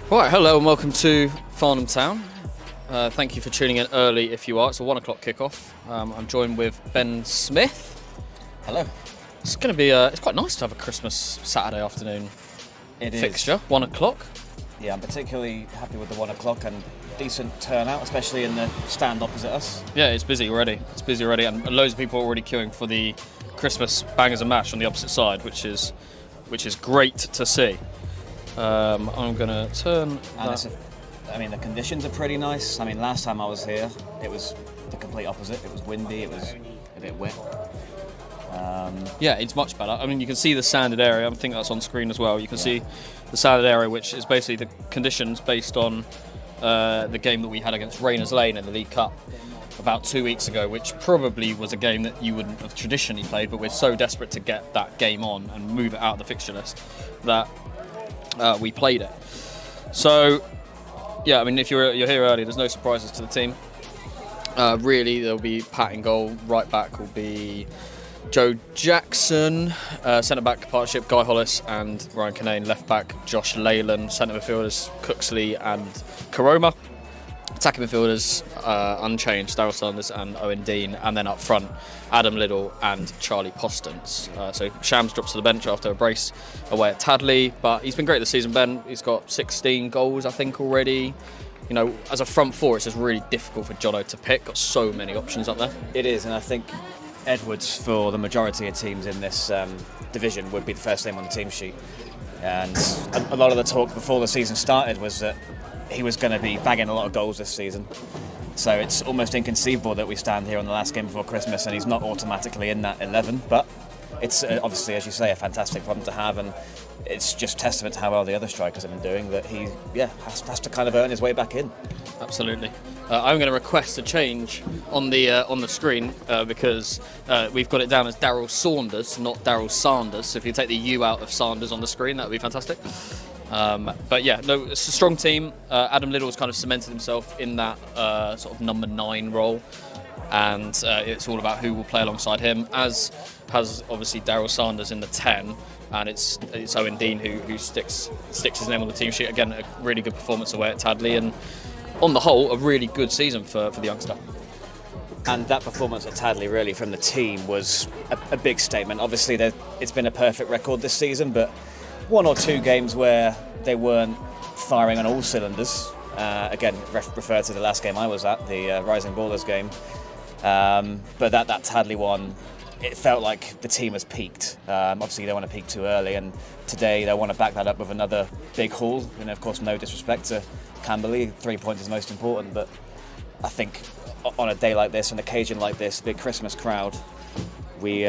Right, hello and welcome to Farnham Town. Thank you for tuning in early if you are. It's a 1 o'clock kickoff. I'm joined with Ben Smith. Hello. It's going to be, it's quite nice to have a Christmas Saturday afternoon fixture, 1 o'clock. Yeah, I'm particularly happy with the 1 o'clock and decent turnout, especially in the stand opposite us. Yeah, it's busy already. And loads of people are already queuing for the Christmas bangers and mash on the opposite side, which is great to see. I'm going to turn. The conditions are pretty nice. I mean, last time I was here, it was the complete opposite. It was windy. It was a bit wet. Yeah, it's much better. I mean, you can see the sanded area. I think that's on screen as well. You can see the sanded area, which is basically the conditions based on the game that we had against Rayners Lane in the League Cup about 2 weeks ago, which probably was a game that you wouldn't have traditionally played, but we're so desperate to get that game on and move it out of the fixture list that we played it. So, yeah, I mean, if you're here early, there's no surprises to the team. Really, there'll be Pat in goal. Right back will be Joe Jackson. Centre back partnership, Guy Hollis and Ryan Kinane. Left back, Josh Leyland. Centre midfielders, Cooksley and Karoma. Attacking midfielders, unchanged, Daryl Sanders and Owen Dean. And then up front, Adam Liddell and Charlie Postons. So Shams drops to the bench after a brace away at Tadley. But he's been great this season, Ben. He's got 16 goals, I think, already. You know, as a front four, it's just really difficult for Jono to pick. Got so many options up there. It is, and I think Edwards, for the majority of teams in this division, would be the first name on the team sheet. And a lot of the talk before the season started was that he was going to be bagging a lot of goals this season. So it's almost inconceivable that we stand here on the last game before Christmas and he's not automatically in that 11. But it's obviously, as you say, a fantastic problem to have, and it's just testament to how well the other strikers have been doing that he has to kind of earn his way back in. Absolutely. I'm going to request a change on the screen because we've got it down as Daryl Saunders, not Daryl Sanders. So if you take the U out of Sanders on the screen, that would be fantastic. But yeah, no, it's a strong team. Adam Liddell's kind of cemented himself in that sort of number 9 role, and it's all about who will play alongside him, as has obviously Daryl Sanders in the 10, and it's Owen Dean who sticks his name on the team sheet. Again, a really good performance away at Tadley, and on the whole, a really good season for the youngster. And that performance at Tadley, really, from the team was a big statement. Obviously, it's been a perfect record this season, but 1 or 2 games where they weren't firing on all cylinders. Again, refer to the last game I was at, the Rising Ballers game. But that Tadley one, it felt like the team has peaked. Obviously, you don't want to peak too early, and today they want to back that up with another big haul. And of course, no disrespect to Camberley, 3 points is most important, but I think on a day like this, an occasion like this, big Christmas crowd, we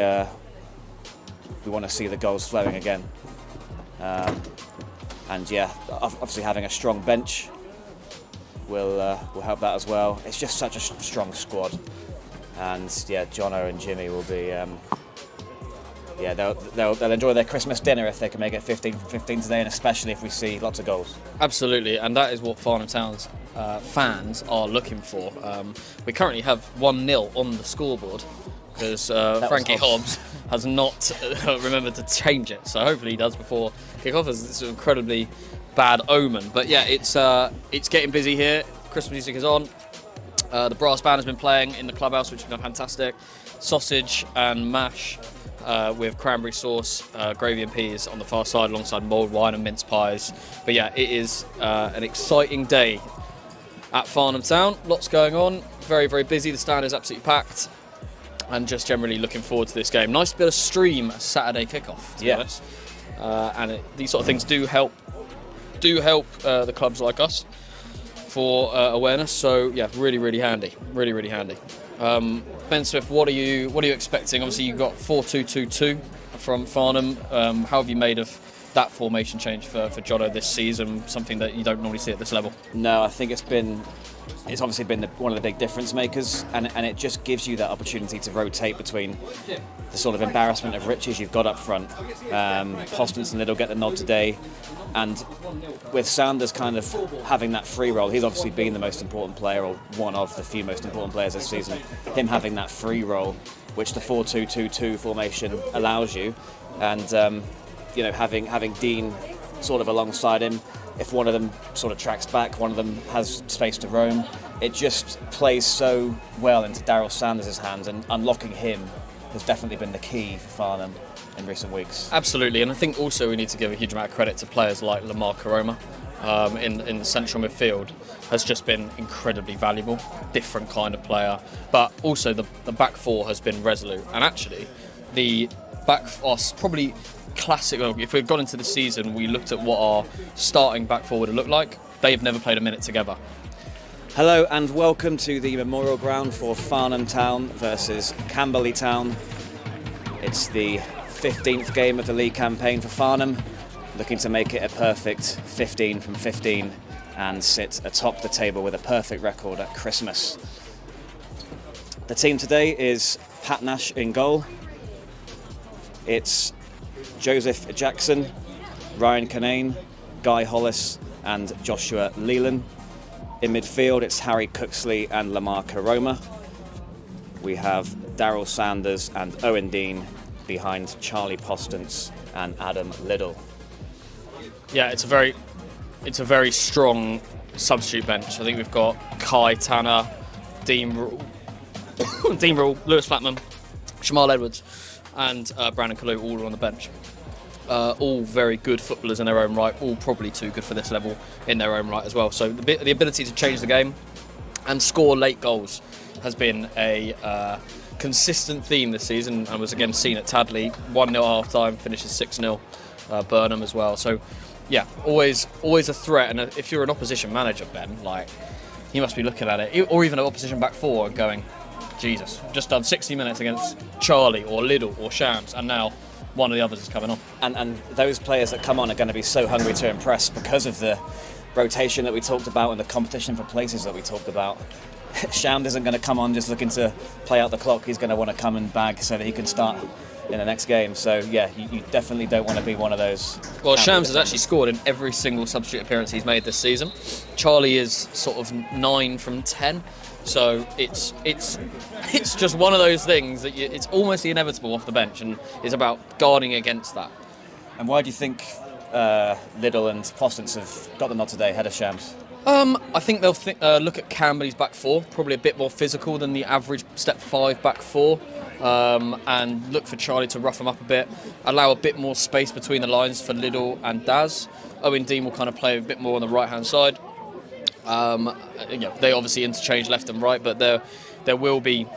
want to see the goals flowing again. And yeah, obviously having a strong bench will help that as well. It's just such a strong squad, and yeah, Jono and Jimmy will be they'll enjoy their Christmas dinner if they can make it 15 from 15 today, and especially if we see lots of goals. Absolutely, and that is what Farnham Town's fans are looking for. We currently have 1-0 on the scoreboard because Frankie Hobbs has not remembered to change it, so hopefully he does before kick-off, as it's an incredibly bad omen. But yeah, it's getting busy here. Christmas music is on. The brass band has been playing in the clubhouse, which has been fantastic. Sausage and mash with cranberry sauce, gravy and peas on the far side, alongside mulled wine and mince pies. But yeah, it is an exciting day at Farnham Town. Lots going on. Very, very busy. The stand is absolutely packed. And just generally looking forward to this game. Nice bit of stream Saturday kickoff, to be honest. And these sort of things do help the clubs like us for awareness. So yeah, really, really handy. Really, really handy. Ben Smith, what are you expecting? Obviously, you got 4-2-2-2 from Farnham. How have you made of that formation change for Jono this season? Something that you don't normally see at this level. No, I think it's obviously been one of the big difference makers, and it just gives you that opportunity to rotate between the sort of embarrassment of riches you've got up front. Postons and Liddell get the nod today, and with Sanders kind of having that free role, he's obviously been the most important player, or one of the few most important players this season. Him having that free role, which the 4-2-2-2 formation allows you, and having Dean sort of alongside him, if one of them sort of tracks back, one of them has space to roam. It just plays so well into Daryl Sanders' hands, and unlocking him has definitely been the key for Farnham in recent weeks. Absolutely, and I think also we need to give a huge amount of credit to players like Lamar Karoma in central midfield. Has just been incredibly valuable, different kind of player, but also the back four has been resolute, and actually the back four probably classic. If we'd gone into the season, we looked at what our starting back four would have looked like. They've never played a minute together. Hello and welcome to the Memorial Ground for Farnham Town versus Camberley Town. It's the 15th game of the league campaign for Farnham, looking to make it a perfect 15 from 15 and sit atop the table with a perfect record at Christmas. The team today is Pat Nash in goal. It's Joseph Jackson, Ryan Canane, Guy Hollis and Joshua Leland. In midfield, it's Harry Cooksley and Lamar Karoma. We have Daryl Sanders and Owen Dean behind Charlie Postance and Adam Liddell. Yeah, it's a very strong substitute bench. I think we've got Kai Tanner, Dean Rule, Lewis Flatman, Shamal Edwards, and Brandon Kalu all on the bench. All very good footballers in their own right, all probably too good for this level in their own right as well. So the ability to change the game and score late goals has been a consistent theme this season, and was again seen at Tadley. 1-0 half time, finishes 6-0. Burnham as well. So yeah, always a threat. And if you're an opposition manager, Ben, like, you must be looking at it, or even an opposition back four, and going, Jesus, just done 60 minutes against Charlie or Liddell or Shams, and now one of the others is coming on. And those players that come on are going to be so hungry to impress because of the rotation that we talked about and the competition for places that we talked about. Shams isn't going to come on just looking to play out the clock. He's going to want to come and bag so that he can start in the next game. So yeah, you definitely don't want to be one of those. Well, Shams has actually scored in every single substitute appearance he's made this season. Charlie is sort of 9 from 10. So it's just one of those things that it's almost the inevitable off the bench, and it's about guarding against that. And why do you think Liddell and Postance have got the nod today ahead of Shams? I think they'll look at Camberley's back four, probably a bit more physical than the average step 5 back four, and look for Charlie to rough them up a bit, allow a bit more space between the lines for Liddell and Daz. Owen Dean will kind of play a bit more on the right hand side. They obviously interchange left and right, but there will be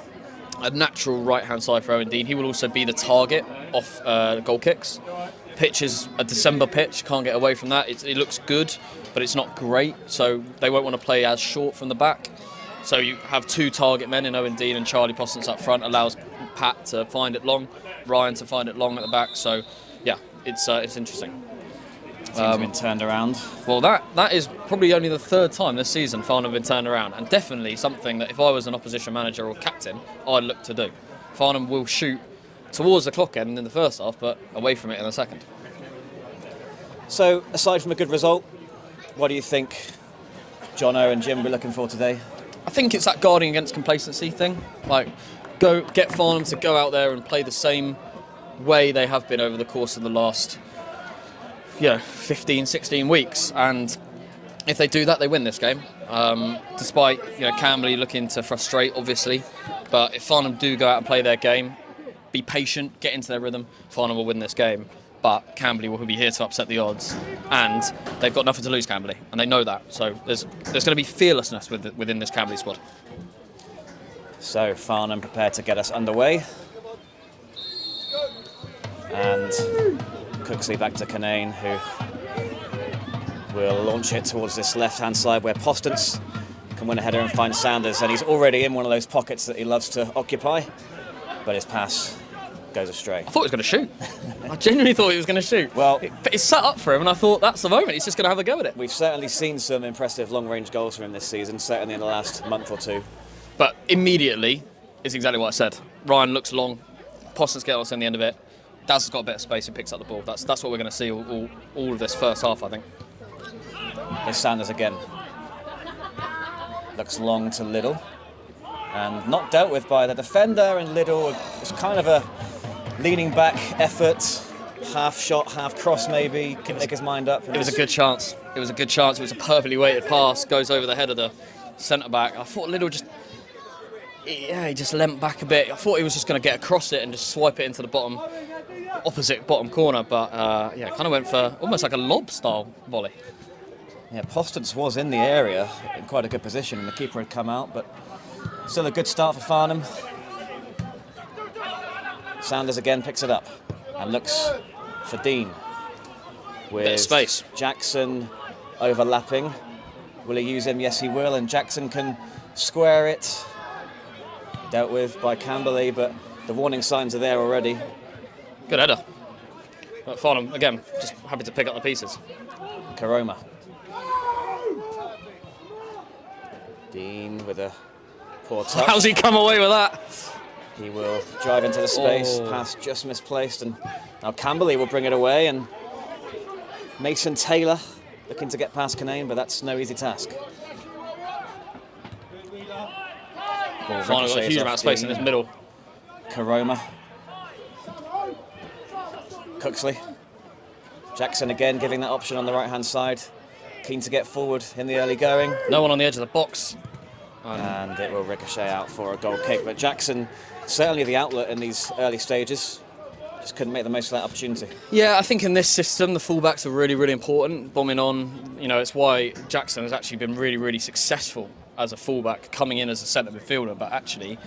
a natural right hand side for Owen Dean. He will also be the target off goal kicks. Pitch is a December pitch, can't get away from that. It looks good, but it's not great, so they won't want to play as short from the back. So you have 2 target men in Owen Dean and Charlie Postance up front, allows Pat to find it long, Ryan to find it long at the back. So yeah, it's interesting. Team's been turned around. Well, that is probably only the 3rd time this season Farnham have been turned around, and definitely something that if I was an opposition manager or captain, I'd look to do. Farnham will shoot towards the clock end in the first half, but away from it in the second. So, aside from a good result, what do you think Jono and Jim were looking for today? I think it's that guarding against complacency thing. Like, go get Farnham to go out there and play the same way they have been over the course of the last 15, 16 weeks, and if they do that, they win this game. Despite Camberley looking to frustrate, obviously, but if Farnham do go out and play their game, be patient, get into their rhythm, Farnham will win this game. But Camberley will be here to upset the odds, and they've got nothing to lose, Camberley, and they know that. So there's going to be fearlessness within this Camberley squad. So Farnham prepared to get us underway, and Cooksley back to Canane, who will launch it towards this left-hand side where Postance can win a header and find Sanders, and he's already in one of those pockets that he loves to occupy, but his pass goes astray. I thought he was going to shoot. I genuinely thought he was going to shoot. Well, it's set up for him, and I thought that's the moment. He's just going to have a go at it. We've certainly seen some impressive long-range goals from him this season, certainly in the last month or two. But immediately, it's exactly what I said. Ryan looks long, Postance gets us in the end of it. Daz has got a bit of space and picks up the ball. That's what we're going to see all of this first half, I think. Here's Sanders again. Looks long to Liddell. And not dealt with by the defender, and Liddell. It's kind of a leaning back effort. half shot, half cross maybe, can make his mind up. It was a good chance. It was a good chance. It was a perfectly weighted pass, goes over the head of the centre-back. I thought Liddell just... Yeah, he just leant back a bit. I thought he was just going to get across it and just swipe it into the opposite bottom corner, but yeah, kind of went for almost like a lob-style volley. Yeah, Postance was in the area in quite a good position, and the keeper had come out, but still a good start for Farnham. Sanders again picks it up and looks for Dean. With bit of space. Jackson overlapping. Will he use him? Yes, he will, and Jackson can square it. Dealt with by Camberley, but the warning signs are there already. Good header. But Farnham, again, just happy to pick up the pieces. Karoma. Dean with a poor touch. How's he come away with that? He will drive into the space, pass just misplaced, and now Camberley will bring it away, and Mason Taylor looking to get past Canane, but that's no easy task. Farnham got a huge amount of space in this middle. Karoma. Cooksley. Jackson again giving that option on the right-hand side. Keen to get forward in the early going. No one on the edge of the box. And it will ricochet out for a goal kick. But Jackson, certainly the outlet in these early stages, just couldn't make the most of that opportunity. Yeah, I think in this system, the fullbacks are really, really important. Bombing on, you know, it's why Jackson has actually been really, really successful as a fullback, coming in as a centre midfielder. But actually,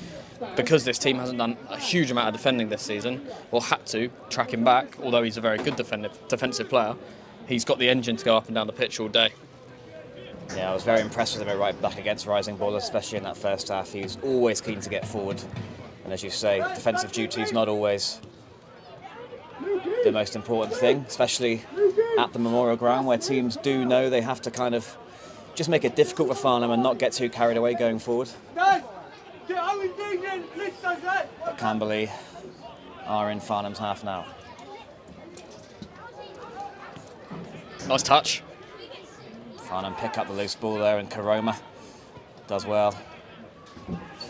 because this team hasn't done a huge amount of defending this season, or had to track him back, although he's a very good defensive player, he's got the engine to go up and down the pitch all day. Yeah, I was very impressed with him right back against rising ballers, especially in that first half. He was always keen to get forward. And as you say, defensive duty is not always the most important thing, especially at the Memorial Ground, where teams do know they have to kind of just make it difficult for Farnham and not get too carried away going forward. But Camberley are in Farnham's half now. Nice touch. Farnham pick up the loose ball there, and Karoma does well.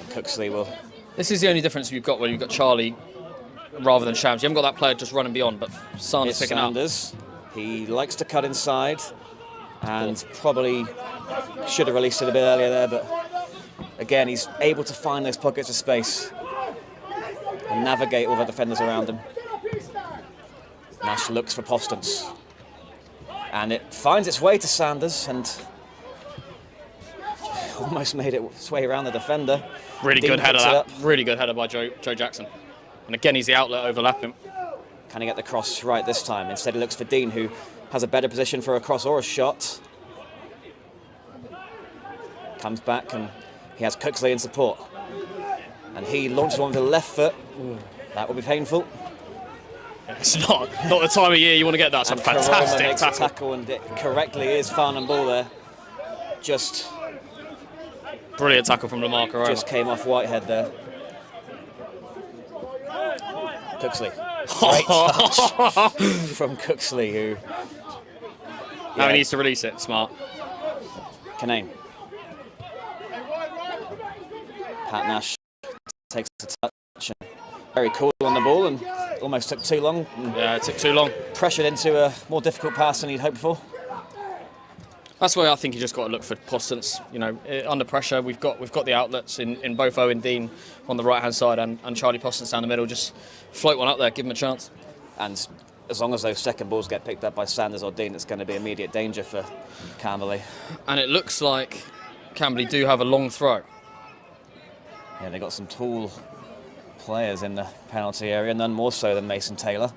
Cooksley will... This is the only difference you've got when you've got Charlie rather than Shams. You haven't got that player just running beyond, but Sanders picking Sanders. He likes to cut inside, and probably should have released it a bit earlier there, but again, he's able to find those pockets of space and navigate all the defenders around him. Nash looks for Postance, and it finds its way to Sanders, and almost made its way around the defender. Really good header, that. Really good header by Joe Jackson. And again, he's the outlet overlapping. Can he get the cross right this time? Instead, he looks for Dean, who has a better position for a cross or a shot. Comes back, and he has Cooksley in support. And he launches one with the left foot. That will be painful. It's not the time of year you want to get that. It's a fantastic tackle, and it correctly is Farnham ball there. Just brilliant tackle from Lamar Karoma. Just came off Whitehead there. Cooksley. Great touch from Cooksley, who... Now he needs to release it. Smart. Canane. Pat Nash takes a touch. Very cool on the ball, and almost took too long. Yeah, it took too long. Pressured into a more difficult pass than he'd hoped for. That's why I think you just got to look for Postance. You know, under pressure, we've got the outlets in both Owen Dean on the right hand side and Charlie Postance down the middle. Just float one up there, give him a chance. And as long as those second balls get picked up by Sanders or Dean, it's going to be immediate danger for Camberley. And it looks like Camberley do have a long throw. Yeah, they got some tall players in the penalty area, none more so than Mason Taylor,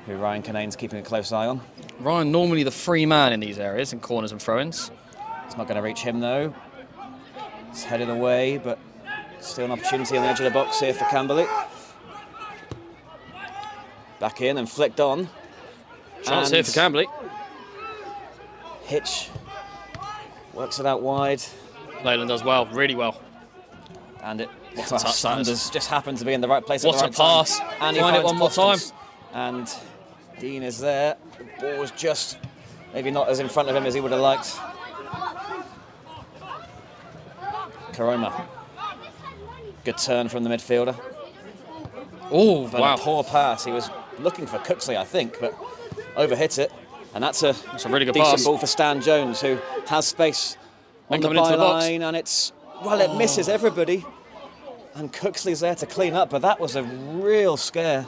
who Ryan Canane's keeping a close eye on. Ryan, normally the free man in these areas, in corners and throw-ins. It's not going to reach him though. It's headed away, but still an opportunity on the edge of the box here for Camberley. Back in and flicked on. Chance here for Camberley. Hitch works it out wide. Leyland does well, really well. And Sanders just happened to be in the right place at the right pass. time. And find it one more time. And Dean is there. The ball was just maybe not as in front of him as he would have liked. Karoma. Good turn from the midfielder. Oh, wow. A poor pass. He was looking for Cooksley, I think, but overhit it. And that's a really good decent pass. ball for Stan Jones, who has space on the byline, and it misses everybody. And Cooksley's there to clean up, but that was a real scare.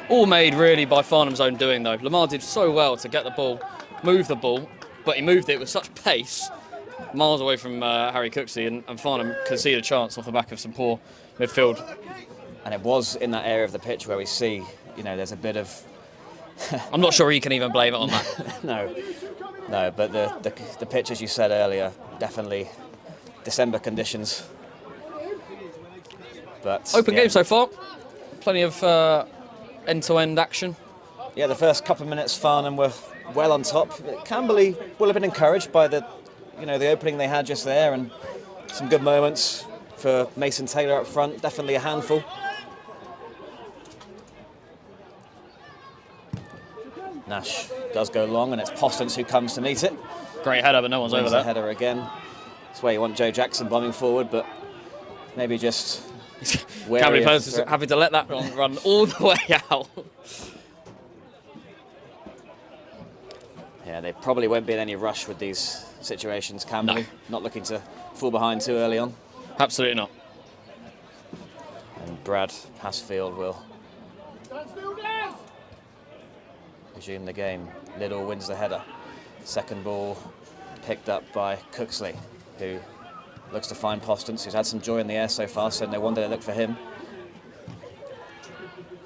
All made really by Farnham's own doing, though. Lamar did so well to get the ball, move the ball, but he moved it with such pace, miles away from Harry Cooksley, and Farnham conceded a chance off the back of some poor midfield. And it was in that area of the pitch where we see, there's a bit of... I'm not sure he can even blame it on that. No, but the pitch, as you said earlier, definitely December conditions. But open game so far. Plenty of end-to-end action. Yeah, the first couple of minutes, Farnham were well on top. Camberley will have been encouraged by the opening they had just there, and some good moments for Mason Taylor up front. Definitely a handful. Nash does go long, and it's Postance who comes to meet it. Great header, but no one's over there. Header again. That's where you want Joe Jackson bombing forward, but maybe just Camberley players is happy to let that run all the way out. Yeah, they probably won't be in any rush with these situations. Camberley not looking to fall behind too early on. Absolutely not. And Brad Hasfield will resume the game. Liddell wins the header. Second ball picked up by Cooksley, who looks to find Postance, who's had some joy in the air so far, so no wonder they look for him.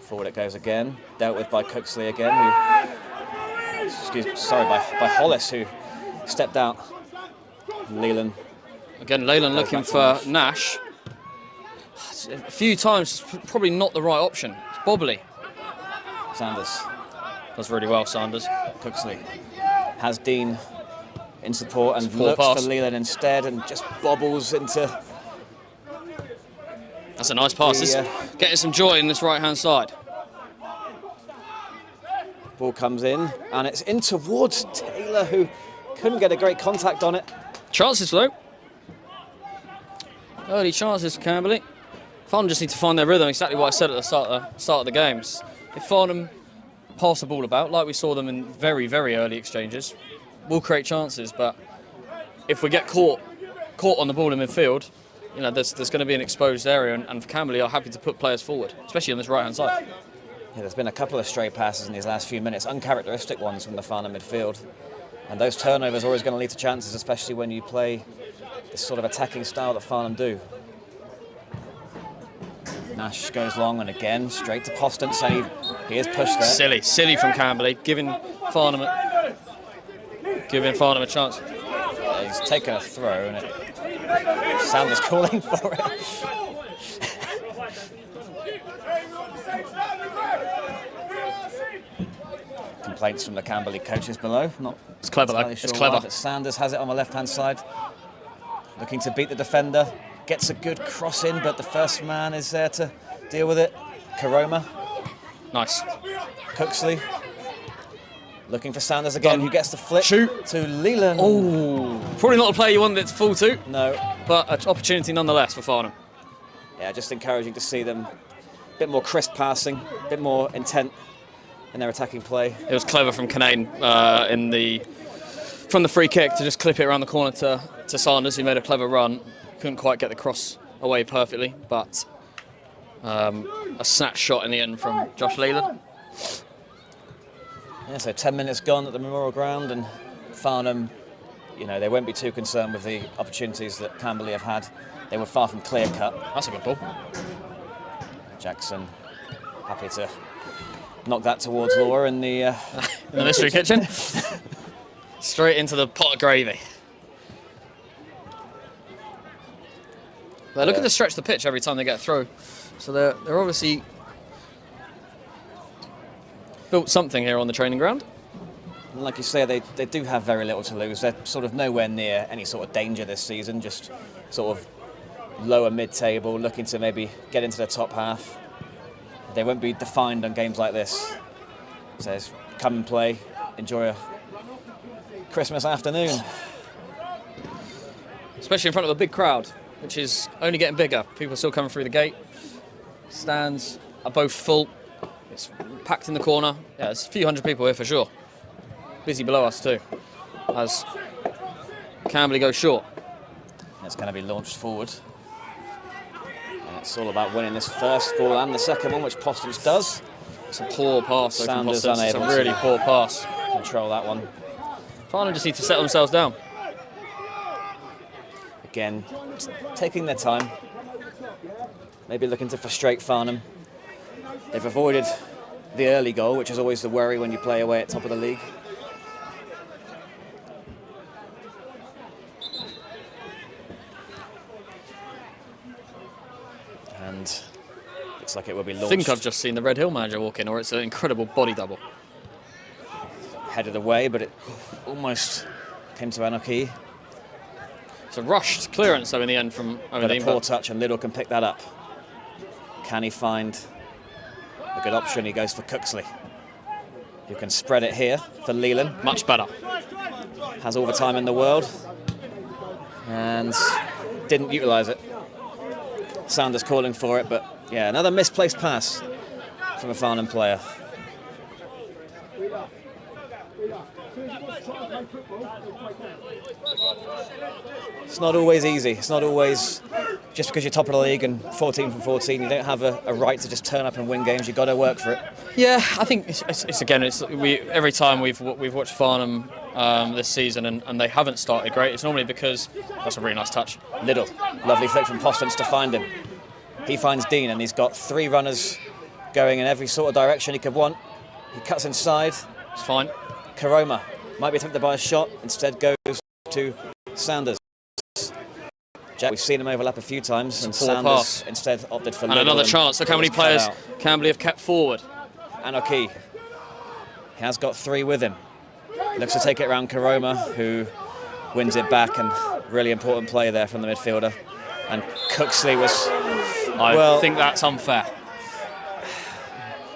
Forward it goes again, dealt with by Cooksley again, by Hollis, who stepped out. Leland. Again, Leyland looking for Nash. A few times, it's probably not the right option. It's bobbly. Sanders. Does really well, Sanders. Cooksley has Dean in support and looks for Leland instead, and just bobbles into... That's a nice pass. Getting some joy in this right-hand side. Ball comes in, and it's in towards Taylor, who couldn't get a great contact on it. Chances, though. Early chances for Camberley. Farnham just need to find their rhythm, exactly what I said at the start of the games. If Farnham pass the ball about, like we saw them in very, very early exchanges, we'll create chances, but if we get caught on the ball in midfield, there's going to be an exposed area, and Camberley are happy to put players forward, especially on this right-hand side. Yeah, there's been a couple of stray passes in these last few minutes, uncharacteristic ones from the Farnham midfield, and those turnovers are always going to lead to chances, especially when you play this sort of attacking style that Farnham do. Nash goes long, and again straight to Postance, and he is pushed there. Silly from Camberley, giving Farnham a chance. Yeah, he's taken a throw, and Sanders calling for it. Complaints from the Camberley coaches below. It's clever though. It's clever. But Sanders has it on the left-hand side, looking to beat the defender. Gets a good cross in, but the first man is there to deal with it. Karoma. Nice. Cooksley. Looking for Sanders again, who gets the flip to Leland. Oh, probably not a player you wanted it to fall to. No. But an opportunity nonetheless for Farnham. Yeah, just encouraging to see them a bit more crisp passing, a bit more intent in their attacking play. It was clever from Canane from the free kick to just clip it around the corner to Sanders, who made a clever run. Couldn't quite get the cross away perfectly, but a snatch shot in the end from Josh Leland. Yeah, so 10 minutes gone at the Memorial Ground, and Farnham, they won't be too concerned with the opportunities that Camberley have had. They were far from clear cut. That's a good ball. Jackson happy to knock that towards Laura in the mystery kitchen. Straight into the pot of gravy. They're looking to stretch the pitch every time they get through, so they're obviously built something here on the training ground. And like you say, they do have very little to lose. They're sort of nowhere near any sort of danger this season, just sort of lower mid-table, looking to maybe get into the top half. They won't be defined on games like this. So come and play, enjoy a Christmas afternoon. Especially in front of a big crowd, which is only getting bigger. People are still coming through the gate. Stands are both full. It's packed in the corner. Yeah, there's a few hundred people here for sure. Busy below us too, as Camberley goes short. It's going to be launched forward. And it's all about winning this first ball and the second one, which Postons does. It's a poor pass. Sanders It's a unable really to poor pass. control that one. Farnham just need to settle themselves down. Again, taking their time. Maybe looking to frustrate Farnham. They've avoided the early goal, which is always the worry when you play away at top of the league. And looks like it will be launched. I think I've just seen the Red Hill manager walk in, or it's an incredible body double. Headed away, but it almost came to Anarchy. It's a rushed clearance, though, in the end from But a Overdeen. poor touch, and Liddell can pick that up. Can he find a good option? He goes for Cooksley, who can spread it here for Leland. Much better. Has all the time in the world and didn't utilise it. Sanders calling for it, but yeah, another misplaced pass from a Farnham player. It's not always easy. It's not always just because you're top of the league and 14 from 14, you don't have a right to just turn up and win games. You've got to work for it. Yeah, I think every time we've watched Farnham this season and they haven't started great, it's normally because that's a really nice touch. Liddell, lovely flick from Postons to find him. He finds Dean, and he's got three runners going in every sort of direction he could want. He cuts inside. It's fine. Karoma might be tempted by a shot, instead goes to Sanders. Jack, we've seen him overlap a few times, and poor Sanders pass. Instead opted for And Liddell. another chance. Look how many players Camberley have kept forward. Anarchy. He has got three with him. Looks to take it around Karoma, who wins it back, and really important play there from the midfielder. And Cooksley was... I think that's unfair.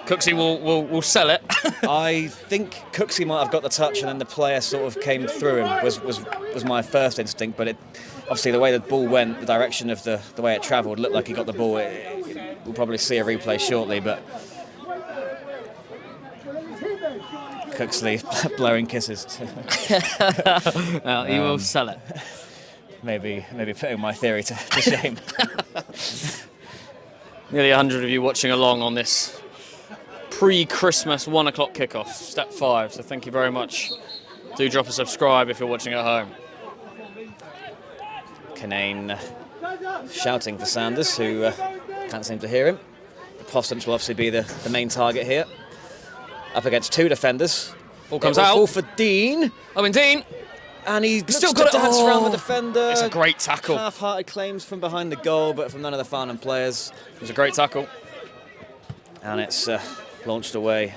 Cooksey will sell it. I think Cooksey might have got the touch, and then the player sort of came through him. Was my first instinct, but obviously the way the ball went, the direction of the way it travelled, looked like he got the ball. We'll probably see a replay shortly, but Cooksley blowing kisses. Well, he will sell it. Maybe putting my theory to shame. Nearly 100 of you watching along on this pre-Christmas 1 o'clock kickoff, step 5. So thank you very much. Do drop a subscribe if you're watching at home. Kinane shouting for Sanders, who can't seem to hear him. The Postons will obviously be the main target here. Up against two defenders. Ball comes out. Ball for Dean. Dean. And he Still got got to it. dance around the defender. It's a great tackle. Half-hearted claims from behind the goal, but from none of the Farnham players. It was a great tackle. And it's launched away.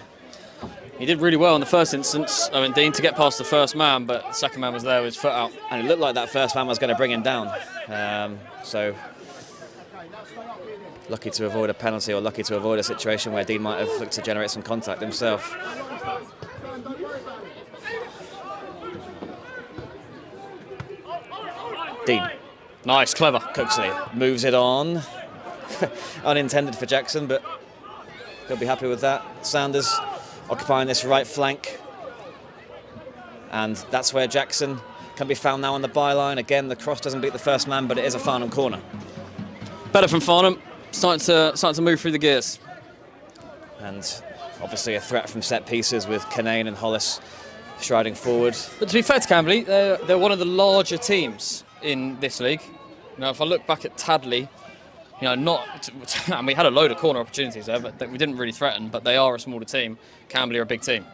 He did really well in the first instance, Dean, to get past the first man, but the second man was there with his foot out. And it looked like that first man was going to bring him down. So lucky to avoid a penalty, or lucky to avoid a situation where Dean might have looked to generate some contact himself. Dean. Nice, clever. Cooksley moves it on. Unintended for Jackson, but he'll be happy with that. Sanders occupying this right flank. And that's where Jackson can be found now on the byline. Again, the cross doesn't beat the first man, but it is a Farnham corner. Better from Farnham. Starting to move through the gears. And obviously a threat from set pieces with Kinane and Hollis striding forward. But to be fair to Camberley, they're one of the larger teams in this league. Now, if I look back at Tadley, and we had a load of corner opportunities there, but we didn't really threaten. But they are a smaller team. Camberley are a big team.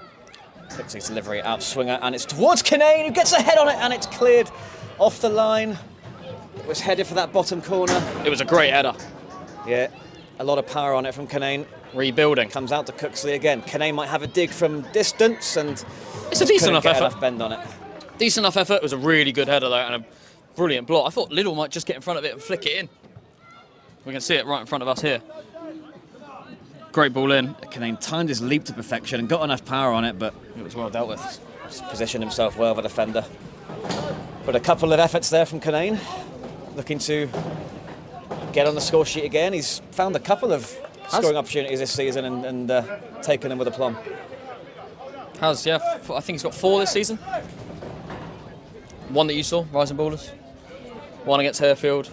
Cooksley's delivery out swinger, and it's towards Kinane, who gets a head on it, and it's cleared off the line. It was headed for that bottom corner. It was a great header. Yeah, a lot of power on it from Kinane. Rebuilding. Comes out to Cooksley again. Kinane might have a dig from distance, and it's a decent enough effort. Enough bend on it. Decent enough effort. It was a really good header though, and a brilliant block. I thought Liddell might just get in front of it and flick it in. We can see it right in front of us here. Great ball in. Kinane timed his leap to perfection and got enough power on it, but it was well dealt with. Just positioned himself well, the defender. But a couple of efforts there from Kinane, looking to get on the score sheet again. He's found a couple of scoring opportunities this season and taking them with aplomb. Yeah, I think he's got 4 this season. One that you saw, Rising Ballers. One against Harefield.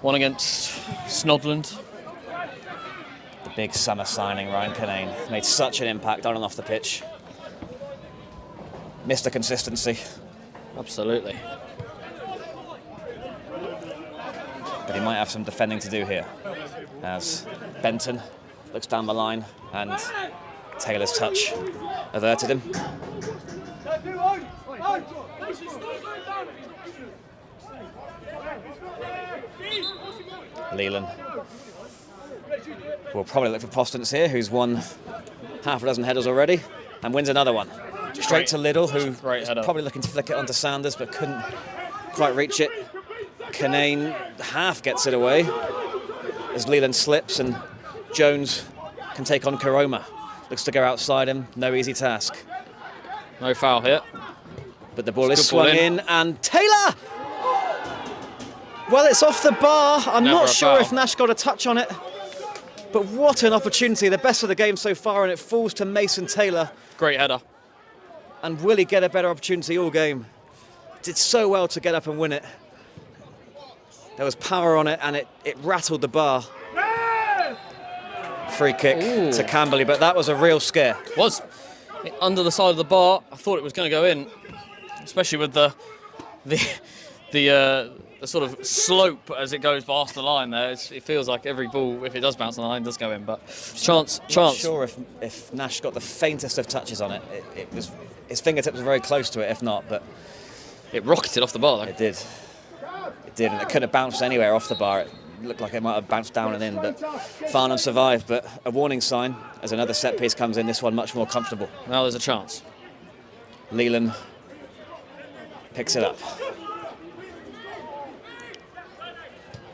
One against Snodland. The big summer signing, Ryan Kinane, made such an impact on and off the pitch. Mr. Consistency. Absolutely. But he might have some defending to do here, as Benton looks down the line and Taylor's touch averted him. Leland will probably look for Postance here, who's won half a dozen headers already, and wins another one. Straight to Liddell, who was probably looking to flick it onto Sanders, but couldn't quite reach it. Kinane half gets it away as Leland slips, and Jones can take on Karoma. Looks to go outside him, no easy task. No foul here. But the ball is swung in, and Taylor! Well, it's off the bar. I'm not sure if Nash got a touch on it. But what an opportunity. The best of the game so far, and it falls to Mason Taylor. Great header. And will he get a better opportunity all game? Did so well to get up and win it. There was power on it, and it rattled the bar. Free kick to Camberley, but that was a real scare. It was. Under the side of the bar, I thought it was going to go in, especially with the sort of slope as it goes past the line there. It feels like every ball, if it does bounce on the line, does go in. But chance. Not sure if Nash got the faintest of touches on it. It was, his fingertips were very close to it, if not. But it rocketed off the bar, though. It did. It did, and it could have bounced anywhere off the bar. It looked like it might have bounced down and in, but Farnham survived. But a warning sign as another set piece comes in. This one much more comfortable. Now there's a chance. Leland picks it up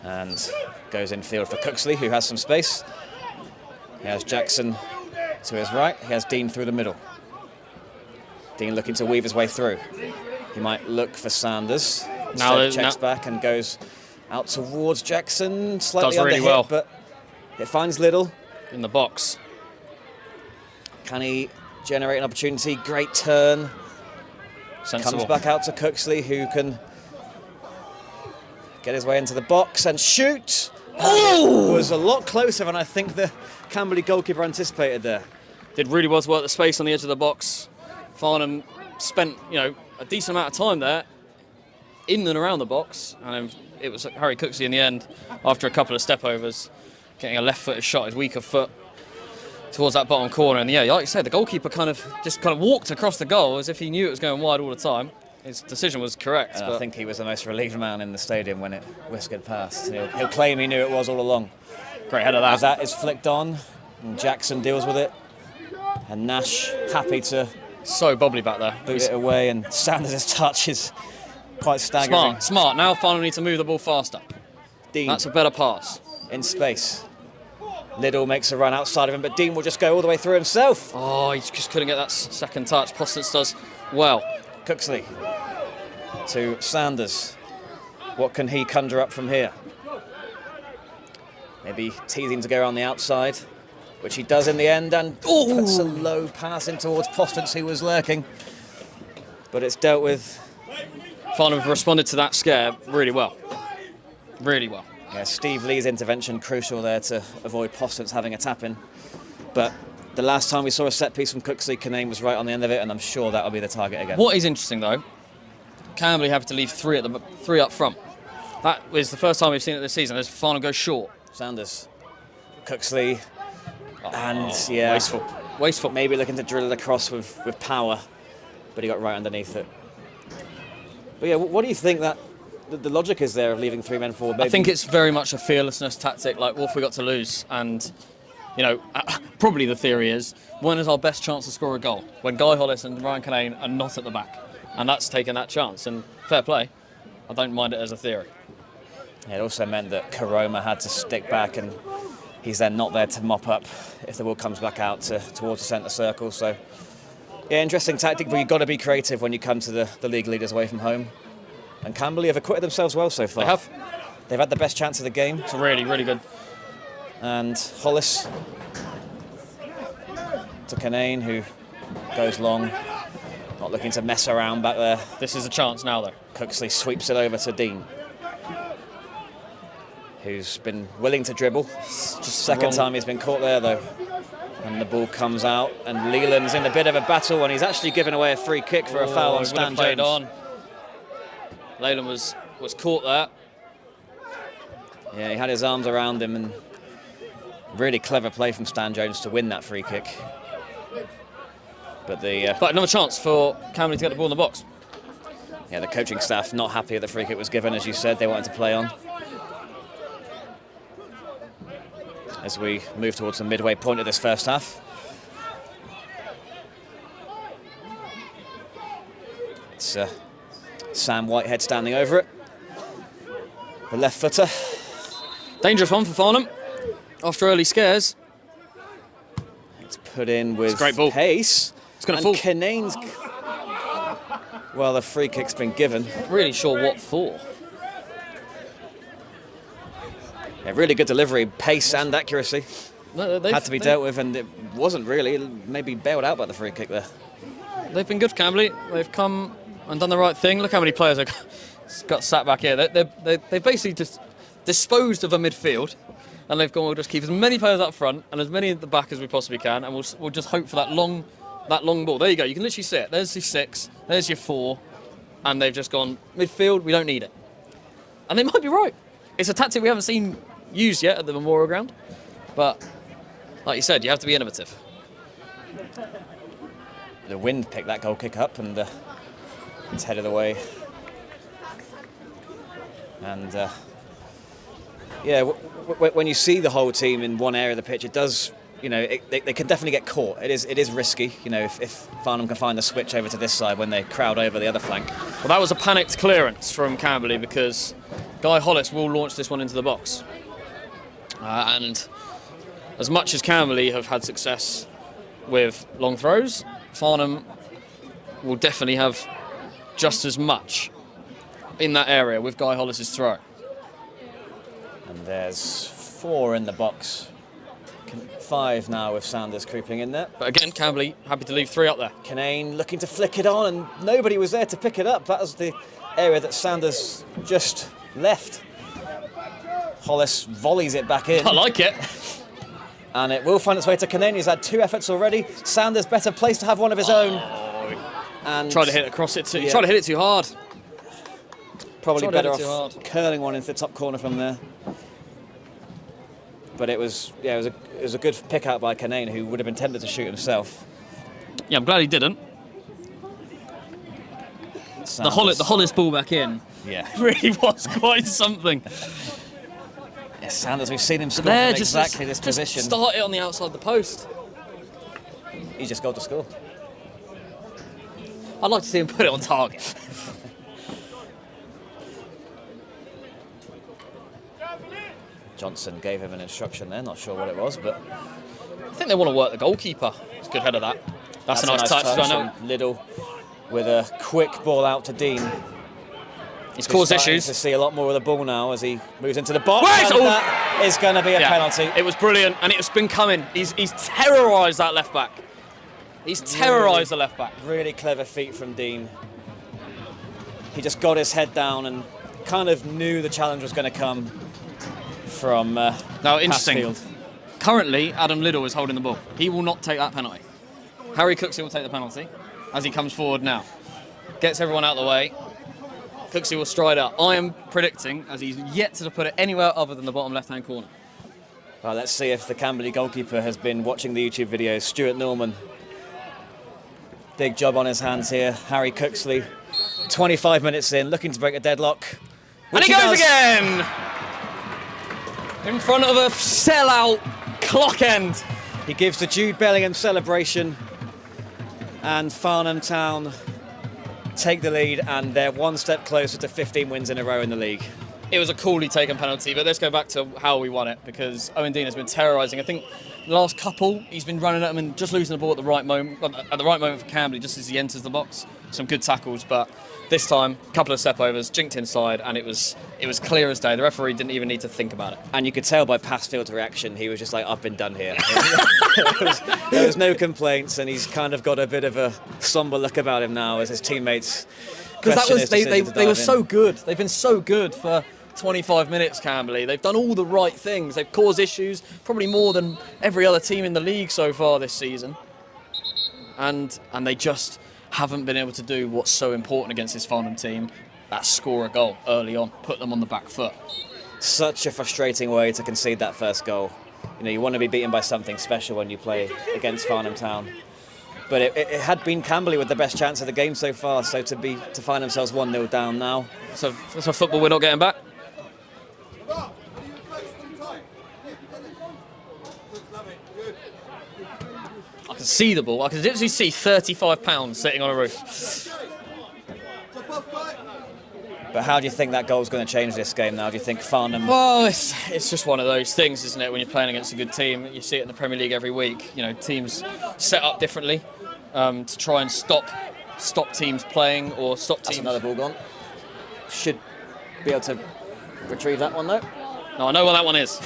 and goes infield for Cooksley, who has some space. He has Jackson to his right. He has Dean through the middle. Dean looking to weave his way through. He might look for Sanders. Now checks back and goes out towards Jackson. Slightly does really underhit, well, but it finds Liddell in the box. Can he generate an opportunity? Great turn. Sensible. Comes back out to Cooksley, who can get his way into the box and shoot. Oh! Was a lot closer than I think the Camberley goalkeeper anticipated there. Did really well to work the space on the edge of the box. Farnham spent, a decent amount of time there, in and around the box, and it was Harry Cooksley in the end, after a couple of step overs, getting a left-footed shot, his weaker foot, towards that bottom corner. And yeah, like you said, the goalkeeper kind of walked across the goal as if he knew it was going wide all the time. His decision was correct. I think he was the most relieved man in the stadium when it whiskered past. He'll claim he knew it was all along. Great header that. As that is flicked on, and Jackson deals with it, and Nash happy to so bubbly back there. Boot it away, and Sanders' touch is quite staggering. Smart. Now Farnham need to move the ball faster. Dean. That's a better pass. In space. Liddell makes a run outside of him, but Dean will just go all the way through himself. Oh, he just couldn't get that second touch. Postance does well. Cooksley to Sanders. What can he conjure up from here? Maybe teasing to go around the outside, which he does in the end, and puts a low pass in towards Postance, who was lurking. But it's dealt with. Farnham have responded to that scare really well. Really well. Yeah, Steve Lee's intervention crucial there to avoid Postance having a tap-in. But the last time we saw a set-piece from Cooksley, Kinane was right on the end of it, and I'm sure that'll be the target again. What is interesting, though, Camberley having to leave three up front. That was the first time we've seen it this season, as Farnham goes short. Sanders, Cooksley, and yeah... Wasteful. Maybe looking to drill it across with power, but he got right underneath it. But yeah, what do you think that the logic is there of leaving 3 men forward? Maybe? I think it's very much a fearlessness tactic, like what have we got to lose? And, probably the theory is, when is our best chance to score a goal? When Guy Hollis and Ryan Kinane are not at the back. And that's taking that chance. And fair play, I don't mind it as a theory. Yeah, it also meant that Karoma had to stick back, and he's then not there to mop up if the ball comes back out towards the centre circle. So, yeah, interesting tactic, but you've got to be creative when you come to the league leaders away from home. And Camberley have acquitted themselves well so far. They have. They've had the best chance of the game. It's a really, really good And Hollis to Canane, who goes long, not looking to mess around back there. This is a chance now, though. Cooksley sweeps it over to Dean, who's been willing to dribble. Just second time he's been caught there, though. And the ball comes out, and Leland's in a bit of a battle, and he's actually given away a free kick for a foul on Stan Jones. On. Leland was caught there. Yeah, he had his arms around him, and really clever play from Stan Jones to win that free kick. But another chance for Camberley to get the ball in the box. Yeah, the coaching staff not happy that the free kick was given, as you said, they wanted to play on. As we move towards the midway point of this first half. It's Sam Whitehead standing over it. The left footer. Dangerous one for Farnham after early scares. It's put in with great ball. pace. It's going to fall. Canane's... Well, the free kick's been given. Really sure what for. Yeah, really good delivery, pace and accuracy. No, had to be dealt with, and it wasn't really. Maybe bailed out by the free kick there. They've been good for Camberley. They've come and done the right thing. Look how many players have got sat back here. They basically just disposed of a midfield, and they've gone, we'll just keep as many players up front and as many at the back as we possibly can, and we'll just hope for that long ball. There you go. You can literally see it. There's your 6, there's your 4, and they've just gone, midfield, we don't need it. And they might be right. It's a tactic we haven't seen used yet at the Memorial Ground, but like you said, you have to be innovative. The wind picked that goal kick up, and it's headed away. And yeah, when you see the whole team in one area of the pitch, it does, you know, they can definitely get caught. It is risky, you know, if Farnham can find the switch over to this side when they crowd over the other flank. Well, that was a panicked clearance from Camberley, because Guy Hollis will launch this one into the box. And as much as Camberley have had success with long throws, Farnham will definitely have just as much in that area with Guy Hollis's throw. And there's 4 in the box. 5 now with Sanders creeping in there. But again, Camberley happy to leave 3 up there. Canane looking to flick it on, and nobody was there to pick it up. That was the area that Sanders just left. Hollis volleys it back in. I like it. And it will find its way to Canane. He's had 2 efforts already. Sanders better placed to have one of his own. And tried to hit across it too. Yeah. Tried to hit it too hard. Probably better off curling one into the top corner from there. But it was a good pick out by Canane, who would have been tempted to shoot himself. Yeah, I'm glad he didn't. The Hollis ball back in. Yeah, really was quite something. Yeah, Sanders, we've seen him score from exactly this position. Start it on the outside of the post. He's just got to score. I'd like to see him put it on target. Johnson gave him an instruction there, not sure what it was, but I think they want to work the goalkeeper. It's a good header, that. That's a nice touch. I know. Liddell with a quick ball out to Dean. He's caused issues. To see a lot more of the ball now as he moves into the box. That is going to be a penalty. It was brilliant, and it's been coming. He's terrorised that left back. He's terrorised the left back. Really clever feat from Dean. He just got his head down and kind of knew the challenge was going to come from now, interesting. Passfield. Currently, Adam Liddell is holding the ball. He will not take that penalty. Harry Cooksley will take the penalty as he comes forward now. Gets everyone out of the way. Cooksley will stride up. I am predicting, as he's yet to put it anywhere other than the bottom left-hand corner. Well, let's see if the Camberley goalkeeper has been watching the YouTube videos. Stuart Norman. Big job on his hands here. Harry Cooksley, 25 minutes in, looking to break a deadlock. And he goes again! In front of a sellout clock end. He gives the Jude Bellingham celebration, and Farnham Town take the lead, and they're one step closer to 15 wins in a row in the league. it was a coolly taken penalty, but let's go back to how we won it, because Owen Dean has been terrorising. I think the last couple, he's been running at them and just losing the ball at the right moment for Camberley, just as he enters the box. Some good tackles, but this time, a couple of step-overs, jinked inside, and it was clear as day. The referee didn't even need to think about it. And you could tell by Passfield's reaction, he was just like, I've been done here. there was no complaints, and he's kind of got a bit of a somber look about him now as his teammates question his decision to dive in. They were so good. They've been so good for 25 minutes, Camberley. They've done all the right things. They've caused issues, probably more than every other team in the league so far this season. And they just haven't been able to do what's so important against this Farnham team, that score a goal early on, put them on the back foot. Such a frustrating way to concede that first goal. You know, you want to be beaten by something special when you play against Farnham Town. But it had been Camberley with the best chance of the game so far, so to find themselves 1-0 down now. So that's a football we're not getting back. I can see the ball. I can literally see £35 sitting on a roof. But how do you think that goal's going to change this game now? Do you think Farnham... Well, it's just one of those things, isn't it? When you're playing against a good team, you see it in the Premier League every week. You know, teams set up differently to try and stop teams playing or stop teams... That's another ball gone. Should be able to retrieve that one, though. No, I know what that one is.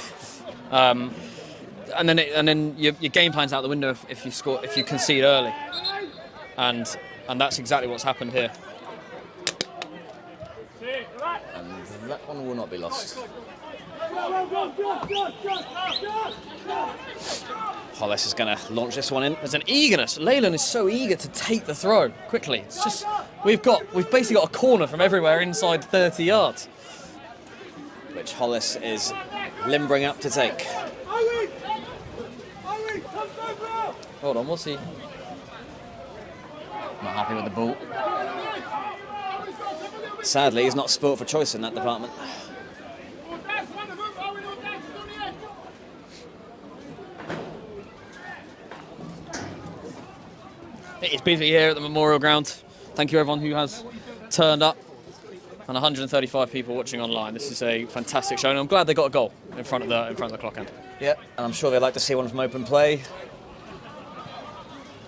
And then your game plan's out the window if you concede early, and that's exactly what's happened here. And that one will not be lost. Hollis is going to launch this one in. There's an eagerness. Leyland is so eager to take the throw quickly. It's just we've basically got a corner from everywhere inside 30 yards, which Hollis is limbering up to take. Hold on, what's he? Not happy with the ball. Sadly, he's not sport for choice in that department. It is busy here at the Memorial Ground. Thank you everyone who has turned up, and 135 people watching online. This is a fantastic show, and I'm glad they got a goal in front of the clock end. Yeah, and I'm sure they'd like to see one from open play.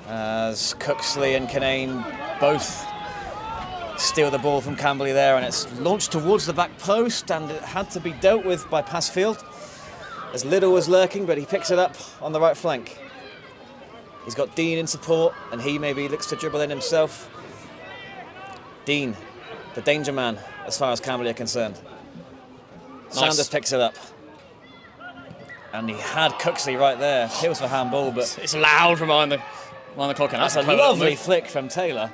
As Cooksley and Kinane both steal the ball from Camberley there, and it's launched towards the back post, and it had to be dealt with by Passfield, as Liddell was lurking, but he picks it up on the right flank. He's got Dean in support, and he maybe looks to dribble in himself. Dean, the danger man, as far as Camberley are concerned. Nice. Sanders picks it up. And he had Cooksley right there. Appeals for handball, but... It's loud from behind the clock. And that's a lovely flick from Taylor.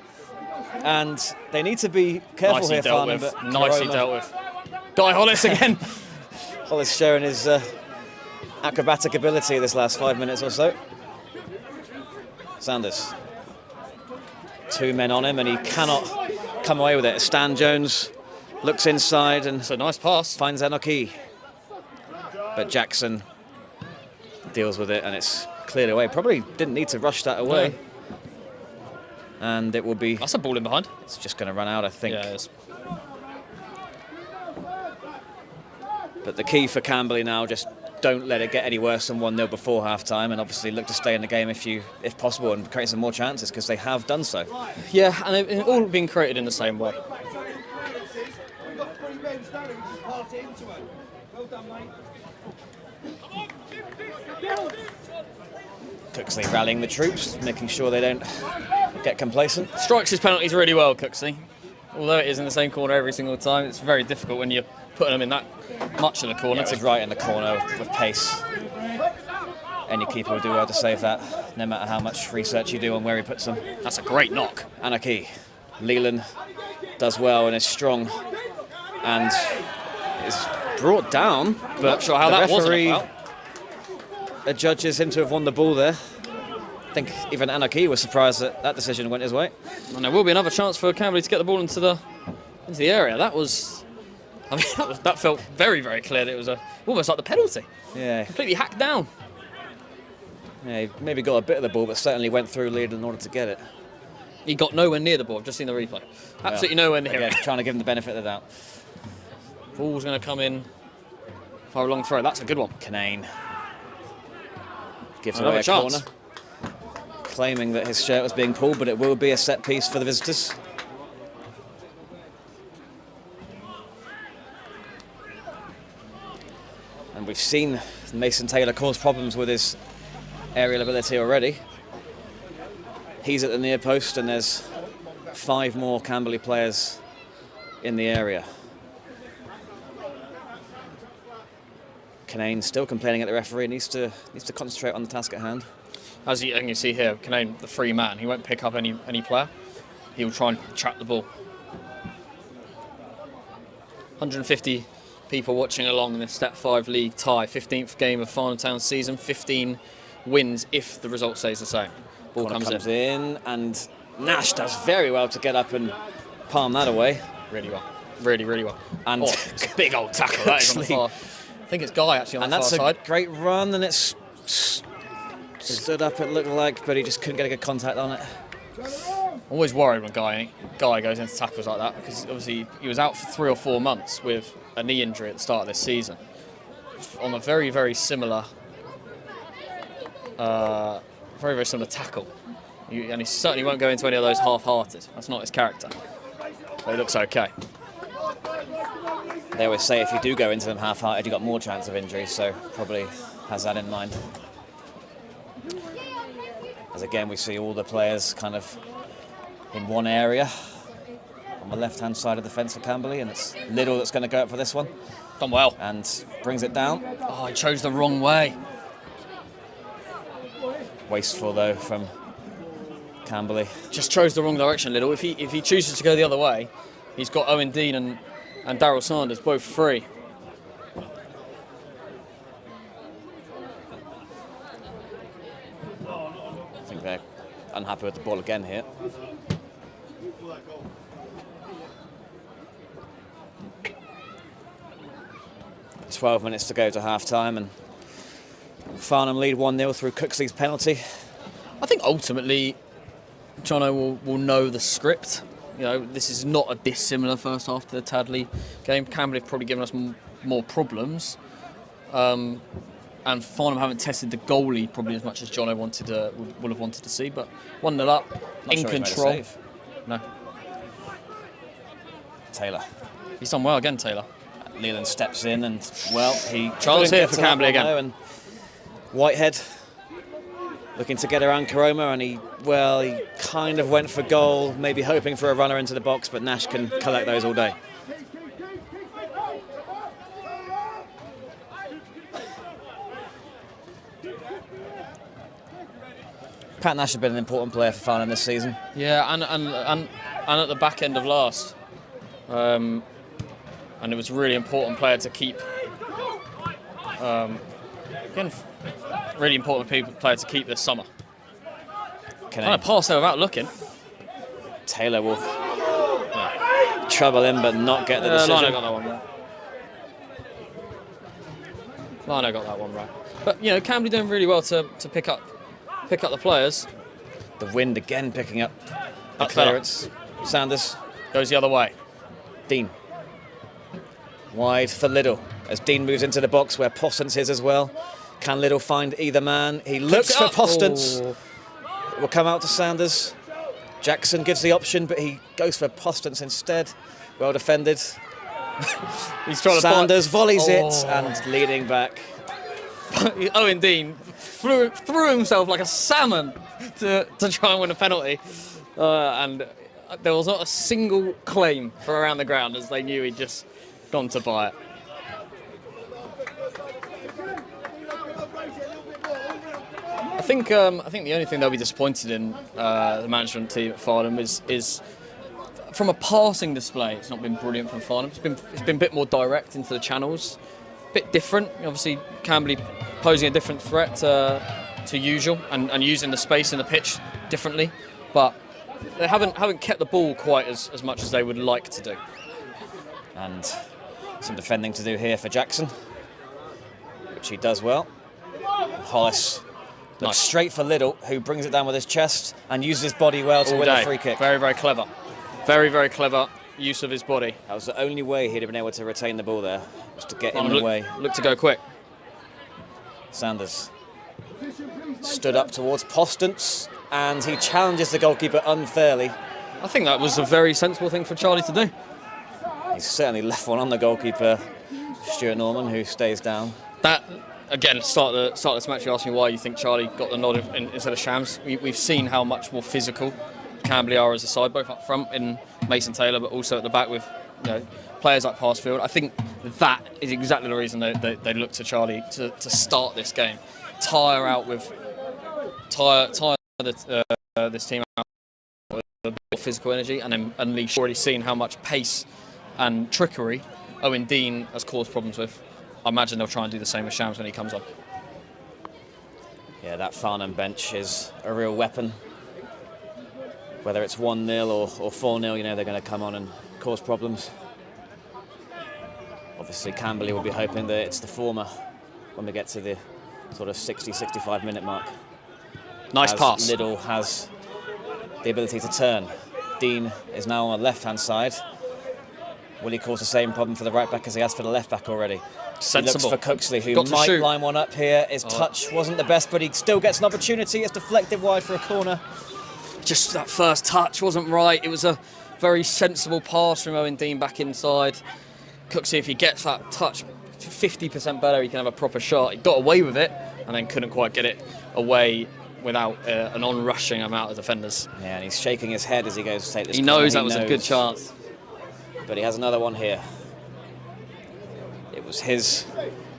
And they need to be careful here, Farnham. Nicely dealt with. Guy Hollis again. Hollis showing his acrobatic ability this last 5 minutes or so. Sanders. 2 men on him, and he cannot come away with it. Stan Jones looks inside and... It's a nice pass. Finds Enoki. But Jackson deals with it, and it's cleared away. Probably didn't need to rush that away. No. And it will be... That's a ball in behind. It's just going to run out, I think. Yeah, it is. But the key for Camberley now, just don't let it get any worse than 1-0 before half-time, and obviously look to stay in the game if possible and create some more chances, because they have done so. Yeah, and they've all been created in the same way. Cooksley rallying the troops, making sure they don't get complacent. Strikes his penalties really well, Cooksley. Although it is in the same corner every single time, it's very difficult when you're putting them in that much of the corner. Yeah, it's right in the corner with pace. Any keeper will do well to save that, no matter how much research you do on where he puts them. That's a great knock. Anarchy. Leland does well and is strong, and is brought down. But not sure how that was. The referee adjudges him to have won the ball there. I think even Anarchy was surprised that that decision went his way. And there will be another chance for Camberley to get the ball into the area. That was, I mean, that felt very, very clear that it was almost like the penalty. Yeah. Completely hacked down. Yeah, he maybe got a bit of the ball, but certainly went through Leland in order to get it. He got nowhere near the ball. I've just seen the replay. Absolutely nowhere near it. Again, trying to give him the benefit of the doubt. Ball's going to come in for a long throw. That's a good one. Canane gives Another away a chance. corner, claiming that his shirt was being pulled, but it will be a set piece for the visitors. And we've seen Mason Taylor cause problems with his aerial ability already. He's at the near post, and there's 5 more Camberley players in the area. Canane still complaining at the referee. Needs to concentrate on the task at hand. As you can see here, Canane, the free man, he won't pick up any player. He will try and trap the ball. 150 people watching along in the Step 5 League tie. 15th game of Farnham Town season. 15 wins if the result stays the same. Ball comes in, and Nash does very well to get up and palm that away. Really well. Really, really well. And it's a big old tackle. That is on the far. I think it's Guy actually on the far side. And that's a great run, and it's stood up, it looked like, but he just couldn't get a good contact on it. Always worried when Guy goes into tackles like that, because obviously he was out for 3 or 4 months with a knee injury at the start of this season on a very, very similar tackle. And he certainly won't go into any of those half-hearted. That's not his character. But he looks okay. They always say if you do go into them half-hearted, you've got more chance of injury, so probably has that in mind. As again, we see all the players kind of in one area on the left-hand side of the fence for Camberley, and it's Liddell that's going to go up for this one. Done well. And brings it down. Oh, he chose the wrong way. Wasteful, though, from Camberley. Just chose the wrong direction, Liddell. If he chooses to go the other way, he's got Owen Dean and Daryl Sanders both free. I think they're unhappy with the ball again here. "12 minutes to go to half-time, and Farnham lead 1-0 through Cooksley's penalty." I think ultimately Jono will know the script. You know, this is not a dissimilar first half to the Tadley game. Camberley have probably given us more problems. And Farnham haven't tested the goalie probably as much as Jono would have wanted to see. But 1-0 up, Not in sure control. He's made a save. No. Taylor. He's done well again, Taylor. Leland steps in, and, well, he... Chance here for Camberley again. And Whitehead looking to get around Karoma, and he kind of went for goal, maybe hoping for a runner into the box, but Nash can collect those all day. Pat Nash has been an important player for Farnham this season. Yeah, and at the back end of last. And it was a really important player to keep. Again, really important player to keep this summer. Kind of pass there without looking. Taylor will trouble him, but not get the decision. Lino got that one right. Lino got that one right. But you know, Camberley doing really well to pick up the players. The wind again picking up the clearance. Sanders goes the other way. Dean. Wide for Liddell as Dean moves into the box where Postance is as well. Can Liddell find either man? He looks for Postance. Oh. It will come out to Sanders. Jackson gives the option, but he goes for Postance instead. Well defended. He's trying to Sanders volleys it and leading back. Owen Dean threw himself like a salmon to try and win a penalty. And there was not a single claim from around the ground as they knew he'd just gone to buy it. I think the only thing they'll be disappointed in, the management team at Farnham, is from a passing display. It's not been brilliant from Farnham. It's been a bit more direct into the channels, a bit different. Obviously, Camberley posing a different threat to usual and using the space in the pitch differently, but they haven't kept the ball quite as much as they would like to do. And some defending to do here for Jackson, which he does well. Hollis looks straight for Liddell, who brings it down with his chest and uses his body well to win a free kick. Very, very clever. Very, very clever. use of his body. That was the only way he'd have been able to retain the ball there, was to get in the way. Look to go quick. Sanders stood up towards Postance, and he challenges the goalkeeper unfairly. I think that was a very sensible thing for Charlie to do. He's certainly left one on the goalkeeper, Stuart Norman, who stays down. That, again, start this match, you asked me why you think Charlie got the nod instead of Shams. We've seen how much more physical Camberley are as a side, both up front in Mason Taylor, but also at the back with players like Passfield. I think that is exactly the reason they look to Charlie to start this game. Tire this team out with a bit of physical energy, and then unleash. Already seen how much pace and trickery Owen Dean has caused problems with. I imagine they'll try and do the same with Shams when he comes on. Yeah, that Farnham bench is a real weapon. Whether it's 1-0 or 4-0, they're going to come on and cause problems. Obviously, Camberley will be hoping that it's the former when we get to the sort of 60-65 minute mark. Nice pass. Liddell has the ability to turn. Dean is now on the left-hand side. Will he cause the same problem for the right back as he has for the left back already? Sensible. He looks for Cooksley, who might line one up here. His touch wasn't the best, but he still gets an opportunity. It's deflected wide for a corner. Just that first touch wasn't right. It was a very sensible pass from Owen Dean back inside. Cooksley, if he gets that touch 50% better, he can have a proper shot. He got away with it and then couldn't quite get it away without an on-rushing amount of defenders. Yeah, and he's shaking his head as he goes to take this. He knows that was a good chance. But he has another one here. It was his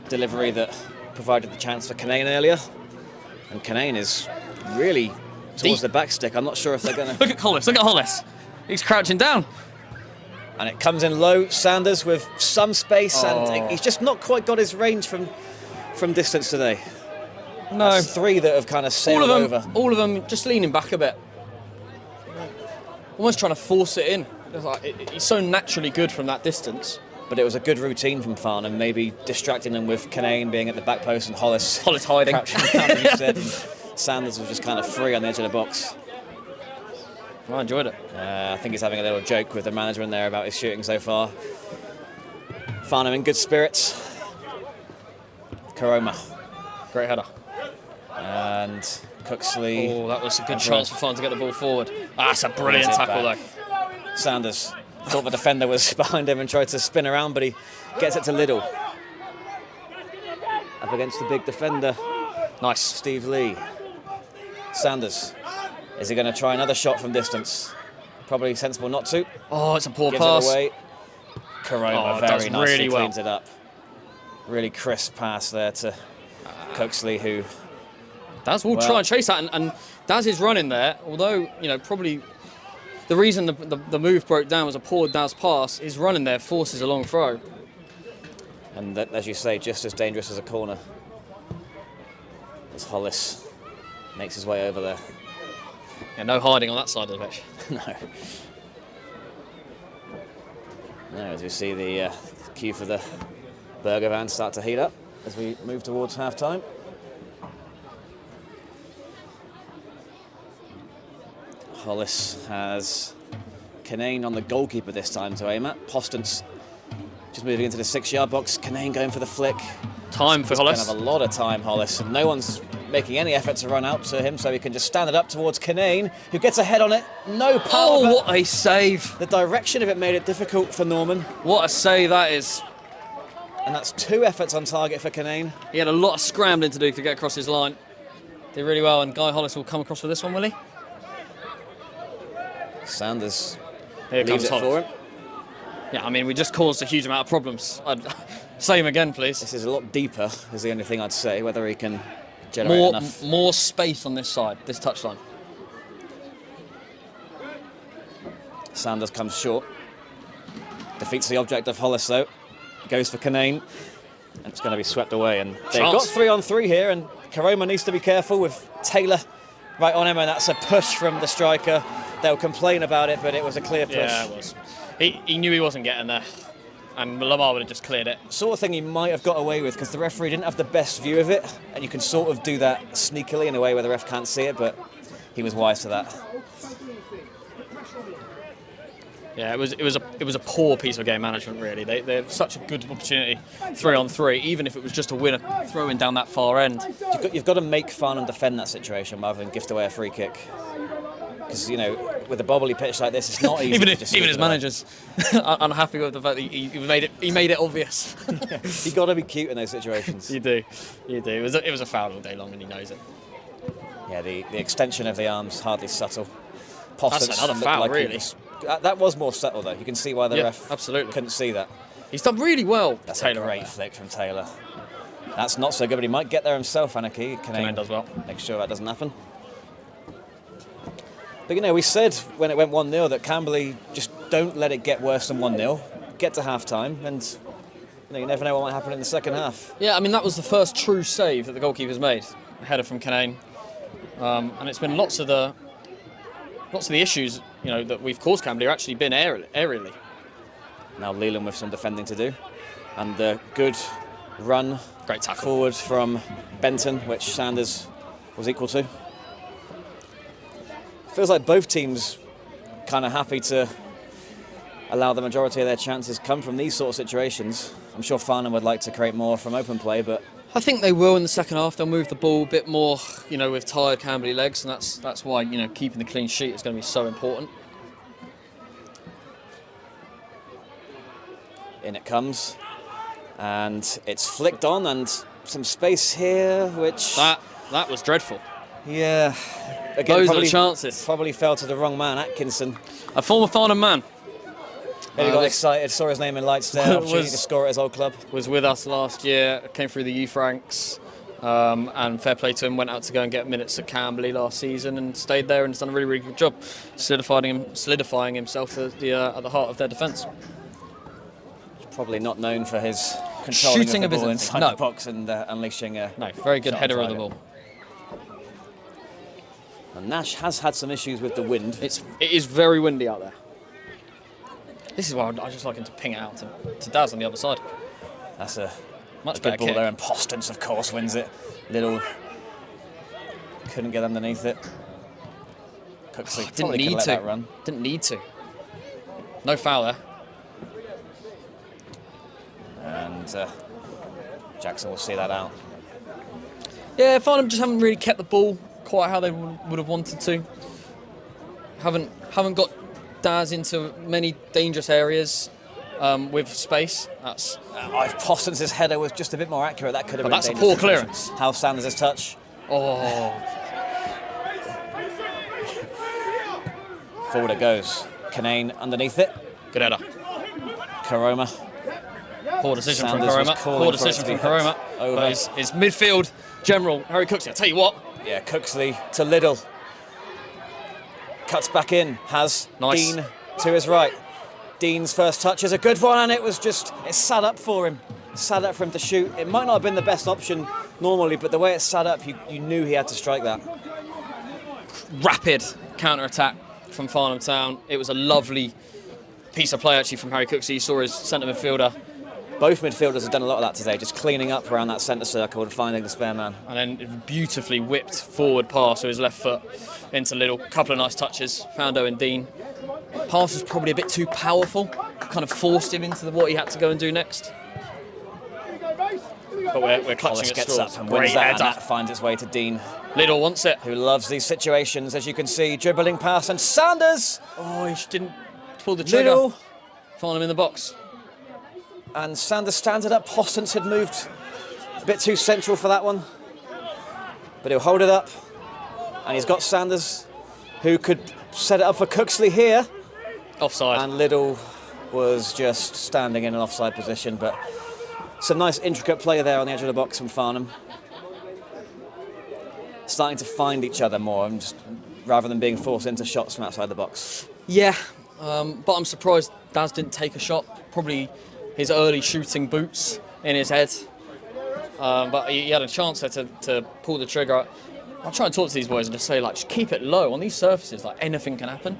delivery that provided the chance for Canane earlier. And Canane is really towards the back stick. I'm not sure if they're going to... Look at Hollis. He's crouching down. And it comes in low. Sanders with some space, and he's just not quite got his range from distance today. No. That's three that have kind of sailed over. All of them just leaning back a bit. Almost trying to force it in. He's so naturally good from that distance. But it was a good routine from Farnham, maybe distracting them with Canane being at the back post and Hollis hiding. Crouching down, as you said, and Sanders was just kind of free on the edge of the box. I enjoyed it. I think he's having a little joke with the manager in there about his shooting so far. Farnham in good spirits. Karoma. Great header. And Cooksley. Oh, that was a good chance for Farnham to get the ball forward. That's a brilliant tackle, though. Sanders thought the defender was behind him and tried to spin around, but he gets it to Liddell. Up against the big defender. Nice. Steve Lee. Sanders. Is he going to try another shot from distance? Probably sensible not to. Oh, it's a poor Gives pass. It away. Karoma very nicely really cleans it up. Really crisp pass there to Cooksley, who... Daz will try and chase that, and Daz is running there, although, probably the reason the move broke down was a poor Daz pass. His running there forces a long throw. And that, as you say, just as dangerous as a corner. As Hollis makes his way over there. Yeah, no hiding on that side of the pitch. No. Now, as you see the queue for the burger van start to heat up as we move towards half-time. Hollis has Canane on the goalkeeper this time to aim at. Postance just moving into the 6-yard box. Canane going for the flick. Time for Hollis. Kind of a lot of time, Hollis. And no one's making any effort to run out to him, so he can just stand it up towards Canane, who gets a head on it. No power. Oh, what a save. The direction of it made it difficult for Norman. What a save that is. And that's 2 efforts on target for Canane. He had a lot of scrambling to do to get across his line. Did really well, and Guy Hollis will come across for this one, will he? Sanders leaves it for him. Yeah, I mean, we just caused a huge amount of problems. Say him again, please. This is a lot deeper, is the only thing I'd say, whether he can generate enough. More space on this side, this touchline. Sanders comes short. Defeats the object of Hollis, though. Goes for Canane. And it's going to be swept away. And they've got 3-on-3 here, and Karoma needs to be careful with Taylor right on him, and that's a push from the striker. They'll complain about it, but it was a clear push. Yeah, it was. He knew he wasn't getting there, and Lamar would have just cleared it. Sort of thing he might have got away with, because the referee didn't have the best view of it, and you can sort of do that sneakily in a way where the ref can't see it, but he was wise to that. Yeah, it was a poor piece of game management, really. They have such a good opportunity, 3-on-3, even if it was just a winner throwing down that far end. You've got to make Farnham defend that situation rather than gift away a free kick. Because, you know, with a bobbly pitch like this, it's not easy. even his managers unhappy with the fact that he made it obvious. You got to be cute in those situations. You do. It was a foul all day long, and he knows it. Yeah, the extension of the arms hardly subtle. That's another foul, like really. That was more subtle, though. You can see why the ref absolutely couldn't see that. He's done really well. That's Taylor, a great flick from Taylor. That's not so good, but he might get there himself, Anarchy. Canane does well. Make sure that doesn't happen. But, you know, we said when it went 1-0 that Camberley just don't let it get worse than 1-0. Get to half-time, and you never know what might happen in the second half. Yeah, I mean, that was the first true save that the goalkeeper's made. A header from Canane. And it's been lots of the issues, you know, that we've caused Camberley have actually been aerially. Now Leland with some defending to do, and the good run, great tackle forward from Benton, which Sanders was equal to. Feels like both teams kind of happy to allow the majority of their chances come from these sort of situations. I'm sure Farnham would like to create more from open play, but I think they will in the second half. They'll move the ball a bit more, you know, with tired Camberley legs, and that's why, you know, keeping the clean sheet is going to be so important. In it comes, and it's flicked on, and some space here, which that was dreadful. Yeah, again, those are the chances. Probably fell to the wrong man, Atkinson. A former Farnham man. Maybe got excited, saw his name in lights there, opportunity to score at his old club. Was with us last year, came through the youth ranks, and fair play to him, went out to go and get minutes at Camberley last season and stayed there and has done a really, really good job solidifying himself at the heart of their defence. Probably not known for his controlling shooting of the ball business. inside the box and unleashing a very good header of the ball. And Nash has had some issues with the wind. It is very windy out there. This is why I just like him to ping it out to Daz on the other side. That's a much better better ball kick. there, and Postons, of course, wins it. Little couldn't get underneath it. Cooksley didn't need to. That run. Didn't need to. No foul there. And Jackson will see that out. Yeah, Farnham just haven't really kept the ball quite how they would have wanted to. Haven't got Daz into many dangerous areas with space. That's If Postons' header was just a bit more accurate, that could have been that's a dangerous. poor clearance. How Sanders' touch. Oh. Forward it goes. Canane underneath it. Good header. Karoma. Poor decision Sanders from Karoma. Poor decision from Karoma. But his midfield general, Harry Cooksley, I'll tell you what. Yeah, Cooksley to Liddell. Cuts back in, has nice. Dean to his right. Dean's first touch is a good one, and it sat up for him. Sat up for him to shoot. It might not have been the best option normally, but the way it sat up, you knew he had to strike that. Rapid counter-attack from Farnham Town. It was a lovely piece of play actually from Harry Cooksley. You saw his centre midfielder. Both midfielders have done a lot of that today, just cleaning up around that centre circle and finding the spare man. And then beautifully whipped forward pass with his left foot into Liddell. Couple of nice touches. Found Owen Dean. Pass was probably a bit too powerful. Kind of forced him into what he had to go and do next. But we're clutching at straws. Up and wins that, and that finds its way to Dean. Liddell wants it. Who loves these situations, as you can see. Dribbling pass, and Sanders! Oh, he didn't pull the trigger. Liddell. Find him in the box. And Sanders stands it up. Postons had moved a bit too central for that one. But he'll hold it up. And he's got Sanders, who could set it up for Cooksley here. Offside. And Liddell was just standing in an offside position. But some nice intricate play there on the edge of the box from Farnham. Starting to find each other more, and rather than being forced into shots from outside the box. Yeah, but I'm surprised Daz didn't take a shot. Probably his early shooting boots in his head. But he had a chance there to pull the trigger. I'll try and talk to these boys and just say, like, just keep it low. On these surfaces, like, anything can happen.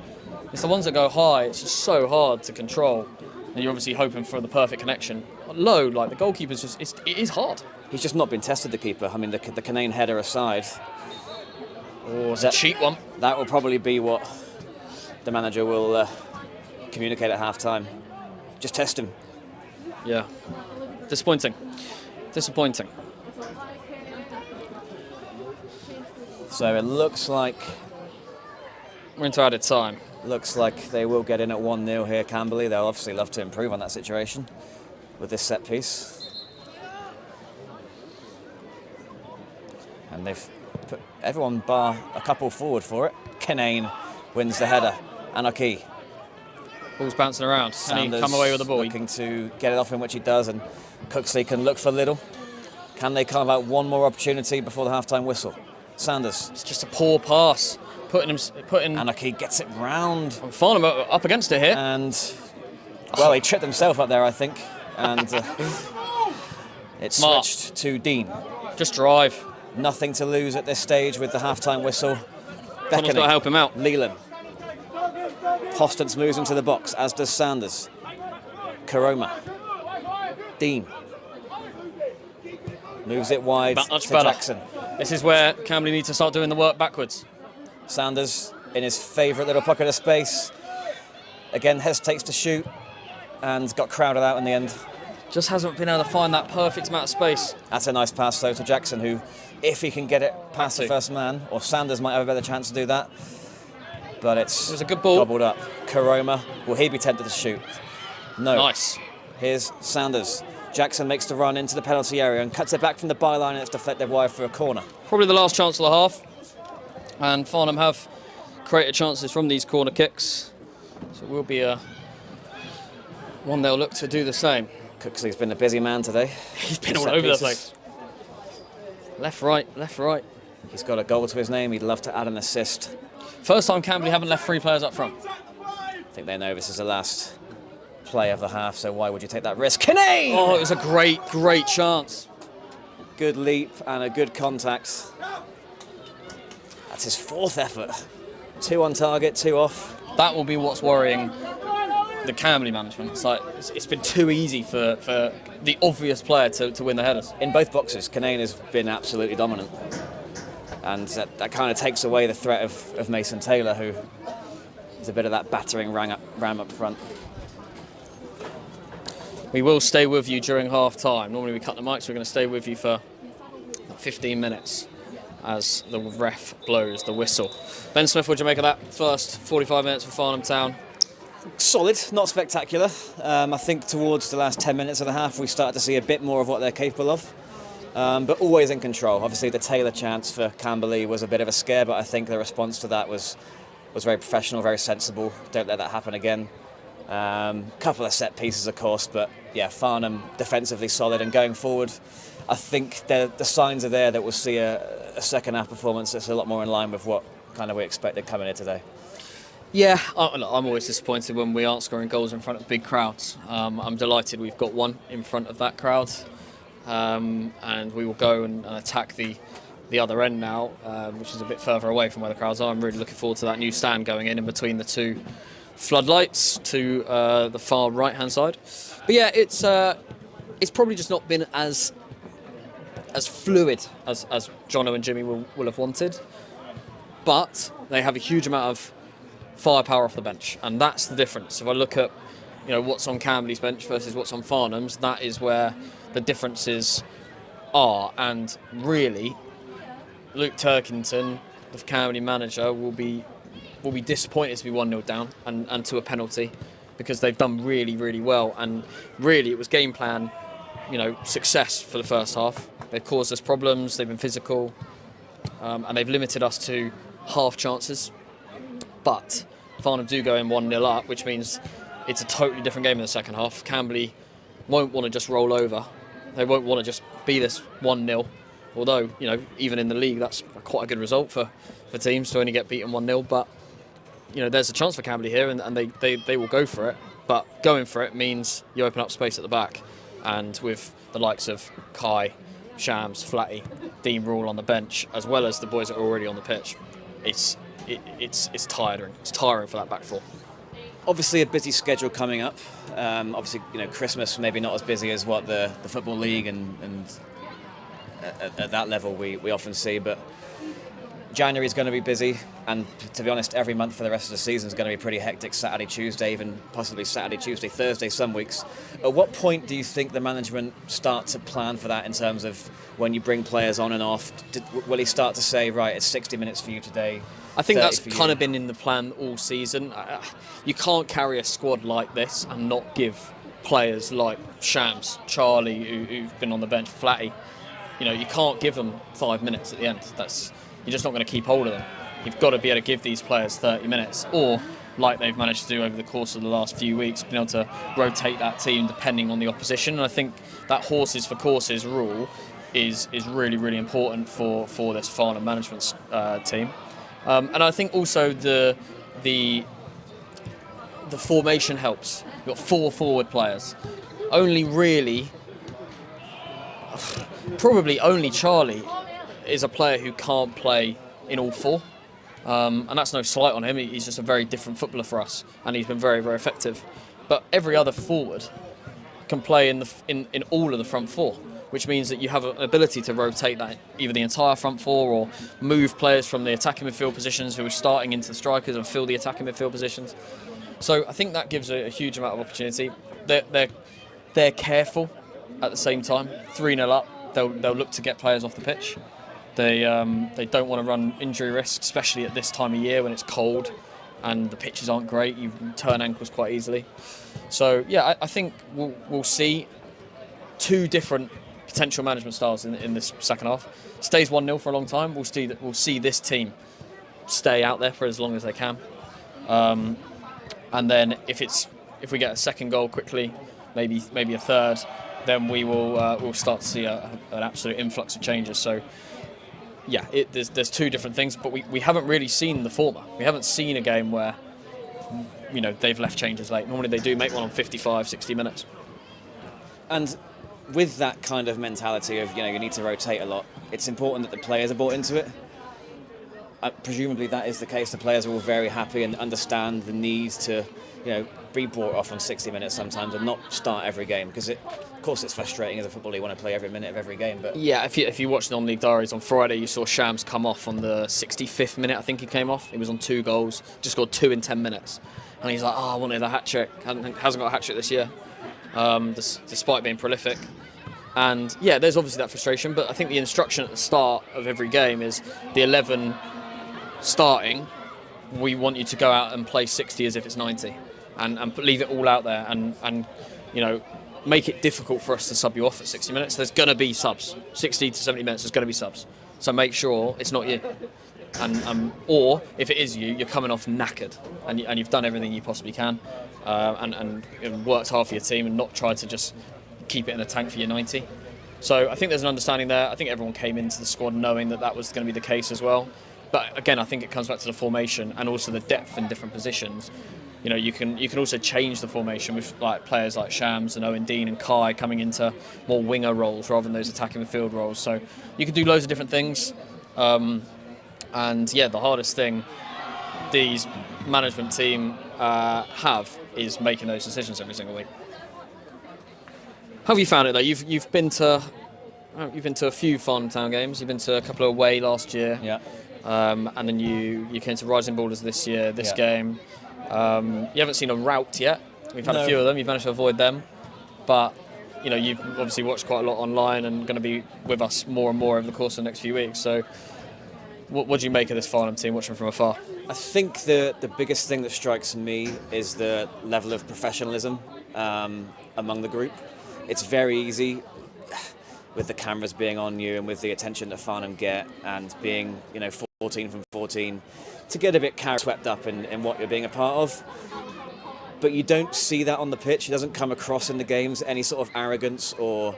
It's the ones that go high, it's just so hard to control. And you're obviously hoping for the perfect connection. But low, like, the goalkeeper's just, it is hard. He's just not been tested, the keeper. I mean, the Canane header aside. Oh, it's a cheap one. That will probably be what the manager will communicate at half-time. Just test him. Yeah. Disappointing. So it looks like We're into added time. they will get in at 1-0 here, Camberley. They'll obviously love to improve on that situation with this set piece. And they've put everyone bar a couple forward for it. Kinane wins the header. Anarchy. Ball's bouncing around. Sanders Can he come away with the ball? looking to get it off him, which he does, and Cooksley can look for Little. Can they carve out one more opportunity before the half-time whistle? Sanders. It's just a poor pass. Putting Anarchy gets it round. Farnham up against it here. And, well, he tripped himself up there, I think. And it's Smart. switched to Dean. Just drive. Nothing to lose at this stage with the half-time whistle. Farnham's got to help him out. Leland. Postance moves into the box, as does Sanders. Karoma. Dean. Moves it wide Much to better. Jackson. This is where Camberley need to start doing the work backwards. Sanders in his favourite little pocket of space. Again, hesitates to shoot and got crowded out in the end. Just hasn't been able to find that perfect amount of space. That's a nice pass, though, to Jackson, who, if he can get it past the first man, or Sanders might have a better chance to do that. But it was a good ball. Gobbled up. Karoma, will he be tempted to shoot? No. Nice. Here's Sanders. Jackson makes the run into the penalty area and cuts it back from the byline, and it's deflected wide for a corner. Probably the last chance of the half. And Farnham have created chances from these corner kicks. So it will be a 1-0 look to do the same. Cooksley's been a busy man today. He's been all over the place. Left, right. He's got a goal to his name. He'd love to add an assist. First time Camberley haven't left 3 players up front. I think they know this is the last play of the half, so why would you take that risk? Kinane! Oh, it was a great chance. Good leap and a good contact. That's his 4th effort. 2 on target, 2 off. That will be what's worrying the Camberley management. It's like it's been too easy for the obvious player to win the headers. In both boxes, Kinane has been absolutely dominant. And that kind of takes away the threat of Mason Taylor, who is a bit of that battering ram up front. We will stay with you during half-time. Normally we cut the mics, we're going to stay with you for 15 minutes as the ref blows the whistle. Ben Smith, what do you make of that first 45 minutes for Farnham Town? Solid, not spectacular. I think towards the last 10 minutes of the half we started to see a bit more of what they're capable of. But always in control. Obviously the Taylor chance for Camberley was a bit of a scare, but I think the response to that was very professional, very sensible. Don't let that happen again. Couple of set pieces, of course, but yeah, Farnham defensively solid, and going forward, I think the signs are there that we'll see a second half performance that's a lot more in line with what kind of we expected coming here today. Yeah, I'm always disappointed when we aren't scoring goals in front of big crowds. I'm delighted we've got one in front of that crowd, and we will go and attack the other end now, which is a bit further away from where the crowds are. I'm really looking forward to that new stand going in between the 2 floodlights to the far right-hand side. But yeah, it's probably just not been as fluid as Jono and Jimmy will have wanted. But they have a huge amount of firepower off the bench, and that's the difference. If I look at what's on Camberley's bench versus what's on Farnham's, that is where the differences are. And really, Luke Turkington, the Camberley manager, will be disappointed to be 1-0 down and to a penalty, because they've done really well, and really it was game plan success for the first half. They've caused us problems, they've been physical, and they've limited us to half chances. But Farnham do go in 1-0 up, which means it's a totally different game in the second half. Camberley won't want to just roll over. They won't want to just be this 1-0. Although, even in the league, that's quite a good result for teams to only get beaten 1-0. But, there's a chance for Camberley here, and they will go for it. But going for it means you open up space at the back. And with the likes of Kai, Shams, Flatty, Dean Rule on the bench, as well as the boys that are already on the pitch, it's tiring. It's tiring for that back four. Obviously a busy schedule coming up. Obviously, Christmas maybe not as busy as what the Football League and at that level we often see, but January's going to be busy, and to be honest, every month for the rest of the season is going to be pretty hectic. Saturday, Tuesday, even possibly Saturday, Tuesday, Thursday, some weeks. At what point do you think the management start to plan for that in terms of when you bring players on and off? Will he start to say, right, it's 60 minutes for you today? I think that's kind of been in the plan all season. You can't carry a squad like this and not give players like Shams, Charlie, who've been on the bench, Flatty. You can't give them 5 minutes at the end. You're just not going to keep hold of them. You've got to be able to give these players 30 minutes, or like they've managed to do over the course of the last few weeks, being able to rotate that team depending on the opposition. And I think that horses for courses rule is really, really important for this Farnham management team. And I think also the formation helps. You've got 4 forward players. Probably only Charlie is a player who can't play in all 4. And that's no slight on him. He's just a very different footballer for us, and he's been very, very effective. But every other forward can play in all of the front 4, which means that you have an ability to rotate that, either the entire front 4 or move players from the attacking midfield positions who are starting into the strikers and fill the attacking midfield positions. So I think that gives a huge amount of opportunity. They're careful at the same time. 3-0 up, they'll look to get players off the pitch. They don't want to run injury risk, especially at this time of year when it's cold and the pitches aren't great. You turn ankles quite easily. So yeah, I think we'll see 2 different potential management styles in this second half. Stays 1-0 for a long time. We'll see this team stay out there for as long as they can. And then if we get a second goal quickly, maybe a third, then we'll start to see an absolute influx of changes. So yeah, there's 2 different things, but we haven't really seen the former. We haven't seen a game where they've left changes late. Normally they do make one on 55, 60 minutes. And with that kind of mentality of you need to rotate a lot, it's important that the players are bought into it. Presumably that is the case. The players are all very happy and understand the need to be brought off on 60 minutes sometimes and not start every game, because of course it's frustrating as a footballer. You want to play every minute of every game, but yeah, if you watched non-league diaries on Friday, you saw Shams come off on the 65th minute. I think he came off. He was on 2 goals, just scored 2 in 10 minutes, and he's like, I wanted a hat trick. Hasn't got a hat trick this year, despite being prolific. And yeah, there's obviously that frustration, but I think the instruction at the start of every game is the 11 starting. We want you to go out and play 60 as if it's 90, and leave it all out there, and make it difficult for us to sub you off at 60 minutes. There's going to be subs. 60 to 70 minutes, there's going to be subs. So make sure it's not you. And or if it is you, you're coming off knackered, and you've done everything you possibly can, and worked hard for your team, and not tried to just keep it in the tank for your 90. So I think there's an understanding there. I think everyone came into the squad knowing that was going to be the case as well. But again, I think it comes back to the formation and also the depth in different positions. You can also change the formation with players like Shams and Owen Dean and Kai coming into more winger roles rather than those attacking midfield roles. So you can do loads of different things. And yeah, the hardest thing these management team have is making those decisions every single week. How have you found it though? You've been to a few Farnham Town games. You've been to a couple away last year. Yeah. And then you came to Rising Boulders this year. This game. You haven't seen a rout yet. We've had a few of them. You've managed to avoid them, but you've obviously watched quite a lot online and going to be with us more and more over the course of the next few weeks. So, what do you make of this Farnham team watching from afar? I think the biggest thing that strikes me is the level of professionalism among the group. It's very easy with the cameras being on you and with the attention that Farnham get, and being 14 from 14, to get a bit swept up in what you're being a part of. But you don't see that on the pitch. It doesn't come across in the games, any sort of arrogance or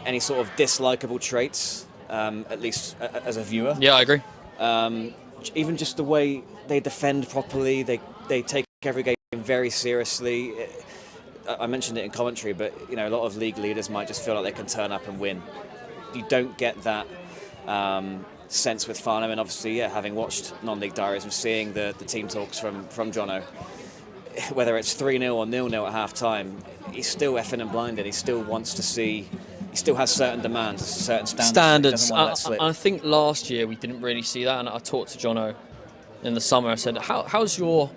any sort of dislikable traits, at least as a viewer. Yeah, I agree. Even just the way they defend properly, they take every game very seriously. I mentioned it in commentary, but a lot of league leaders might just feel like they can turn up and win. You don't get that sense with Farnham, and obviously, having watched non-league diaries and seeing the team talks from Jono, whether it's 3-0 or 0-0 at half time, he's still effing and blinded. He still wants to see he still has certain demands, certain standards. He doesn't want to let slip. I think last year we didn't really see that, and I talked to Jono in the summer. I said, how's your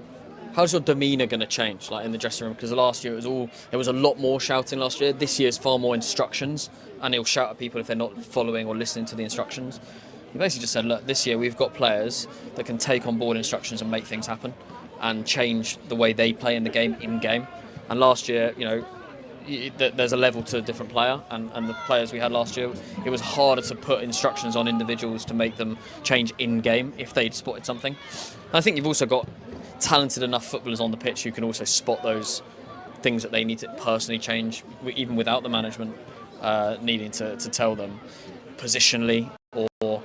demeanour going to change, like in the dressing room? Because last year there was a lot more shouting last year. This year it's far more instructions, and he'll shout at people if they're not following or listening to the instructions. He basically just said, look, this year we've got players that can take on board instructions and make things happen and change the way they play in the game in-game. And last year, there's a level to a different player, and the players we had last year, it was harder to put instructions on individuals to make them change in-game if they'd spotted something. And I think you've also got talented enough footballers on the pitch who can also spot those things that they need to personally change, even without the management needing to tell them positionally or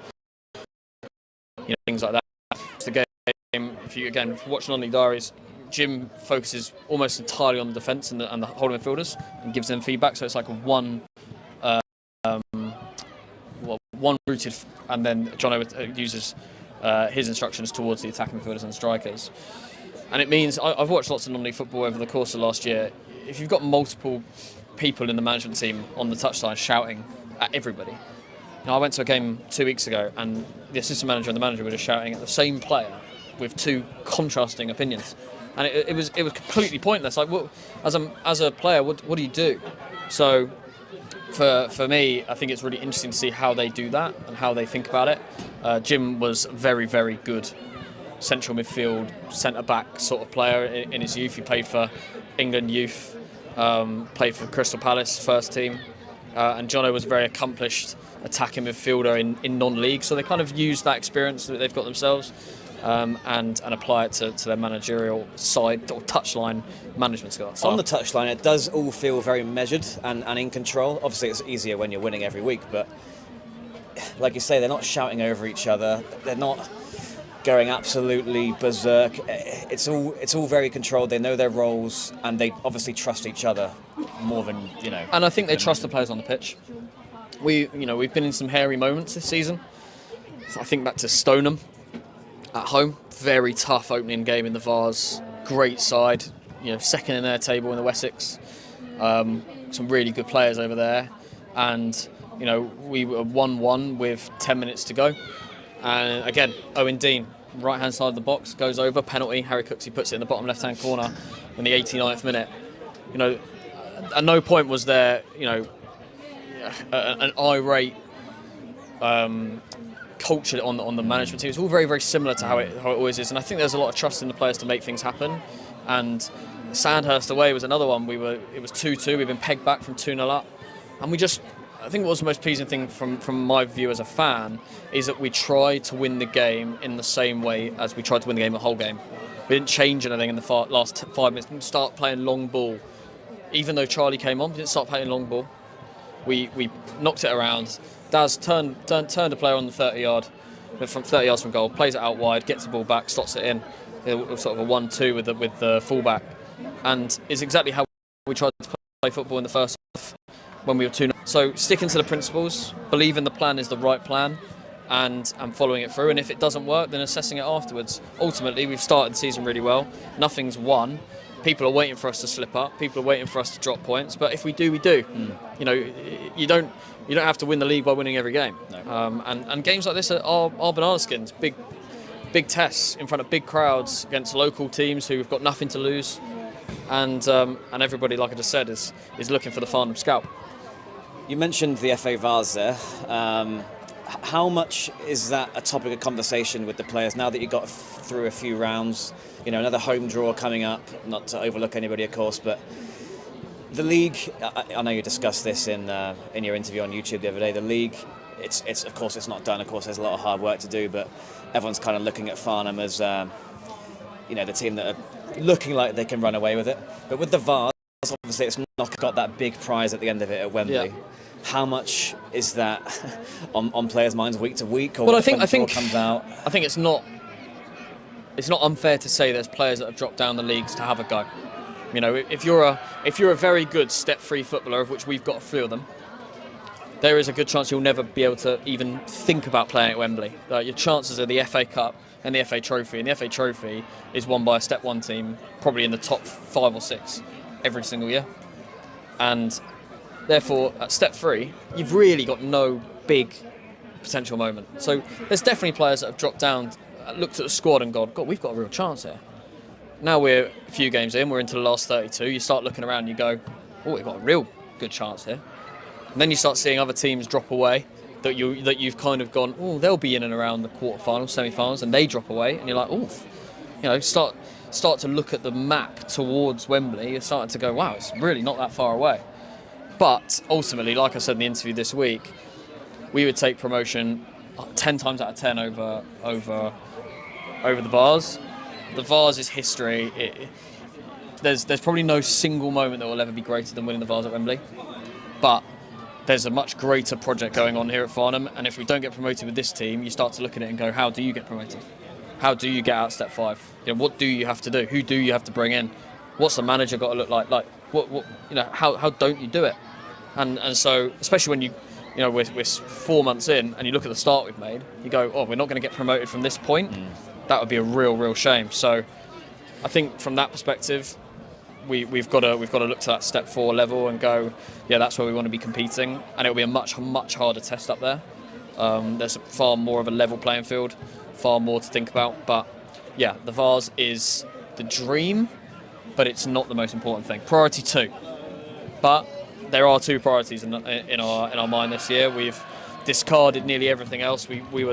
things like that. It's the game, if you watch Non-League Diaries, Jim focuses almost entirely on the defence and the holding midfielders and gives them feedback. So it's like one routed, and then Jono uses his instructions towards the attacking midfielders and strikers. And it means I've watched lots of non-league football over the course of last year. If you've got multiple people in the management team on the touchline shouting at everybody. I went to a game 2 weeks ago, and the assistant manager and the manager were just shouting at the same player with two contrasting opinions. And it was completely pointless. Like, as a player, what do you do? So, for me, I think it's really interesting to see how they do that and how they think about it. Jim was very, very good central midfield, centre back sort of player in his youth. He played for England youth, played for Crystal Palace first team, and Jono was a very accomplished attacking midfielder in non-league. So they kind of use that experience that they've got themselves. And apply it to their managerial side or touchline management skills. On the touchline, it does all feel very measured and in control. Obviously, it's easier when you're winning every week, but like you say, they're not shouting over each other. They're not going absolutely berserk. It's all very controlled. They know their roles, and they obviously trust each other more than And I think they trust the players on the pitch. We've been in some hairy moments this season. I think back to Stoneham. At home, very tough opening game in the Vars. Great side, second in their table in the Wessex. Some really good players over there, and we were 1-1 with 10 minutes to go. And again, Owen Dean, right hand side of the box, goes over, penalty. Harry Cooksey puts it in the bottom left hand corner in the 89th minute. At no point was there an irate culture on the management team. It's all very, very similar to how it always is, and I think there's a lot of trust in the players to make things happen. And Sandhurst away was another one. It was 2-2. We've been pegged back from 2-0 up, and I think what was the most pleasing thing from my view as a fan is that we tried to win the game in the same way as we tried to win the game the whole game. We didn't change anything in the last 5 minutes. We didn't start playing long ball, even though Charlie came on. We didn't start playing long ball. We knocked it around. Daz turned a player on the 30-yard, from 30 yards from goal, plays it out wide, gets the ball back, slots it in. It was sort of a 1-2 with the fullback, and it's exactly how we tried to play football in the first half when we were 2-0. So sticking to the principles, believing the plan is the right plan, and following it through. And if it doesn't work, then assessing it afterwards. Ultimately, we've started the season really well. Nothing's won. People are waiting for us to slip up. People are waiting for us to drop points. But if we do, we do. You don't have to win the league by winning every game. No. And games like this are banana skins, big tests in front of big crowds against local teams who've got nothing to lose, and everybody, like I just said, is looking for the Farnham scalp. You mentioned the FA Vars there. How much is that a topic of conversation with the players now that you got through a few rounds? Another home draw coming up. Not to overlook anybody, of course, but the league. I know you discussed this in your interview on YouTube the other day. The league. It's of course it's not done. Of course, there's a lot of hard work to do, but everyone's kind of looking at Farnham as the team that are looking like they can run away with it. But with the Vars, obviously, it's not got that big prize at the end of it at Wembley. Yeah. How much is that on players' minds week to week? Or well, I think comes out? I think it's not unfair to say there's players that have dropped down the leagues to have a go. If you're a very good step-free footballer, of which we've got a few of them, there is a good chance you'll never be able to even think about playing at Wembley. Your chances are the FA Cup and the FA Trophy, and the FA Trophy is won by a Step 1 team, probably in the top 5 or 6 every single year. And Therefore, at step 3, you've really got no big potential moment. So there's definitely players that have dropped down, looked at the squad and gone, God, we've got a real chance here. Now we're a few games in, we're into the last 32, you start looking around and you go, oh, we've got a real good chance here. And then you start seeing other teams drop away that you've kind of gone, oh, they'll be in and around the quarterfinals, semi-finals, and they drop away, and you're like, oh, start to look at the map towards Wembley. You're starting to go, wow, it's really not that far away. But ultimately, like I said in the interview this week, we would take promotion 10 times out of 10 over the Vars. The Vars is history. There's probably no single moment that will ever be greater than winning the Vars at Wembley. But there's a much greater project going on here at Farnham, and if we don't get promoted with this team, you start to look at it and go, how do you get promoted? How do you get out step 5? What do you have to do? Who do you have to bring in? What's the manager got to look like? Like what how don't you do it? And so especially when we're 4 months in and you look at the start we've made, you go, oh, we're not going to get promoted from this point. That would be a real shame. So I think from that perspective, we've got to look to that step 4 level and go, yeah, that's where we want to be competing, and it'll be a much harder test up there. There's far more of a level playing field, far more to think about. But yeah, the Vars is the dream, but it's not the most important thing. Priority 2, but there are 2 priorities in our mind this year. We've discarded nearly everything else. We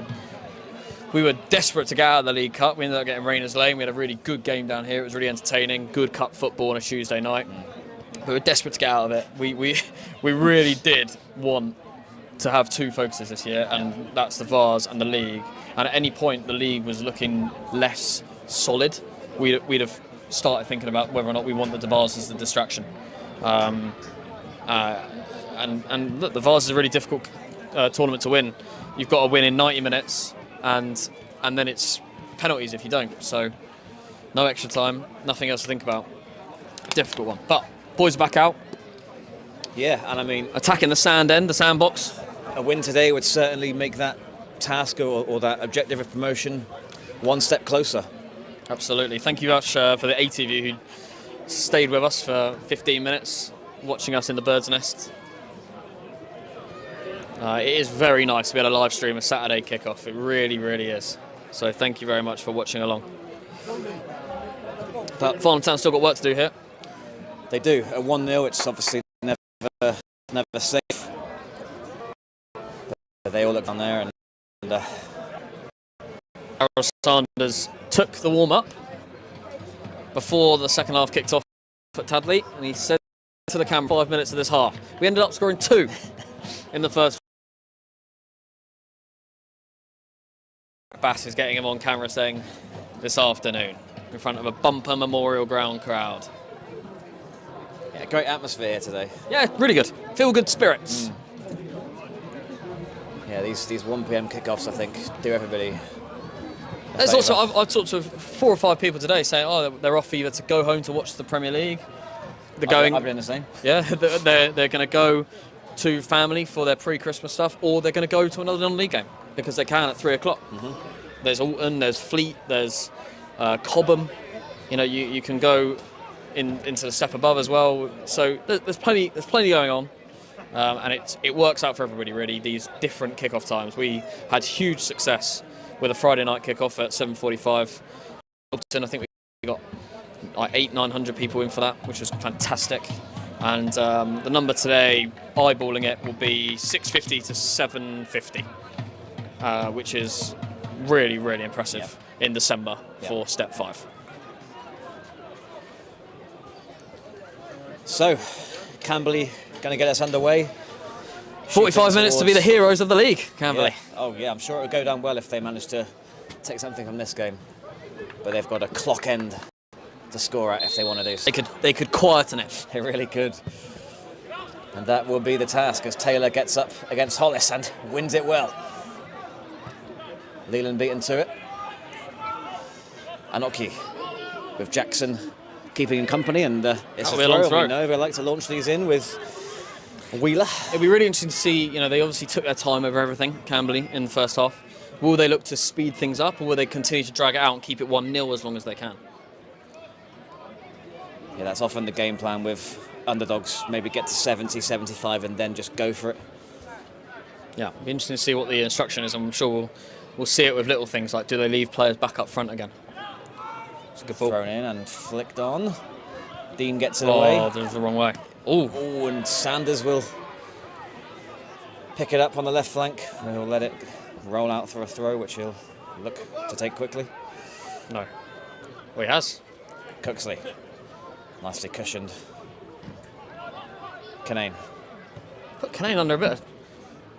were desperate to get out of the League Cup. We ended up getting Rayners Lane. We had a really good game down here. It was really entertaining. Good cup football on a Tuesday night. But we were desperate to get out of it. We really did want to have 2 focuses this year, and that's the Vars and the League. And at any point the League was looking less solid, we'd have started thinking about whether or not we wanted the Vars as the distraction. And look, the Vars is a really difficult tournament to win. You've got to win in 90 minutes. And then it's penalties if you don't. So no extra time, nothing else to think about. Difficult one. But boys are back out. Yeah, and I mean, attacking the sandbox. A win today would certainly make that task or that objective of promotion one step closer. Absolutely. Thank you much for the 80 of you who stayed with us for 15 minutes, watching us in the bird's nest. It is very nice to be able to live stream a Saturday kickoff. It really, really is. So thank you very much for watching along. But Farnham Town still got work to do here. They do. At 1-0, it's obviously never safe. But they all look down there, and Harold Sanders took the warm-up before the second half kicked off at Tadley, and he said to the camera 5 minutes of this half. We ended up scoring 2 in the first. Bass is getting him on camera saying this afternoon in front of a bumper Memorial Ground crowd. Yeah, great atmosphere here today. Yeah, really good. Feel good spirits. Yeah, these 1 p.m. kickoffs, I think, do everybody. There's also I've talked to 4 or 5 people today saying, oh, they're off either to go home to watch the Premier League. They're going. I've been the same. Yeah, they're going to go to family for their pre-Christmas stuff, or they're going to go to another non-league game because they can at 3 o'clock. There's Alton, there's Fleet, there's Cobham. You can go into the step above as well. So there's plenty going on, and it works out for everybody really. These different kickoff times. We had huge success with a Friday night kickoff at 7:45. I think we got like 800-900 people in for that, which was fantastic. And the number today, eyeballing it, will be 650 to 750, which is really, really impressive in December for step 5. So, Camberley going to get us underway. 45 minutes to be the heroes of the league, Camberley. Yeah. Oh yeah, I'm sure it'll go down well if they manage to take something from this game. But they've got a clock end to score at if they want to do so. They could quieten it. They really could. And that will be the task as Taylor gets up against Hollis and wins it well. Leland beaten to it. Anoki with Jackson keeping in company, and it's a throw. We know they like to launch these in with Wheeler. It'll be really interesting to see, they obviously took their time over everything, Camberley, in the first half. Will they look to speed things up, or will they continue to drag it out and keep it 1-0 as long as they can? Yeah, that's often the game plan with underdogs maybe get to 70, 75 and then just go for it. Yeah, it'll be interesting to see what the instruction is. I'm sure we'll see it with little things like, do they leave players back up front again? It's a good ball. Thrown in and flicked on. Dean gets it away. Oh, there's the wrong way. Oh, and Sanders will pick it up on the left flank. He'll let it roll out for a throw, which he'll look to take quickly. No. Well, he has. Cooksley. Nicely cushioned. Canane. Put Canane under a bit of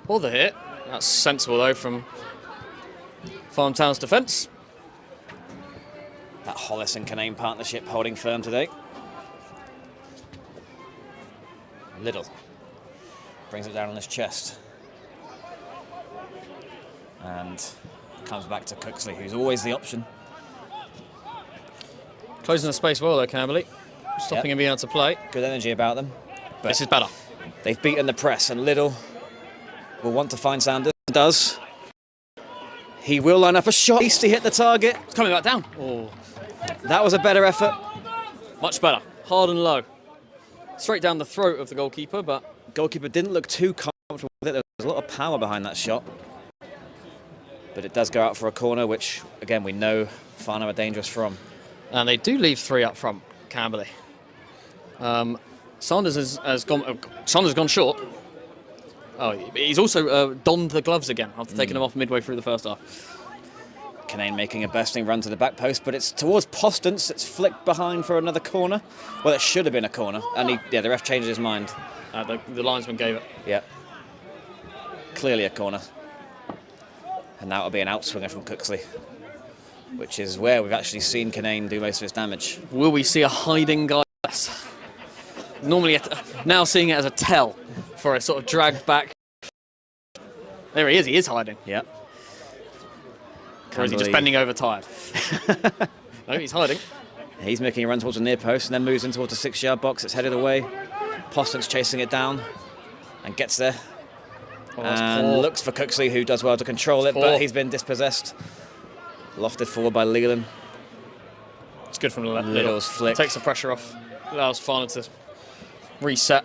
bother here. That's sensible, though, from Farnham Town's defence. That Hollis and Canane partnership holding firm today. Little brings it down on his chest. And comes back to Cooksley, who's always the option. Closing the space well, though, Camberley. Stopping him being able to play. Good energy about them. But this is better. They've beaten the press, and Little will want to find Sanders. Does. He will line up a shot. At least he hit the target. It's coming back down. Oh. That was a better effort. Much better. Hard and low. Straight down the throat of the goalkeeper, but... Goalkeeper didn't look too comfortable with it. There was a lot of power behind that shot. But it does go out for a corner, which, again, we know Farnham are dangerous from. And they do leave 3 up front, Camberley. Sanders has gone short. Oh, he's also donned the gloves again after taking them off midway through the first half. Canane making a bursting run to the back post, but it's towards Postance. It's flicked behind for another corner. Well, it should have been a corner, and the ref changed his mind. The linesman gave it. Yeah. Clearly a corner. And now it'll be an outswinger from Cooksley, which is where we've actually seen Canane do most of his damage. Will we see a hiding guy? Normally, now seeing it as a tell for a sort of dragged back. There he is hiding. Yeah. Or is he just bending over tired? No, he's hiding. He's making a run towards the near post and then moves in towards the 6-yard box. It's headed away. Postance chasing it down and gets there. And looks for Cooksley, who does well to control it, but he's been dispossessed. Lofted forward by Leland. It's good from the left. Little's flick. Takes the pressure off. Allows Farnham to reset.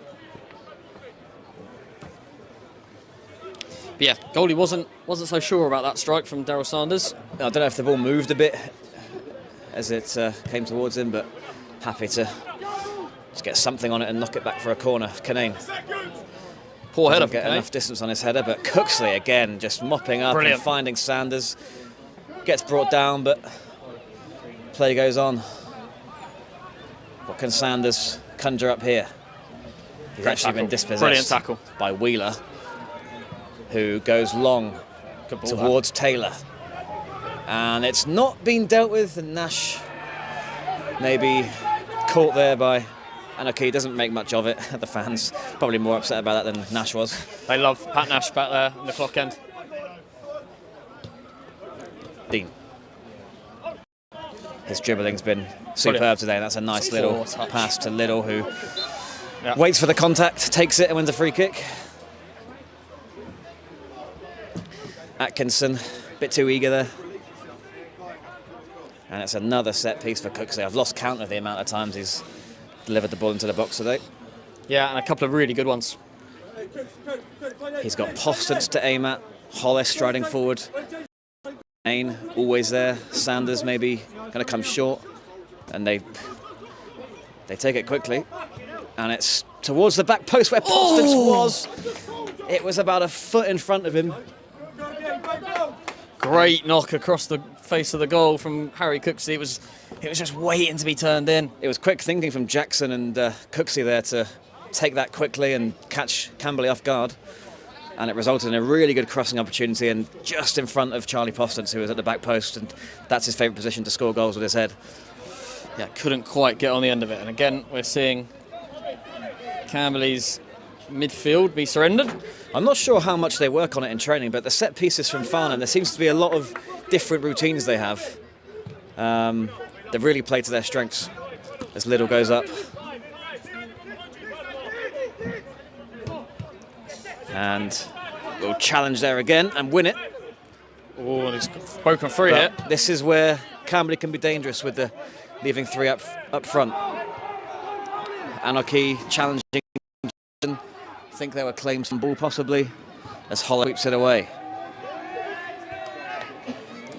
But yeah, goalie wasn't so sure about that strike from Daryl Sanders. I don't know if the ball moved a bit as it came towards him, but happy to just get something on it and knock it back for a corner. Canane. Poor header. Doesn't get enough distance on his header, but Cooksley again just mopping up and finding Sanders. Gets brought down, but play goes on. What can Sanders conjure up here? He's actually been dispossessed by Wheeler, who goes long towards Taylor. And it's not been dealt with, and Nash maybe caught there by... And okay, he doesn't make much of it. The fans probably more upset about that than Nash was. They love Pat Nash back there in the clock end. Dean. His dribbling's been superb today. That's a nice little pass to Little, who waits for the contact, takes it and wins a free kick. Atkinson, a bit too eager there. And it's another set piece for Cooksley. I've lost count of the amount of times he's delivered the ball into the box today. Yeah, and a couple of really good ones. He's got Postance to aim at. Hollis striding forward. Ain always there. Sanders maybe going to come short. And they take it quickly. And it's towards the back post where Postance was. It was about a foot in front of him. Great knock across the face of the goal from Harry Cooksley. It was just waiting to be turned in. It was quick thinking from Jackson and Cooksley there to take that quickly and catch Camberley off guard. And it resulted in a really good crossing opportunity and just in front of Charlie Postance, who was at the back post, and that's his favourite position to score goals with his head. Yeah, couldn't quite get on the end of it. And again, we're seeing Camberley's midfield be surrendered. I'm not sure how much they work on it in training, but the set pieces from Farnham, there seems to be a lot of different routines they have. They really play to their strengths as Little goes up. And will challenge there again and win it. Oh, and he's broken free here. This is where Camberley can be dangerous with the leaving 3 up front. Anarchy challenging. I think there were claims from ball possibly as Hollis sweeps it away.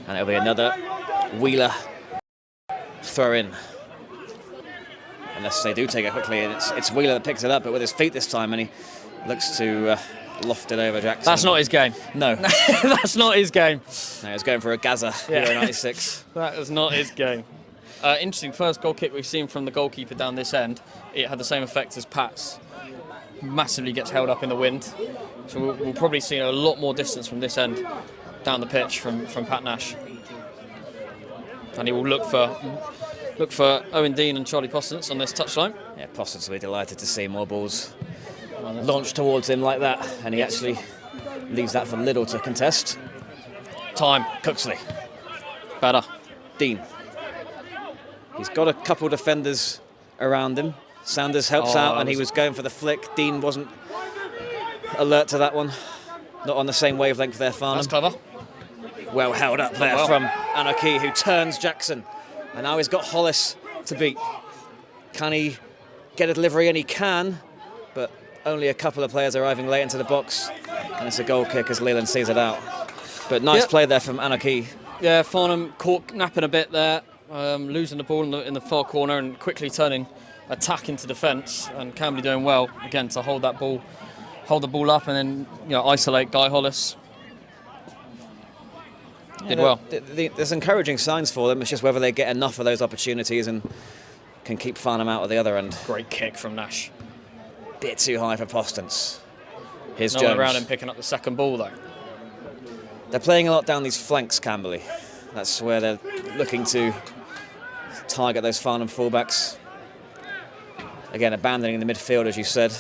And it'll be another Wheeler throw in. Unless they do take it quickly, and it's Wheeler that picks it up, but with his feet this time, and he looks to loft it over Jackson. That's not his game. No. That's not his game. No, he's going for a Gaza, Euro 96. That is not his game. Interesting, first goal kick we've seen from the goalkeeper down this end. It had the same effect as Pat's. Massively gets held up in the wind. So we'll probably see a lot more distance from this end down the pitch from Pat Nash. And he will look for Owen Dean and Charlie Postance on this touchline. Yeah, Postance will be delighted to see more balls launched towards him like that, and he actually leaves that for Liddell to contest. Time. Cooksley. Better. Dean. He's got a couple defenders around him. Sanders helps out, and he was going for the flick. Dean wasn't alert to that one. Not on the same wavelength there, Farnham. That's clever. Well held up there from Anarchy, who turns Jackson. And now he's got Hollis to beat. Can he get a delivery? And he can, but only a couple of players arriving late into the box. And it's a goal kick as Leland sees it out. But nice play there from Anarchy. Yeah, Farnham caught napping a bit there, losing the ball in the far corner and quickly turning attack into defence. And Camberley doing well, again, to hold the ball up and then isolate Guy Hollis. Did well. There's encouraging signs for them. It's just whether they get enough of those opportunities and can keep Farnham out at the other end. Great kick from Nash. Bit too high for Postance. Here's No Jones. one around him picking up the second ball though. They're playing a lot down these flanks, Camberley. That's where they're looking to target those Farnham fullbacks. Again, abandoning the midfield, as you said.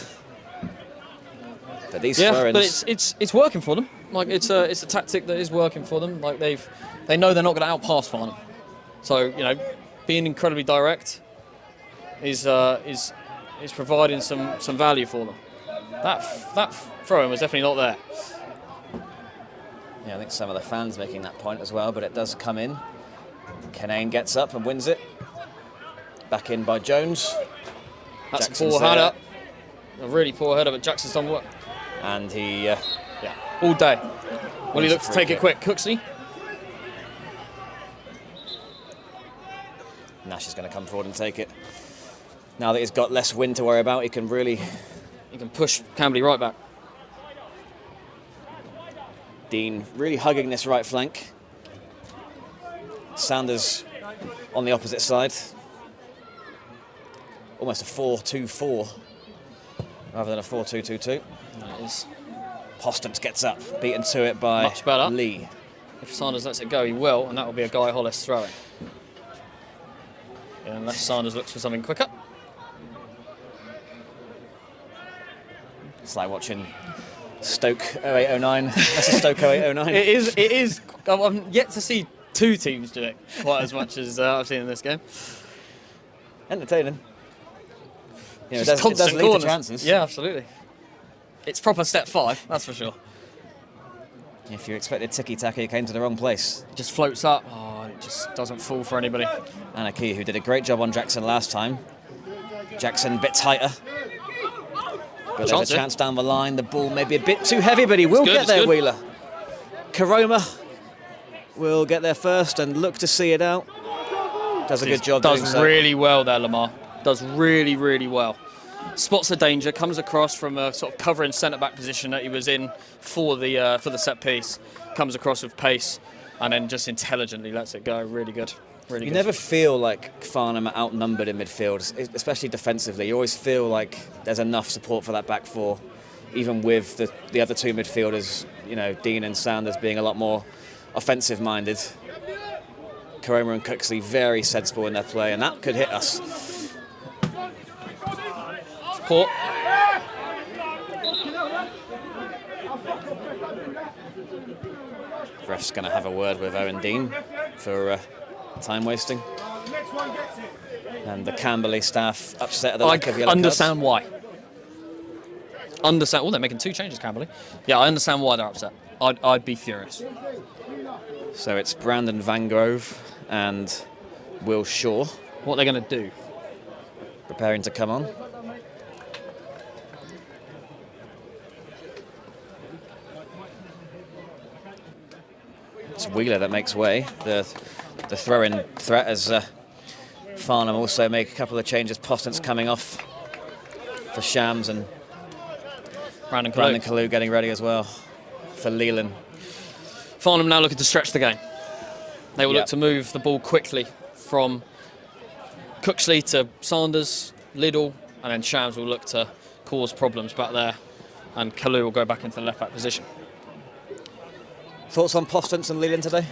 But these throw-ins... but it's working for them. Like it's a tactic that is working for them. Like they know they're not going to outpass Farnham. So being incredibly direct is providing some value for them. That throw-in was definitely not there. Yeah, I think some of the fans making that point as well, but it does come in. Kenane gets up and wins it. Back in by Jones. That's Jackson's a poor header. A really poor header, but Jackson's done work. And he... all day. Will he look to take it quick? Cooksley? Nash is going to come forward and take it. Now that he's got less wind to worry about, he can push Camberley right back. Dean really hugging this right flank. Sanders on the opposite side. Almost a 4-2-4 rather than a 4-2-2-2. That is. Postance gets up, beaten to it by Much better. Lee. If Sanders lets it go, he will, and that will be a Guy Hollis throwing. Yeah, unless Sanders looks for something quicker. It's like watching Stoke 0809. That's a Stoke 0809. It is. I'm yet to see two teams do it quite as much as I've seen in this game. Entertaining. It's it does lead corners. to chances. Yeah, absolutely. It's proper step 5, that's for sure. If you expected ticky-tacky, it came to the wrong place. It just floats up. Oh, it just doesn't fall for anybody. Anarchy, who did a great job on Jackson last time. Jackson a bit tighter. But there's a chance down the line. The ball may be a bit too heavy, but he will get there, Wheeler. Karoma will get there first and look to see it out. Does a good job doing so. Does really well there, Lamar. Does really, really well. Spots the danger, comes across from a sort of covering centre-back position that he was in for the set piece. Comes across with pace and then just intelligently lets it go. Really good. Really You good. never feel like Farnham are outnumbered in midfield, especially defensively. You always feel like there's enough support for that back four, even with the other two midfielders, Dean and Sanders being a lot more offensive-minded. Karoma and Cooksley very sensible in their play, and that could hit us. Support. Ref's going to have a word with Owen Dean for time wasting. And the Camberley staff upset at the lack of yellow understand why. Understand. Oh, they're making 2 changes, Camberley. Yeah, I understand why they're upset. I'd be furious. So it's Brandon Van Grove and Will Shaw. What they're going to do? Preparing to come on. Wheeler that makes way. The throw-in threat as Farnham also make a couple of changes. Postance coming off for Shams, and Brandon Kalu getting ready as well for Leland. Farnham now looking to stretch the game. They will look to move the ball quickly from Cooksley to Sanders, Liddell, and then Shams will look to cause problems back there, and Kalu will go back into the left back position. Thoughts on Postance and Leland today?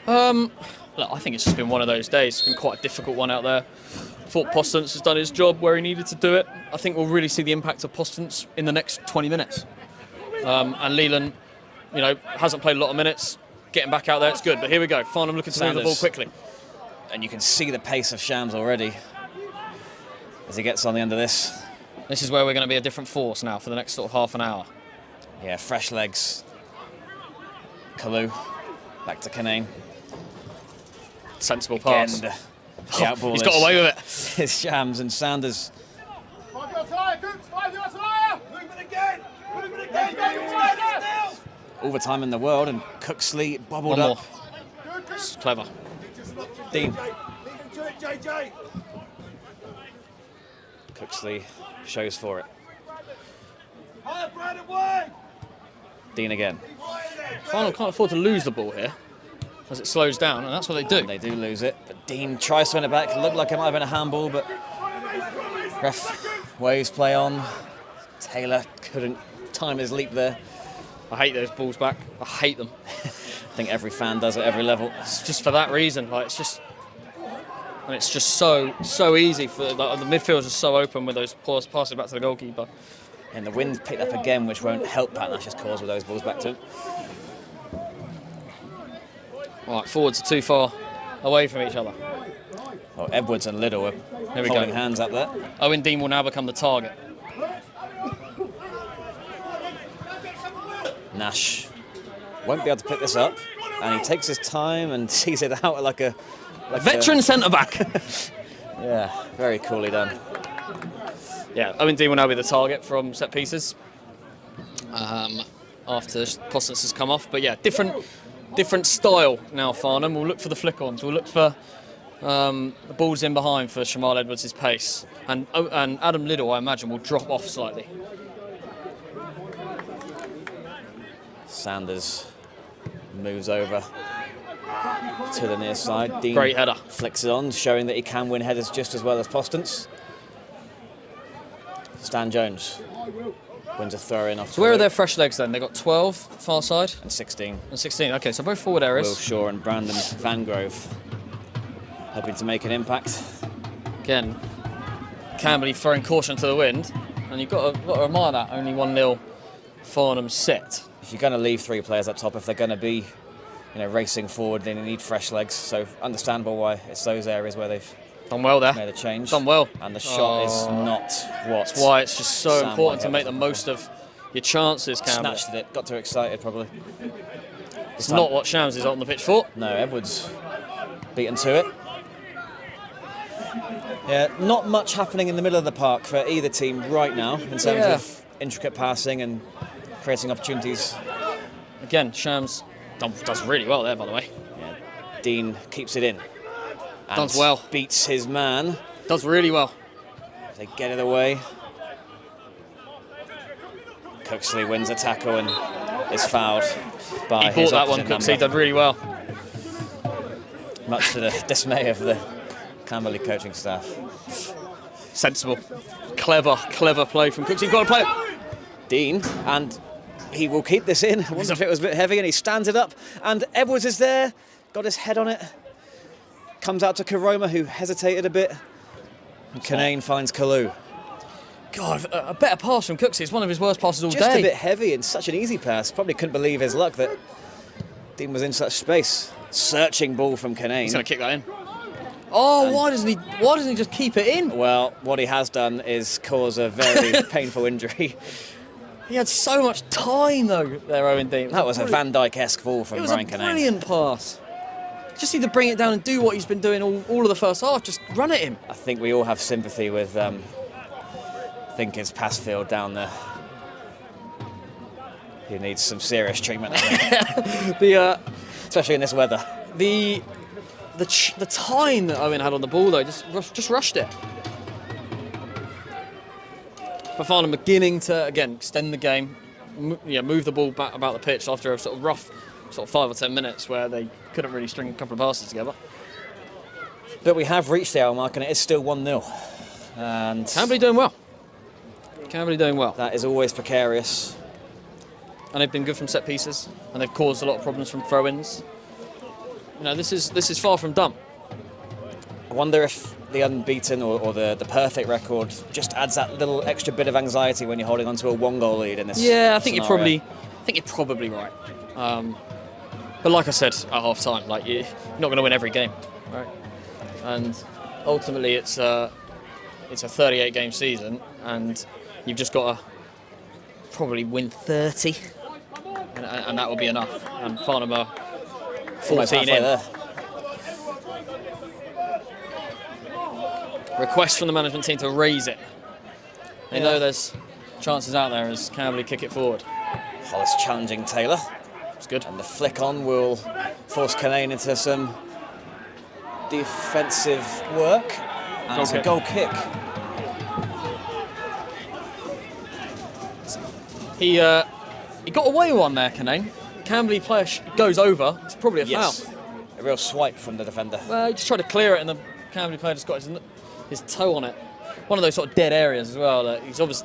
Look, I think it's just been one of those days. It's been quite a difficult one out there. Thought Postance has done his job where he needed to do it. I think we'll really see the impact of Postance in the next 20 minutes. And Leland, hasn't played a lot of minutes. Getting back out there, it's good. But here we go. Farnham looking to move the ball quickly. And you can see the pace of Shams already as he gets on the end of this. This is where we're going to be a different force now for the next sort of half an hour. Yeah, fresh legs. Kalu, back to Canane. Sensible pass. The outball he's got away with it. It's Shams and Sanders. All the time in the world, and Cooksley bobbled up. It's clever. Dean. Cooksley shows for it. Dean again. Farnham can't afford to lose the ball here as it slows down, and that's what they do. And they do lose it, but Dean tries to win it back. Looked like it might have been a handball, but ref waves play on. Taylor couldn't time his leap there. I hate those balls back. I hate them. I think every fan does at every level. It's just for that reason. It's just so easy for the midfielders are so open with those passes back to the goalkeeper. And the wind picked up again, which won't help Pat Nash's cause with those balls back to him. Right, forwards are too far away from each other. Well, Edwards and Liddell are holding hands up there. Owen Dean will now become the target. Nash won't be able to pick this up, and he takes his time and sees it out like a veteran centre-back. Yeah, very coolly done. Yeah, Owen Dean will now be the target from set pieces after Postance has come off. But yeah, different style now. Farnham will look for the flick-ons. We'll look for the balls in behind for Shamal Edwards' pace, and Adam Liddell, I imagine, will drop off slightly. Sanders moves over to the near side. Dean great header. Flicks it on, showing that he can win headers just as well as Postance. Stan Jones wins a throw in off. So where are their fresh legs then? They've got 12 far side and 16. And 16. Okay, so both forward areas. Will Shaw and Brandon Vangrove hoping to make an impact. Again, Camberley throwing caution to the wind, and you've got to admire that. Only 1-0 Farnham set. If you're going to leave three players up top, if they're going to be, racing forward, then they need fresh legs. So understandable why it's those areas where they've done well there. Made a change. Done well. And the shot is not what. That's why it's just so important to make the most of your chances, Campbell. Snatched it, got too excited probably. It's not what Shams is on the pitch for. No, Edwards beaten to it. Yeah, not much happening in the middle of the park for either team right now in terms of intricate passing and creating opportunities. Again, Shams does really well there, by the way. Yeah. Dean keeps it in. Does well. Beats his man. Does really well. They get it away. Cooksley wins a tackle and is fouled by his that one, number. Cooksley did really well. Much to the dismay of the Camberley coaching staff. Sensible. Clever play from Cooksley. You've got to play it. Dean, and he will keep this in. I wonder if it was a bit heavy, and he stands it up. And Edwards is there, got his head on it. Comes out to Karoma, who hesitated a bit. And Canane finds Kalu. God, a better pass from Cooksley. It's one of his worst passes all day. Just a bit heavy and such an easy pass. Probably couldn't believe his luck that Dean was in such space. Searching ball from Canane. He's going to kick that in. Oh, why doesn't he just keep it in? Well, what he has done is cause a very painful injury. He had so much time, though, there, Owen Dean. That was a Van Dijk-esque ball from Brian Canane. It was a brilliant pass. Just need to bring it down and do what he's been doing all of the first half. Just run at him. I think we all have sympathy with I think it's Passfield down there. He needs some serious treatment. especially in this weather. The time that Owen had on the ball though, just rushed it. But Farnham beginning to again extend the game, move the ball back about the pitch after a sort of rough, 5 or 10 minutes where they couldn't really string a couple of passes together. But we have reached the hour mark and it is still 1-0. And Camberley doing well. Camberley doing well. That is always precarious. And they've been good from set pieces, and they've caused a lot of problems from throw-ins. This is far from done. I wonder if the unbeaten or the perfect record just adds that little extra bit of anxiety when you're holding on to a 1-goal lead in this. Yeah, I think scenario. you're probably right. But like I said at half time, you're not going to win every game, right? And ultimately, it's a 38 game season, and you've just got to probably win 30, and that will be enough. And Farnham are 14 in. There. Request from the management team to raise it. They know there's chances out there as Camberley kick it forward. Hollis challenging Taylor. It's good. And the flick on will force Canane into some defensive work. And it's a goal kick. He got away with one there, Canane. Camberley player goes over. It's probably a foul. A real swipe from the defender. Well, he just tried to clear it, and the Camberley player just got his toe on it. One of those sort of dead areas as well.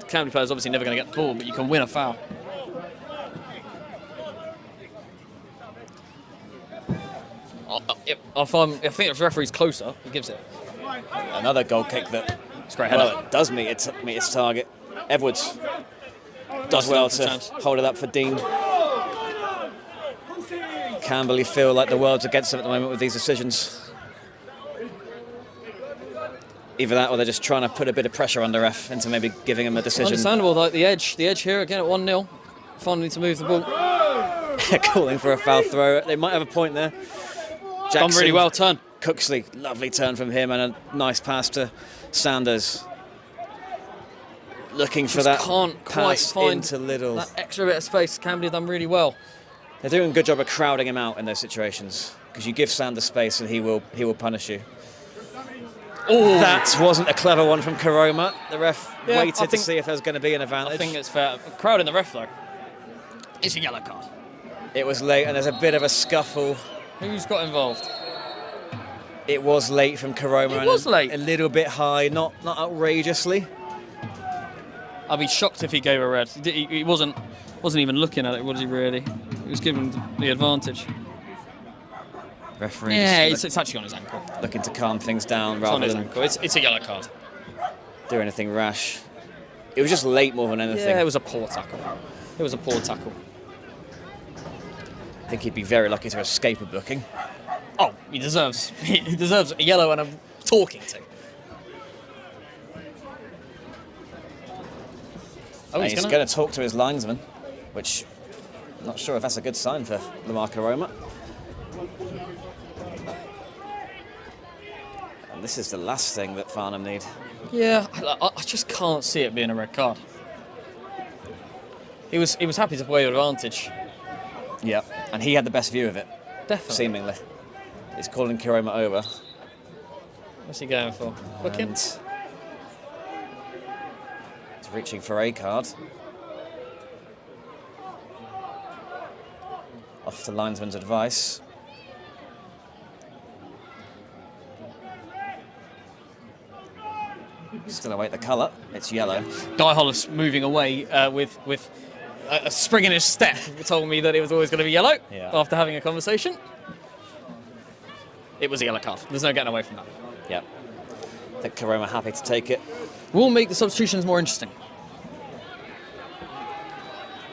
Camberley player's obviously never going to get the ball, but you can win a foul. I think if the referee's closer, he gives it. Another goal kick that, it's great header. It does meet its target. Edwards does well to hold it up for Dean. Camberley feel like the world's against them at the moment with these decisions. Either that or they're just trying to put a bit of pressure on the ref into maybe giving him a decision. Understandable, like the edge here again at 1-0. Finally to move the ball. Calling for a foul throw. They might have a point there. Jackson, done really well turn. Cooksley, lovely turn from him and a nice pass to Sanders. Looking for that can't quite pass find into Little. That extra bit of space. Camberley have done really well. They're doing a good job of crowding him out in those situations because you give Sanders space and he will punish you. Oh, that wasn't a clever one from Karoma. The ref waited to see if there was going to be an advantage. I think it's fair. Crowding the ref though. It's a yellow card. It was late and there's a bit of a scuffle. Who's got involved? It was late from Karoma. It was late. A little bit high, not outrageously. I'd be shocked if he gave a red. He wasn't even looking at it, was he really? He was given the advantage. Referee. Yeah, it's actually on his ankle. Looking to calm things down It's on rather his than ankle. It's a yellow card. Do anything rash. It was just late more than anything. Yeah, it was a poor tackle. It was a poor tackle. I think he'd be very lucky to escape a booking. Oh, he deserves a yellow and a talking to. Oh, and he's going to talk to his linesman, which I'm not sure if that's a good sign for Lamar Karoma. And this is the last thing that Farnham need. Yeah, I just can't see it being a red card. He was happy to play with advantage. Yeah, and he had the best view of it. Definitely. Seemingly. He's calling Karoma over. What's he going for? Booking? He's reaching for a card. Off the linesman's advice. Still await the colour. It's yellow. Guy Hollis moving away with a spring in his step told me that it was always going to be yellow after having a conversation. It was a yellow card. There's no getting away from that. Yeah. I think Karoma happy to take it. Will make the substitutions more interesting.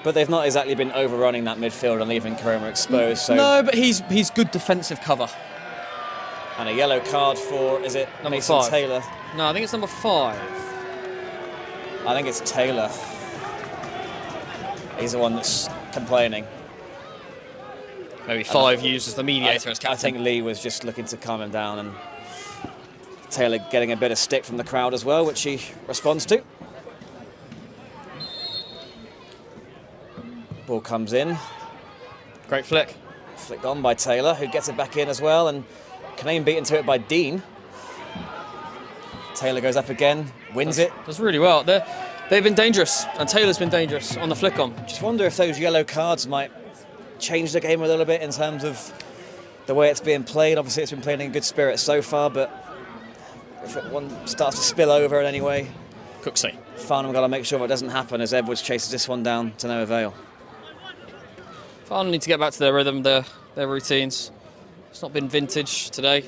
But they've not exactly been overrunning that midfield and leaving Karoma exposed. So no, but he's good defensive cover. And a yellow card for, is it number Mason 5? Taylor? No, I think it's number 5. I think it's Taylor. He's the one that's complaining. Maybe 5 used as the mediator as captain. I think Lee was just looking to calm him down, and Taylor getting a bit of stick from the crowd as well, which he responds to. Ball comes in. Great flick. Flicked on by Taylor, who gets it back in as well, and Canane beaten to it by Dean. Taylor goes up again, wins it. Does really well. They've been dangerous, and Taylor's been dangerous on the flick on. Just wonder if those yellow cards might change the game a little bit in terms of the way it's being played. Obviously, it's been played in good spirit so far, but if one starts to spill over in any way, Cooksley. Farnham got to make sure it doesn't happen as Edwards chases this one down to no avail. Farnham need to get back to their rhythm, their routines. It's not been vintage today.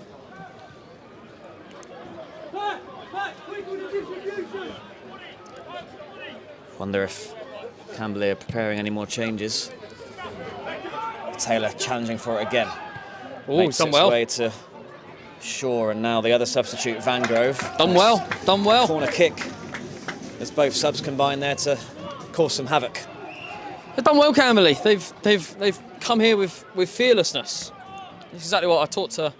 Wonder if Camberley are preparing any more changes. Taylor challenging for it again. Oh, Makes done its well. way to Shaw, and now the other substitute, Van Grove. Done well, done well. Corner kick as both subs combine there to cause some havoc. They've done well, Camberley. They've come here with fearlessness. This is exactly what I talked to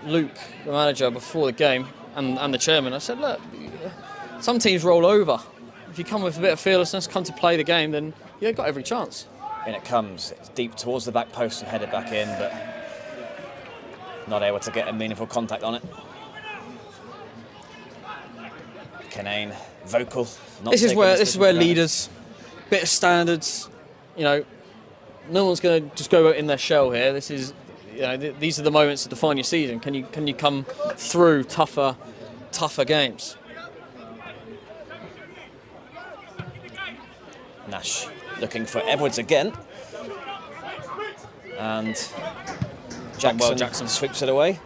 Luke, the manager, before the game, and the chairman. I said, look, some teams roll over. If you come with a bit of fearlessness, come to play the game, then you've got every chance. In it comes. It's deep towards the back post and headed back in, but not able to get a meaningful contact on it. Canane, vocal. This is where leaders, bit of standards. You know, no one's going to just go in their shell here. This is, you know, these are the moments that define your season. Can you come through tougher games? Nash looking for Edwards again, and Jackson sweeps it away.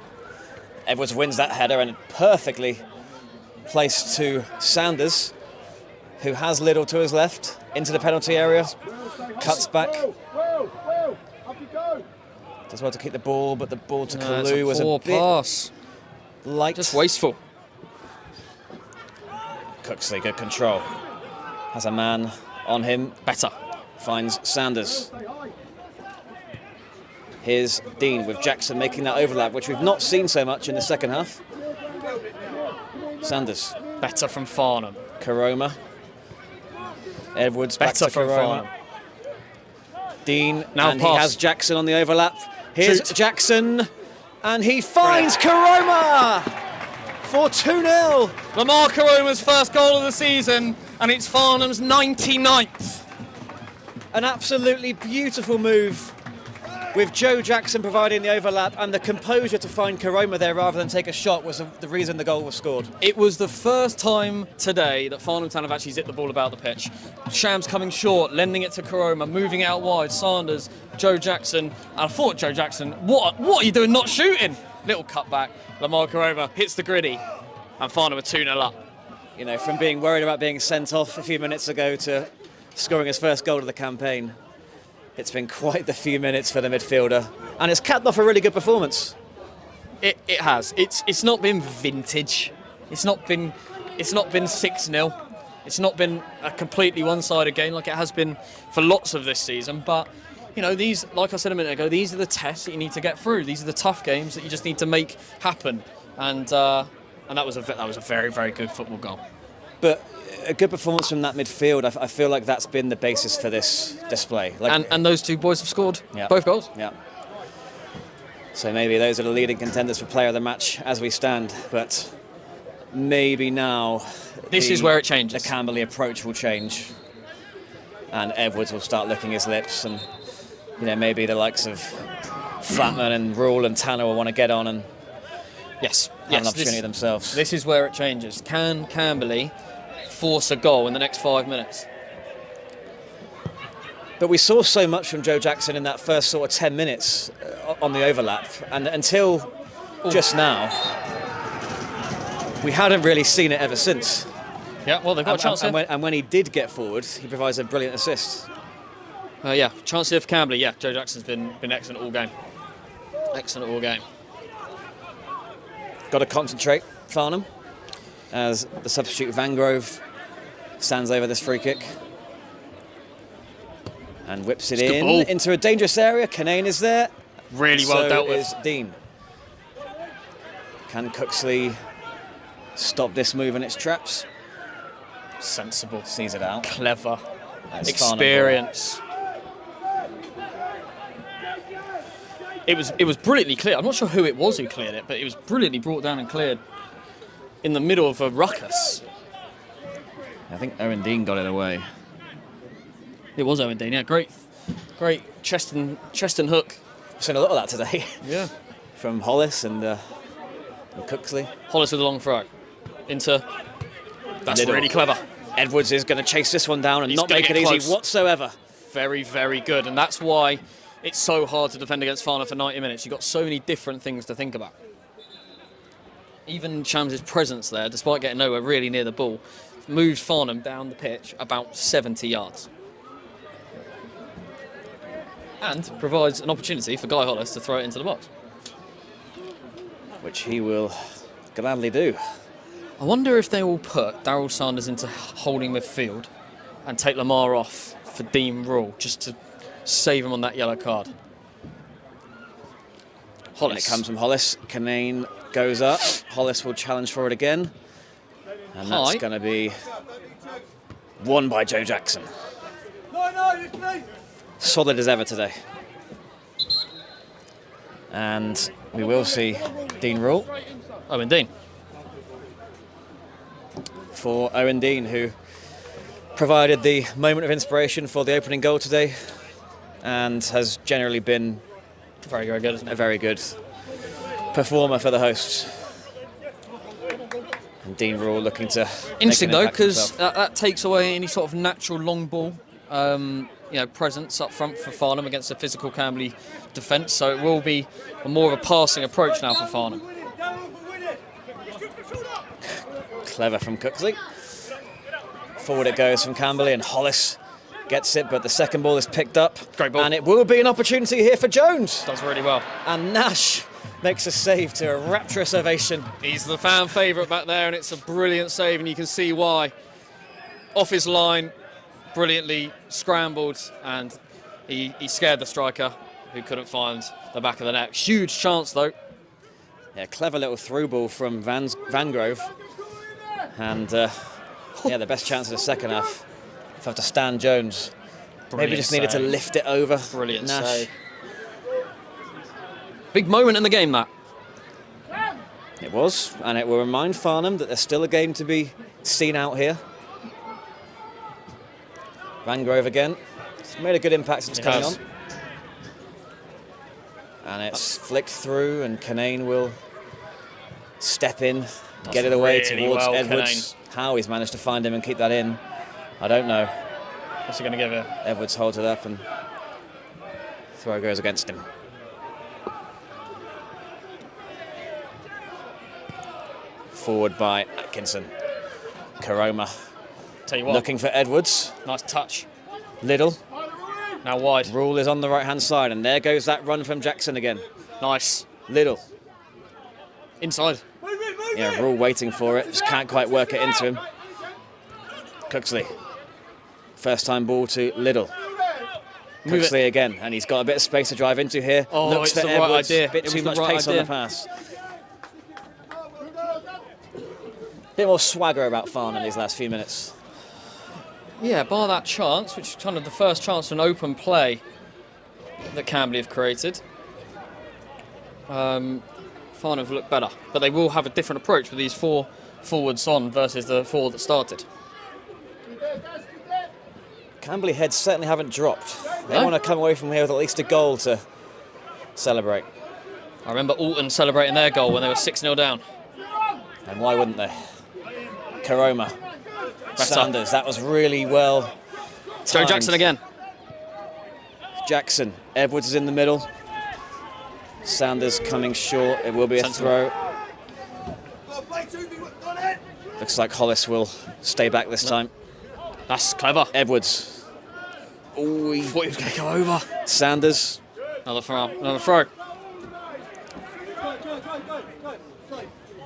Edwards wins that header, and perfectly placed to Sanders, who has Liddell to his left, into the penalty area, cuts back. Does well to keep the ball, but the ball to Kalu was a bit pass. Light. Just wasteful. Cooksley, good control. Has a man on him. Better. Finds Sanders. Here's Dean with Jackson making that overlap, which we've not seen so much in the second half. Sanders. Better from Farnham. Karoma. Edwards Better back to from Karoma. Dean, now and pass. He has Jackson on the overlap. Here's Shoot. Jackson, and he finds Karoma for 2-0. Lamar Karoma's first goal of the season, and it's Farnham's 99th. An absolutely beautiful move with Joe Jackson providing the overlap, and the composure to find Karoma there rather than take a shot was the reason the goal was scored. It was the first time today that Farnham Town have actually zipped the ball about the pitch. Shams coming short, lending it to Karoma, moving out wide, Sanders, Joe Jackson. And I thought, Joe Jackson, what are you doing not shooting? Little cutback, Lamar Karoma hits the griddy, and Farnham are 2-0 up. You know, from being worried about being sent off a few minutes ago to scoring his first goal of the campaign, it's been quite the few minutes for the midfielder, and it's capped off a really good performance. It has. It's not been vintage. It's not been 6-0. It's not been a completely one-sided game like it has been for lots of this season. But you know, these, like I said a minute ago, these are the tests that you need to get through. These are the tough games that you just need to make happen. And that was a very, very good football goal. But a good performance from that midfield. I feel like that's been the basis for this display. And those two boys have scored both goals. Yeah. So maybe those are the leading contenders for player of the match as we stand. But maybe now this is where it changes. The Camberley approach will change, and Edwards will start licking his lips, and you know, maybe the likes of Flatman and Rule and Tanner will want to get on and have an opportunity themselves. This is where it changes. Can Camberley force a goal in the next 5 minutes? But we saw so much from Joe Jackson in that first sort of 10 minutes on the overlap, and until just now, we hadn't really seen it ever since. Yeah, well, they've got a chance here. And when he did get forward, he provides a brilliant assist. Chance here for Camberley. Yeah, Joe Jackson's been excellent all game. Excellent all game. Got to concentrate, Farnham, as the substitute Van Grove stands over this free kick and whips it into a dangerous area. Canane is there. Really well dealt with. So is Dean. Can Cooksley stop this move in its traps? Sensible. Sees it out. Clever. That's experience. It was brilliantly cleared. I'm not sure who it was who cleared it, but it was brilliantly brought down and cleared in the middle of a ruckus. I think Owen Dean got it away. It was Owen Dean, yeah. Great chest and hook. I've seen a lot of that today. Yeah. From Hollis and Cooksley. Hollis with a long throw. Into... That's Little. really clever. Edwards is going to chase this one down and He's not gonna make it get easy close. whatsoever. Very, very good. And that's why it's so hard to defend against Farnham for 90 minutes. You've got so many different things to think about. Even Shams' presence there, despite getting nowhere really near the ball, moves Farnham down the pitch about 70 yards. And provides an opportunity for Guy Hollis to throw it into the box. Which he will gladly do. I wonder if they will put Daryl Sanders into holding midfield and take Lamar off for Dean Rule, just to save him on that yellow card. Hollis. And it comes from Hollis. Canane goes up. Hollis will challenge for it again. And that's going to be won by Joe Jackson. Solid as ever today. And we will see Dean Rule. Owen Dean. For Owen Dean, who provided the moment of inspiration for the opening goal today and has generally been very, very good, isn't it? A very good performer for the hosts. And Dean Rule looking to interesting though, because that takes away any sort of natural long ball presence up front for Farnham against a physical Camberley defence, so it will be more of a passing approach now for Farnham. Clever from Cooksley. Forward it goes from Camberley, and Hollis gets it, but the second ball is picked up. Great ball. And it will be an opportunity here for Jones. Does really well. And Nash makes a save to a rapturous ovation. He's the fan favourite back there, and it's a brilliant save, and you can see why. Off his line, brilliantly scrambled, and he scared the striker, who couldn't find the back of the net. Huge chance, though. Yeah, clever little through ball from Vangrove. And the best chance of the second half to Stan Jones. Brilliant Maybe just needed to lift it over. Brilliant Nash. save. Big moment in the game, that. It was, and it will remind Farnham that there's still a game to be seen out here. Vangrove again. It's made a good impact since coming on. And it's flicked through, and Canane will step in, get it away really towards well, Edwards. Canane. How he's managed to find him and keep that in, I don't know. What's he going to give it? Edwards holds it up, and throw goes against him. Forward by Atkinson. Karoma Tell you what, looking for Edwards. nice touch. Liddle. Now wide. Rule is on the right-hand side, and there goes that run from Jackson again. Nice. Liddle. Inside. Yeah, Rule waiting for it. Just can't quite work it into him. Cooksley. First time ball to Liddle. Cooksley again, and he's got a bit of space to drive into here. Oh, Looks it's for the right Edwards. idea. Bit It too was the much right pace on idea. the pass. Bit more swagger about Farnham these last few minutes. Yeah, bar that chance, which is kind of the first chance for an open play that Camberley have created. Farnham have looked better, but they will have a different approach with these four forwards on versus the four that started. Camberley heads certainly haven't dropped. They No? want to come away from here with at least a goal to celebrate. I remember Alton celebrating their goal when they were 6-0 down. And why wouldn't they? Karoma. Sanders, that was really well timed. Joe Jackson again. Jackson. Edwards is in the middle. Sanders coming short. It will be a Sensible. throw. Looks like Hollis will stay back this time. That's clever. Edwards. Oh, he Thought he was going to go over. Sanders. Another throw.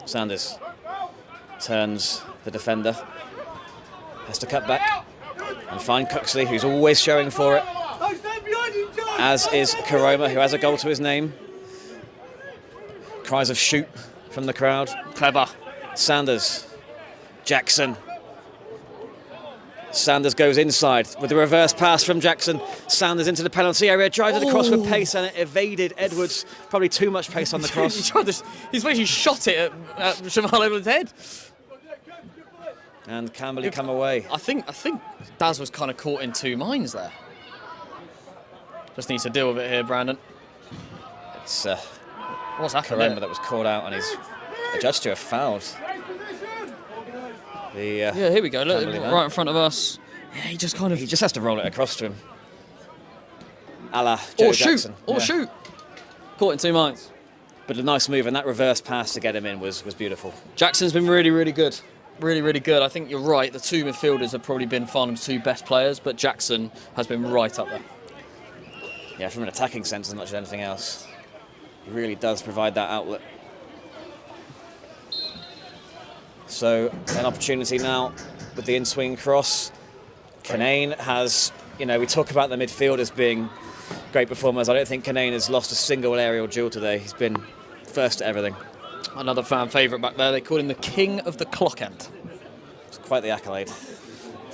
Sanders turns the defender. Has to cut back and find Cooksley, who's always showing for it. As is Karoma, who has a goal to his name. Cries of shoot from the crowd. Clever. Sanders. Jackson. Sanders goes inside with the reverse pass from Jackson. Sanders into the penalty area, drives it across with pace, and it evaded Edwards. Probably too much pace on the cross. He's basically shot it at Jamal Edwards' head. And Camberley come away. I think Daz was kind of caught in two minds there. Just needs to deal with it here, Brandon. It's what's happened Karema that was caught out, and he's adjudged to have fouled. Yeah, here we go. Look, right in front of us. Yeah, he just has to roll it across to him. A la Joe Jackson. Shoot. Caught in two minds. But a nice move, and that reverse pass to get him in was beautiful. Jackson's been really, really good. Really, really good. I think you're right. The two midfielders have probably been Farnham's two best players, but Jackson has been right up there. Yeah, from an attacking sense as much as anything else. He really does provide that outlet. So, an opportunity now with the in-swing cross. Kanane has, we talk about the midfielders being great performers. I don't think Kanane has lost a single aerial duel today. He's been first at everything. Another fan favourite back there. They called him the king of the clock end. It's quite the accolade.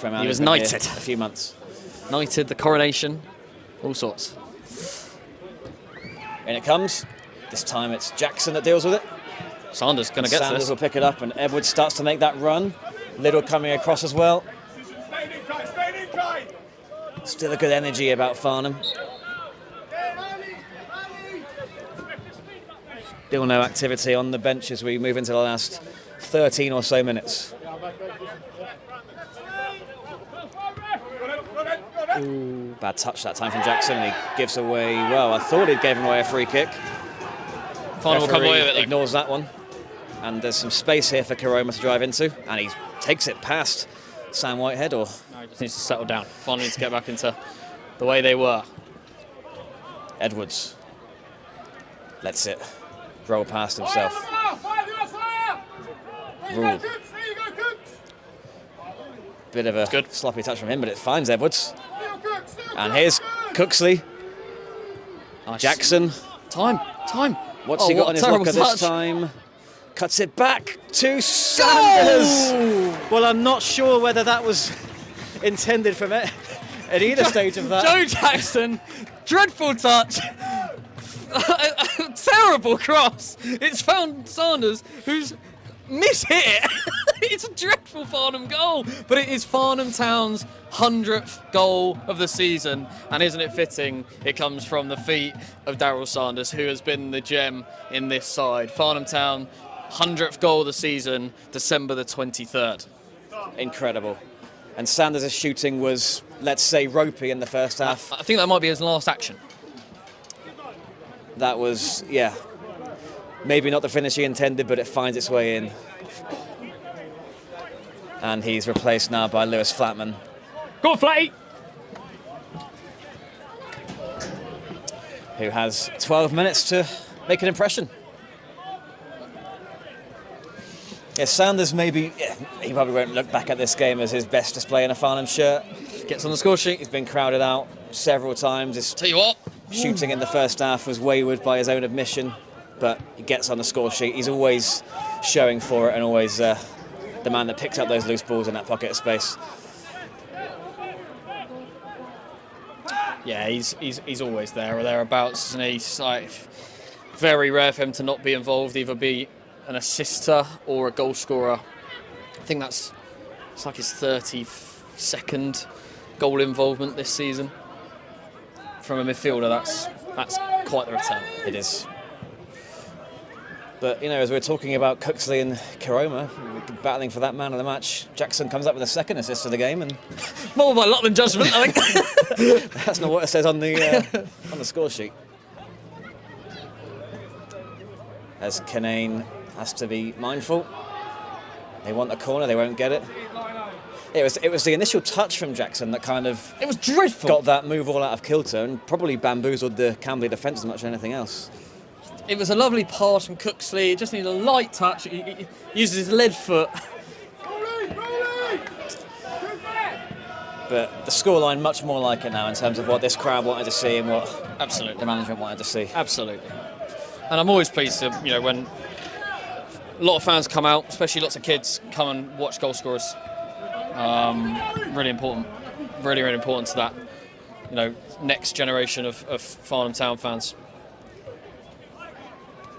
He was knighted. A few months. Knighted, the coronation, all sorts. In it comes. This time it's Jackson that deals with it. Sanders going to get Sanders this. will pick it up, and Edwards starts to make that run. Little coming across as well. Still a good energy about Farnham. Still no activity on the bench as we move into the last 13 or so minutes. Ooh, bad touch that time from Jackson, and he gives away, well, I thought he'd given away a free kick. Farnham will come away with it. Ignores that one. And there's some space here for Karema to drive into, and he takes it past Sam Whitehead. Or no, he just needs to settle down. Farnham needs to get back into the way they were. Edwards lets it roll past himself. Rule. Bit of a sloppy touch from him, but it finds Edwards. And here's Cooksley. Nice. Jackson. Time. What's he got on his locker this time? Cuts it back to Sanders. Well, I'm not sure whether that was intended from it at either stage of that. Joe Jackson, dreadful touch. Terrible cross. It's found Sanders, who's mishit it. It's a dreadful Farnham goal, but it is Farnham Town's 100th goal of the season, and isn't it fitting? It comes from the feet of Daryl Sanders, who has been the gem in this side. Farnham Town, 100th goal of the season, December the 23rd. Incredible. And Sanders' shooting was, let's say, ropey in the first half. I think that might be his last action. That was, maybe not the finish he intended, but it finds its way in. And he's replaced now by Lewis Flatman. Go on, Flatty! Who has 12 minutes to make an impression. Yeah, Sanders maybe, he probably won't look back at this game as his best display in a Farnham shirt. Gets on the score sheet. He's been crowded out several times. Tell you what. Shooting in the first half was wayward by his own admission, but he gets on the score sheet. He's always showing for it, and always the man that picked up those loose balls in that pocket of space. Yeah, he's always there or thereabouts, isn't he? It's like very rare for him to not be involved, either be an assister or a goal scorer. I think it's like his 32nd goal involvement this season. From a midfielder, that's quite the return. It is. But, as we're talking about Cooksley and Karema battling for that man of the match, Jackson comes up with a second assist of the game, and more by luck than judgment, I think. That's not what it says on the score sheet. As Kanane has to be mindful. They want a corner, they won't get it. It was the initial touch from Jackson that kind of... It was dreadful. ...got that move all out of kilter and probably bamboozled the Camberley defence as much as anything else. It was a lovely pass from Cooksley. It just needed a light touch. He uses his lead foot. But the scoreline much more like it now in terms of what this crowd wanted to see and what absolutely the management wanted to see. Absolutely. And I'm always pleased to, when a lot of fans come out, especially lots of kids, come and watch goal scorers. Really important. Really, really important to that, next generation of Farnham Town fans.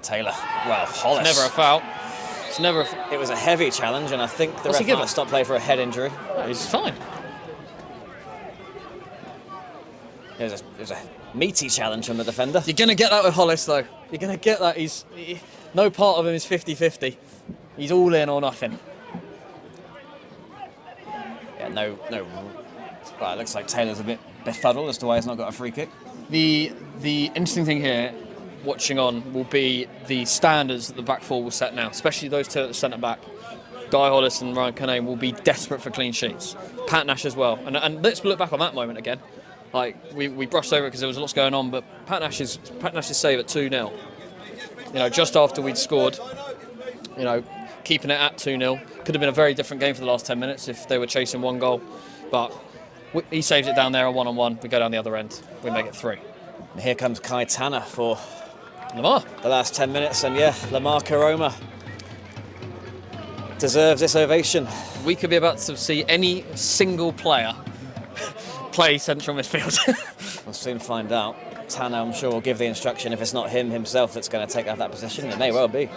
Taylor. Well, Hollis. It's never a foul. It was a heavy challenge, and I think the ref might stop play for a head injury. No, he's fine. It was a meaty challenge from the defender. You're going to get that with Hollis, though. You're going to get that. No part of him is 50-50. He's all in or nothing. Yeah, no. Well, it looks like Taylor's a bit befuddled as to why he's not got a free kick. The interesting thing here, watching on, will be the standards that the back four will set now, especially those two at the centre back. Guy Hollis and Ryan Canane will be desperate for clean sheets. Pat Nash as well. And let's look back on that moment again. Like, we brushed over it because there was lots going on, but Pat Nash's save at 2-0. Just after we'd scored, keeping it at 2-0. Could have been a very different game for the last 10 minutes if they were chasing one goal. But he saves it down there, a one-on-one. We go down the other end. We make it 3. And here comes Kai Tanner for Lamar. The last 10 minutes. And yeah, Lamar Karoma deserves this ovation. We could be about to see any single player play central midfield. We'll soon find out. Tanner, I'm sure, will give the instruction if it's not him himself that's going to take out that position. It may well be.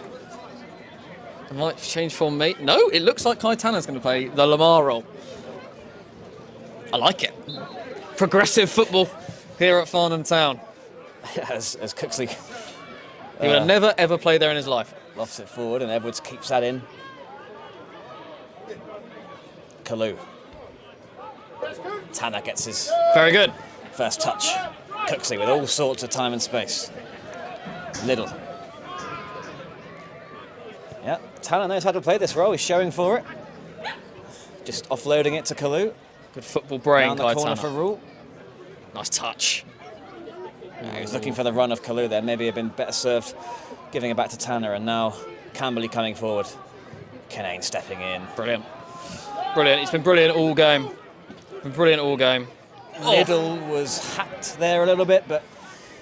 It might change form, mate. No, it looks like Kai Tanner's going to play the Lamar role. I like it. Progressive football here at Farnham Town. As Cooksley... He would have never, ever played there in his life. Lofts it forward and Edwards keeps that in. Kalu. Tanner gets his... Very good. First touch. Cooksley with all sorts of time and space. Little. Yeah, Tanner knows how to play this role. He's showing for it. Just offloading it to Kalu. Good football brain, down the corner for Rule. Nice touch. Yeah, he was looking for the run of Kalu there. Maybe he'd been better served giving it back to Tanner. And now Camberley coming forward. Canane stepping in. Brilliant. Brilliant. He's been brilliant all game. Little was hacked there a little bit, but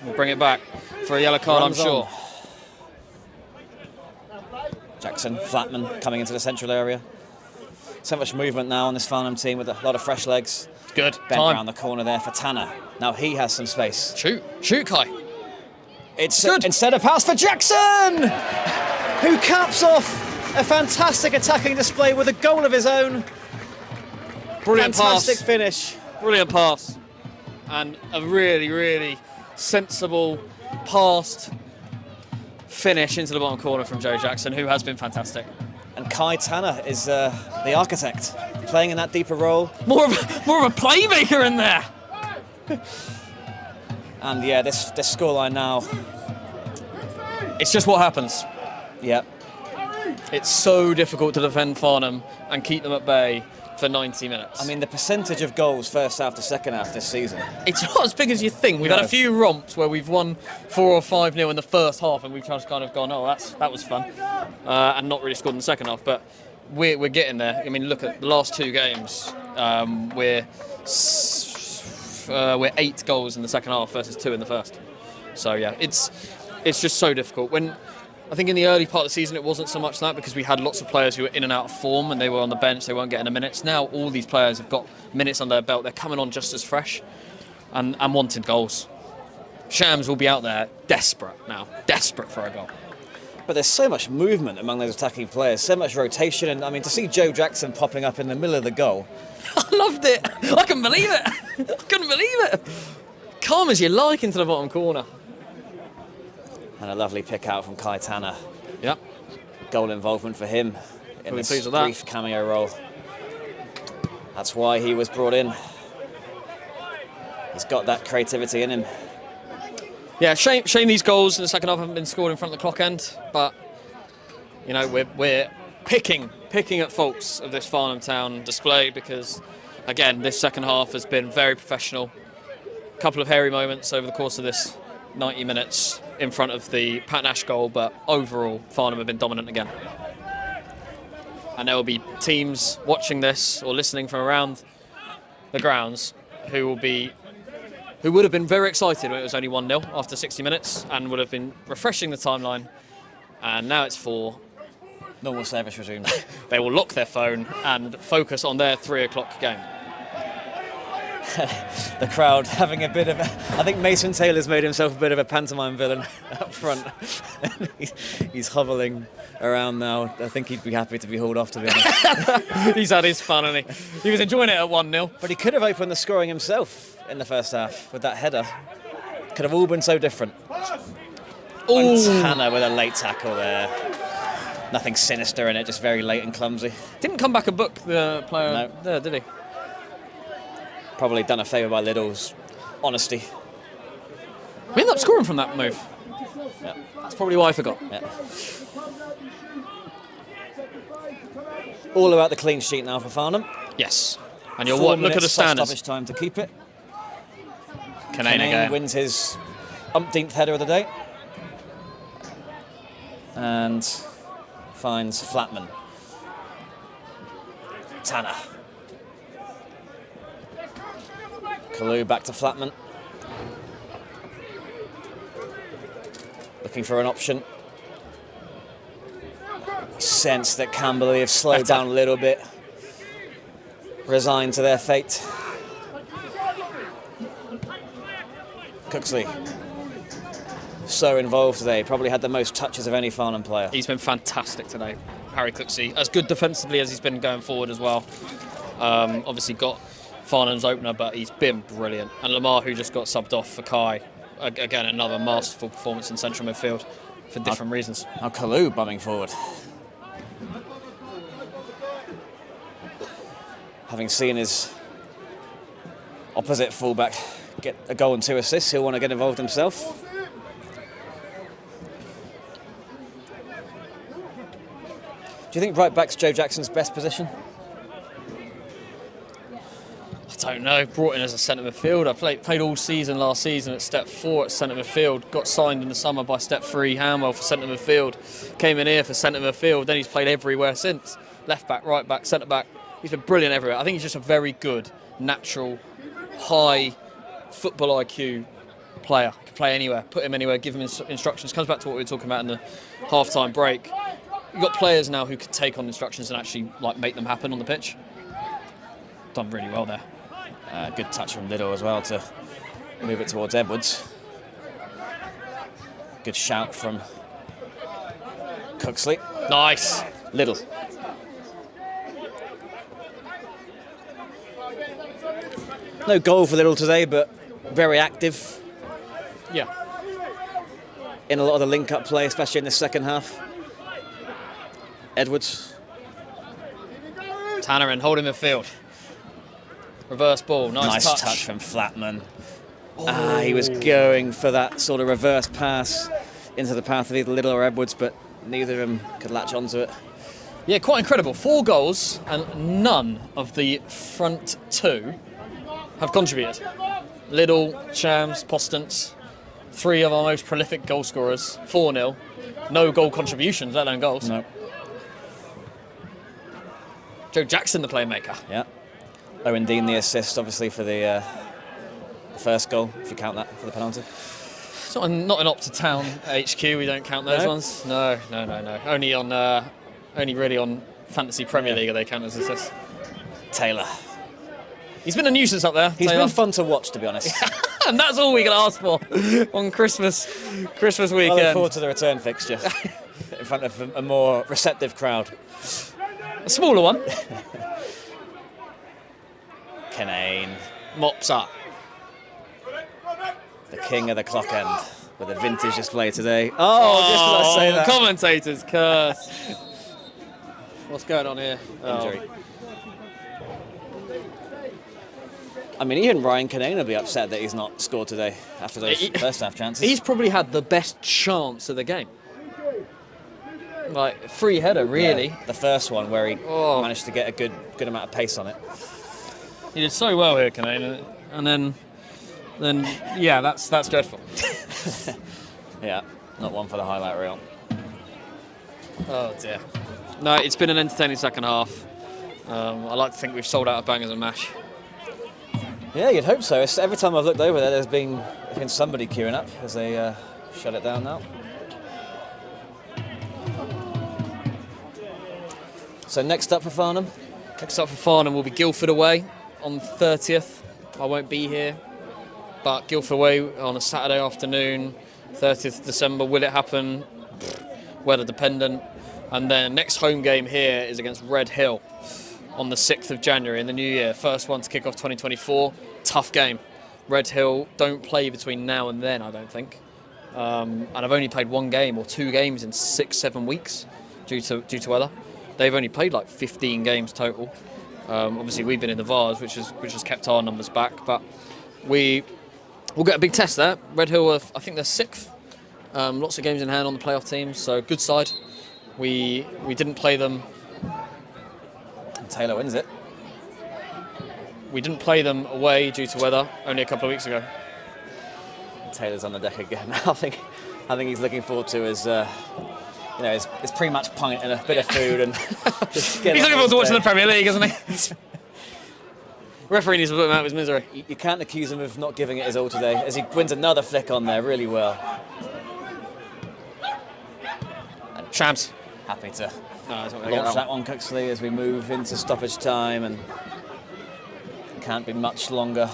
we'll bring it back for a yellow card, I'm sure. Jackson, Flatman coming into the central area. So much movement now on this Farnham team with a lot of fresh legs. Good. Bent around the corner there for Tanner. Now he has some space. Shoot, Kai. It's good. Instead a pass for Jackson, who caps off a fantastic attacking display with a goal of his own. Brilliant Fantastic pass. Finish. Brilliant pass. And a really, really sensible, passed finish into the bottom corner from Joe Jackson, who has been fantastic. And Kai Tanner is the architect, playing in that deeper role. More of a playmaker in there. And yeah, this scoreline now. It's just what happens. Yeah. It's so difficult to defend Farnham and keep them at bay for 90 minutes. I mean, the percentage of goals first half to second half this season. It's not as big as you think. We've had a few romps where we've won 4 or 5-0 in the first half and we've just kind of gone, oh, that was fun, and not really scored in the second half. But we're getting there. I mean, look at the last 2 games. We're 8 goals in the second half versus 2 in the first. So yeah, it's just so difficult. When I think in the early part of the season it wasn't so much that, because we had lots of players who were in and out of form and they were on the bench, they weren't getting the minutes. Now all these players have got minutes under their belt, they're coming on just as fresh and wanting goals. Shams will be out there desperate for a goal. But there's so much movement among those attacking players, so much rotation, and I mean, to see Joe Jackson popping up in the middle of the goal. I loved it. I couldn't believe it. Calm as you like into the bottom corner. And a lovely pick out from Kai Tanner. Yep. Goal involvement for him in Really this brief cameo role. That's why he was brought in. He's got that creativity in him. Yeah, shame these goals in the second half haven't been scored in front of the clock end, but you know, we're picking at faults of this Farnham Town display, because again, this second half has been very professional. A couple of hairy moments over the course of this 90 minutes in front of the Pat Nash goal, but overall Farnham have been dominant again. And there will be teams watching this or listening from around the grounds who would have been very excited when it was only 1-0 after 60 minutes and would have been refreshing the timeline. And now it's 4. Normal service resumed. They will lock their phone and focus on their 3 o'clock game. The crowd having a bit of I think Mason Taylor's made himself a bit of a pantomime villain up front. He's hobbling around now. I think he'd be happy to be hauled off, to be honest. He's had his fun, and he was enjoying it at 1-0. But he could have opened the scoring himself in the first half with that header. Could have all been so different. And Tanner with a late tackle there. Nothing sinister in it, just very late and clumsy. Didn't come back and book the player there, did he? Probably done a favour by Liddell's honesty. We ended up scoring from that move. Yeah. That's probably why I forgot. Yeah. All about the clean sheet now for Farnham. Yes. And you're 4 what? Look at the minutes plus standards. stoppage time to keep it. Canane again. Wins his umpteenth header of the day. And finds Flatman. Tanner. Kalu back to Flatman. Looking for an option. Sense that Camberley have slowed down a little bit. Resigned to their fate. Cooksley. So involved today. Probably had the most touches of any Farnham player. He's been fantastic today, Harry Cooksley. As good defensively as he's been going forward as well. Obviously got Farnham's opener, but he's been brilliant. And Lamar, who just got subbed off for Kai, again, another masterful performance in central midfield for different reasons. Now Kalu bumming forward. Having seen his opposite fullback get a goal and 2 assists, he'll want to get involved himself. Do you think right back's Joe Jackson's best position? I don't know. Brought in as a centre midfield. I played all season last season at step 4 at centre midfield. Got signed in the summer by step 3 Hanwell for centre midfield. Came in here for centre midfield. Then he's played everywhere since. Left back, right back, centre back. He's been brilliant everywhere. I think he's just a very good, natural, high football IQ player. He can play anywhere, put him anywhere, give him instructions. Comes back to what we were talking about in the half-time break. You've got players now who can take on instructions and actually make them happen on the pitch. Done really well there. Good touch from Liddell as well to move it towards Edwards. Good shout from Cooksley. Nice. Liddell. No goal for Liddell today, but very active. Yeah. In a lot of the link-up play, especially in the second half. Edwards. Tanner in holding midfield. Reverse ball, nice touch from Flatman. He was going for that sort of reverse pass into the path of either Liddell or Edwards, but neither of them could latch onto it. Yeah, quite incredible. 4 goals and none of the front 2 have contributed. Liddell, Shams, Postance, 3 of our most prolific goal scorers, 4-0. No goal contributions, let alone goals. No. Joe Jackson, the playmaker. Yeah. Owen Dean, the assist, obviously, for the first goal, if you count that for the penalty. It's not an Opta Town HQ, we don't count those ones. No. Only really on Fantasy Premier League are they count as assists. Taylor. He's been a nuisance up there. He's been fun to watch, to be honest. And that's all we can ask for on Christmas weekend. I look forward to the return fixture in front of a more receptive crowd. A smaller one. Canane. Mops up. The king of the clock end with a vintage display today. Oh, just as I say that. Commentators curse. What's going on here? Injury. I mean, even Ryan Canane will be upset that he's not scored today after those first half chances. He's probably had the best chance of the game. Free header, really. Yeah, the first one where he managed to get a good amount of pace on it. He did so well here, Canane, and then yeah, that's dreadful. Yeah, not one for the highlight reel. Oh dear. No, it's been an entertaining second half. I like to think we've sold out of bangers and mash. Yeah, you'd hope so. Every time I've looked over there, there's been somebody queuing up as they shut it down now. So next up for Farnham? Next up for Farnham will be Guildford away on 30th. I won't be here, but Guildford away on a Saturday afternoon, 30th December. Will it happen? Weather dependent. And then next home game here is against Red Hill on the 6th of January in the new year. First one to kick off 2024. Tough game. Red Hill don't play between now and then, I don't think. And I've only played one game or 2 games in 6-7 weeks due to weather. They've only played like 15 games total. Obviously, we've been in the Vars, which has kept our numbers back. But we'll get a big test there. Red Hill, I think they're 6th. Lots of games in hand on the playoff teams, so good side. We didn't play them. Taylor wins it. We didn't play them away due to weather only a couple of weeks ago. Taylor's on the deck again. I think he's looking forward to his pre-match pint and a bit of food and just get. He's looking forward to watching the Premier League, isn't he? Referee needs to put him out of his misery. You can't accuse him of not giving it his all today, as he wins another flick on there really well. And Shams. Happy to launch that one, Cooksley, as we move into stoppage time, and can't be much longer.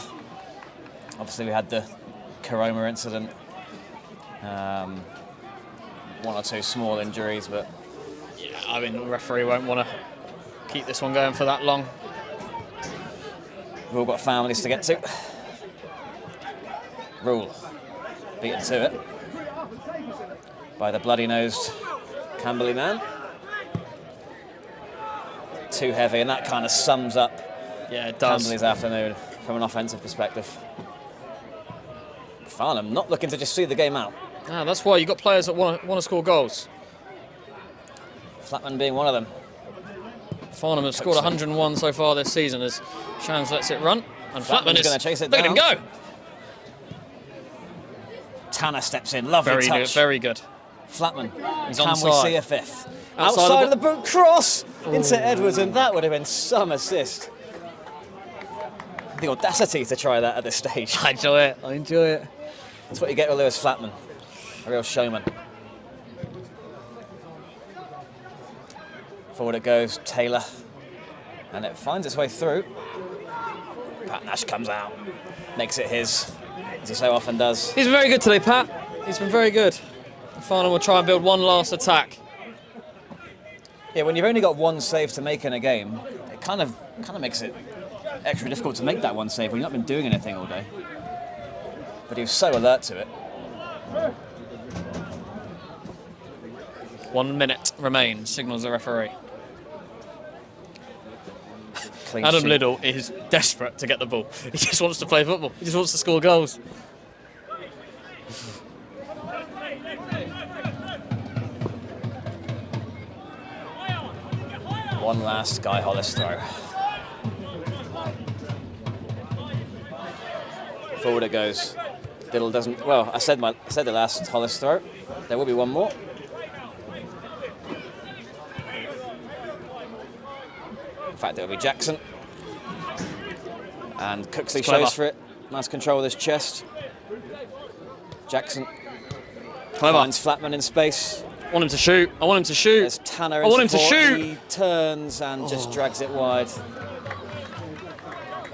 Obviously, we had the Coroma incident. 1 or 2 small injuries, but yeah, I mean, the referee won't want to keep this one going for that long. We've all got families to get to. Rule beaten to it by the bloody-nosed Camberley man. Too heavy, and that kind of sums up it does. Camberley's afternoon from an offensive perspective. Farnham not looking to just see the game out. That's why you've got players that want to score goals. Flatman being one of them. Farnham have scored 101 so far this season as Shams lets it run. And Flatman is going to chase it down. Look at him go! Tanner steps in, lovely touch. Very good. Flatman, He's can onside. we see a 5th? Outside of the boot, cross into Edwards, and that would have been some assist. The audacity to try that at this stage. I enjoy it. That's what you get with Lewis Flatman, a real showman. Forward it goes, Taylor, and it finds its way through. Pat Nash comes out, makes it his, as he so often does. He's been very good today, Pat. He's been very good. Farnham will try and build one last attack. Yeah, when you've only got 1 save to make in a game, it kind of makes it extra difficult to make that 1 save when you've not been doing anything all day. But he was so alert to it. 1 minute remains, signals the referee. Clean Adam sheet. Liddell is desperate to get the ball. He just wants to play football. He just wants to score goals. One last Guy Hollis throw. Forward it goes. Liddell doesn't. Well, I said the last Hollis throw. There will be one more. In fact, it'll be Jackson. And Cooksley shows for it. Nice control with his chest. Jackson finds Flatman in space. I want him to shoot. There's Tanner in I want him to support. shoot. He turns and just drags it wide.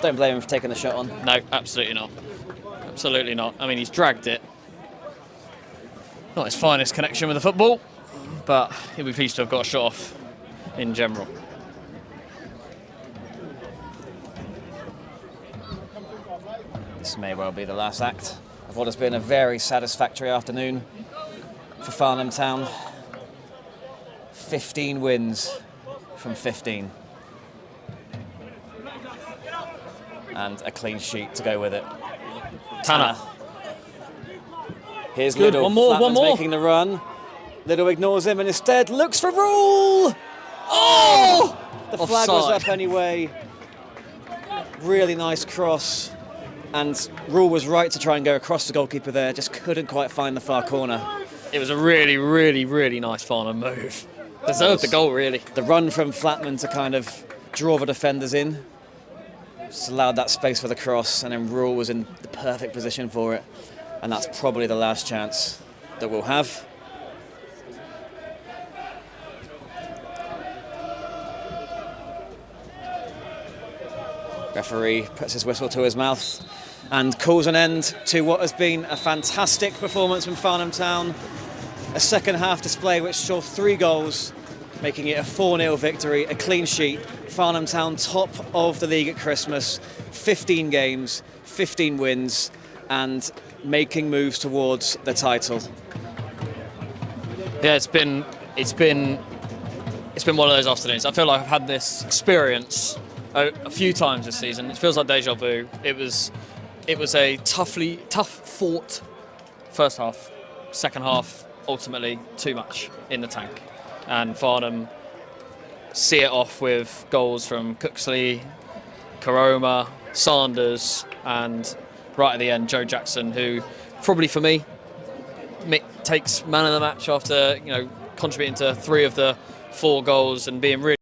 Don't blame him for taking the shot on. No, absolutely not. Absolutely not. I mean, he's dragged it. Not his finest connection with the football, but he'll be pleased to have got a shot off in general. This may well be the last act of what has been a very satisfactory afternoon for Farnham Town. 15 wins from 15. And a clean sheet to go with it. Tanner. Here's Good. Liddell. One more. Making the run. Liddell ignores him and instead looks for Rule. Oh! The flag was Offside. up anyway. Really nice cross. And Rule was right to try and go across the goalkeeper there. Just couldn't quite find the far corner. It was a really, really, really nice Farnham move. Deserved the goal, really. The run from Flatman to kind of draw the defenders in. Just allowed that space for the cross, and then Rule was in the perfect position for it. And that's probably the last chance that we'll have. Referee puts his whistle to his mouth and calls an end to what has been a fantastic performance from Farnham Town. A second half display which saw 3 goals, making it a 4-0 victory, a clean sheet. Farnham Town top of the league at Christmas, 15 games, 15 wins, and making moves towards the title. Yeah, it's been one of those afternoons. I feel like I've had this experience a few times this season. It feels like deja vu. It was a tough fought first half. Second half, ultimately, too much in the tank. And Farnham see it off with goals from Cooksley, Karoma, Sanders, and right at the end, Joe Jackson, who probably for me takes man of the match after contributing to 3 of the 4 goals and being really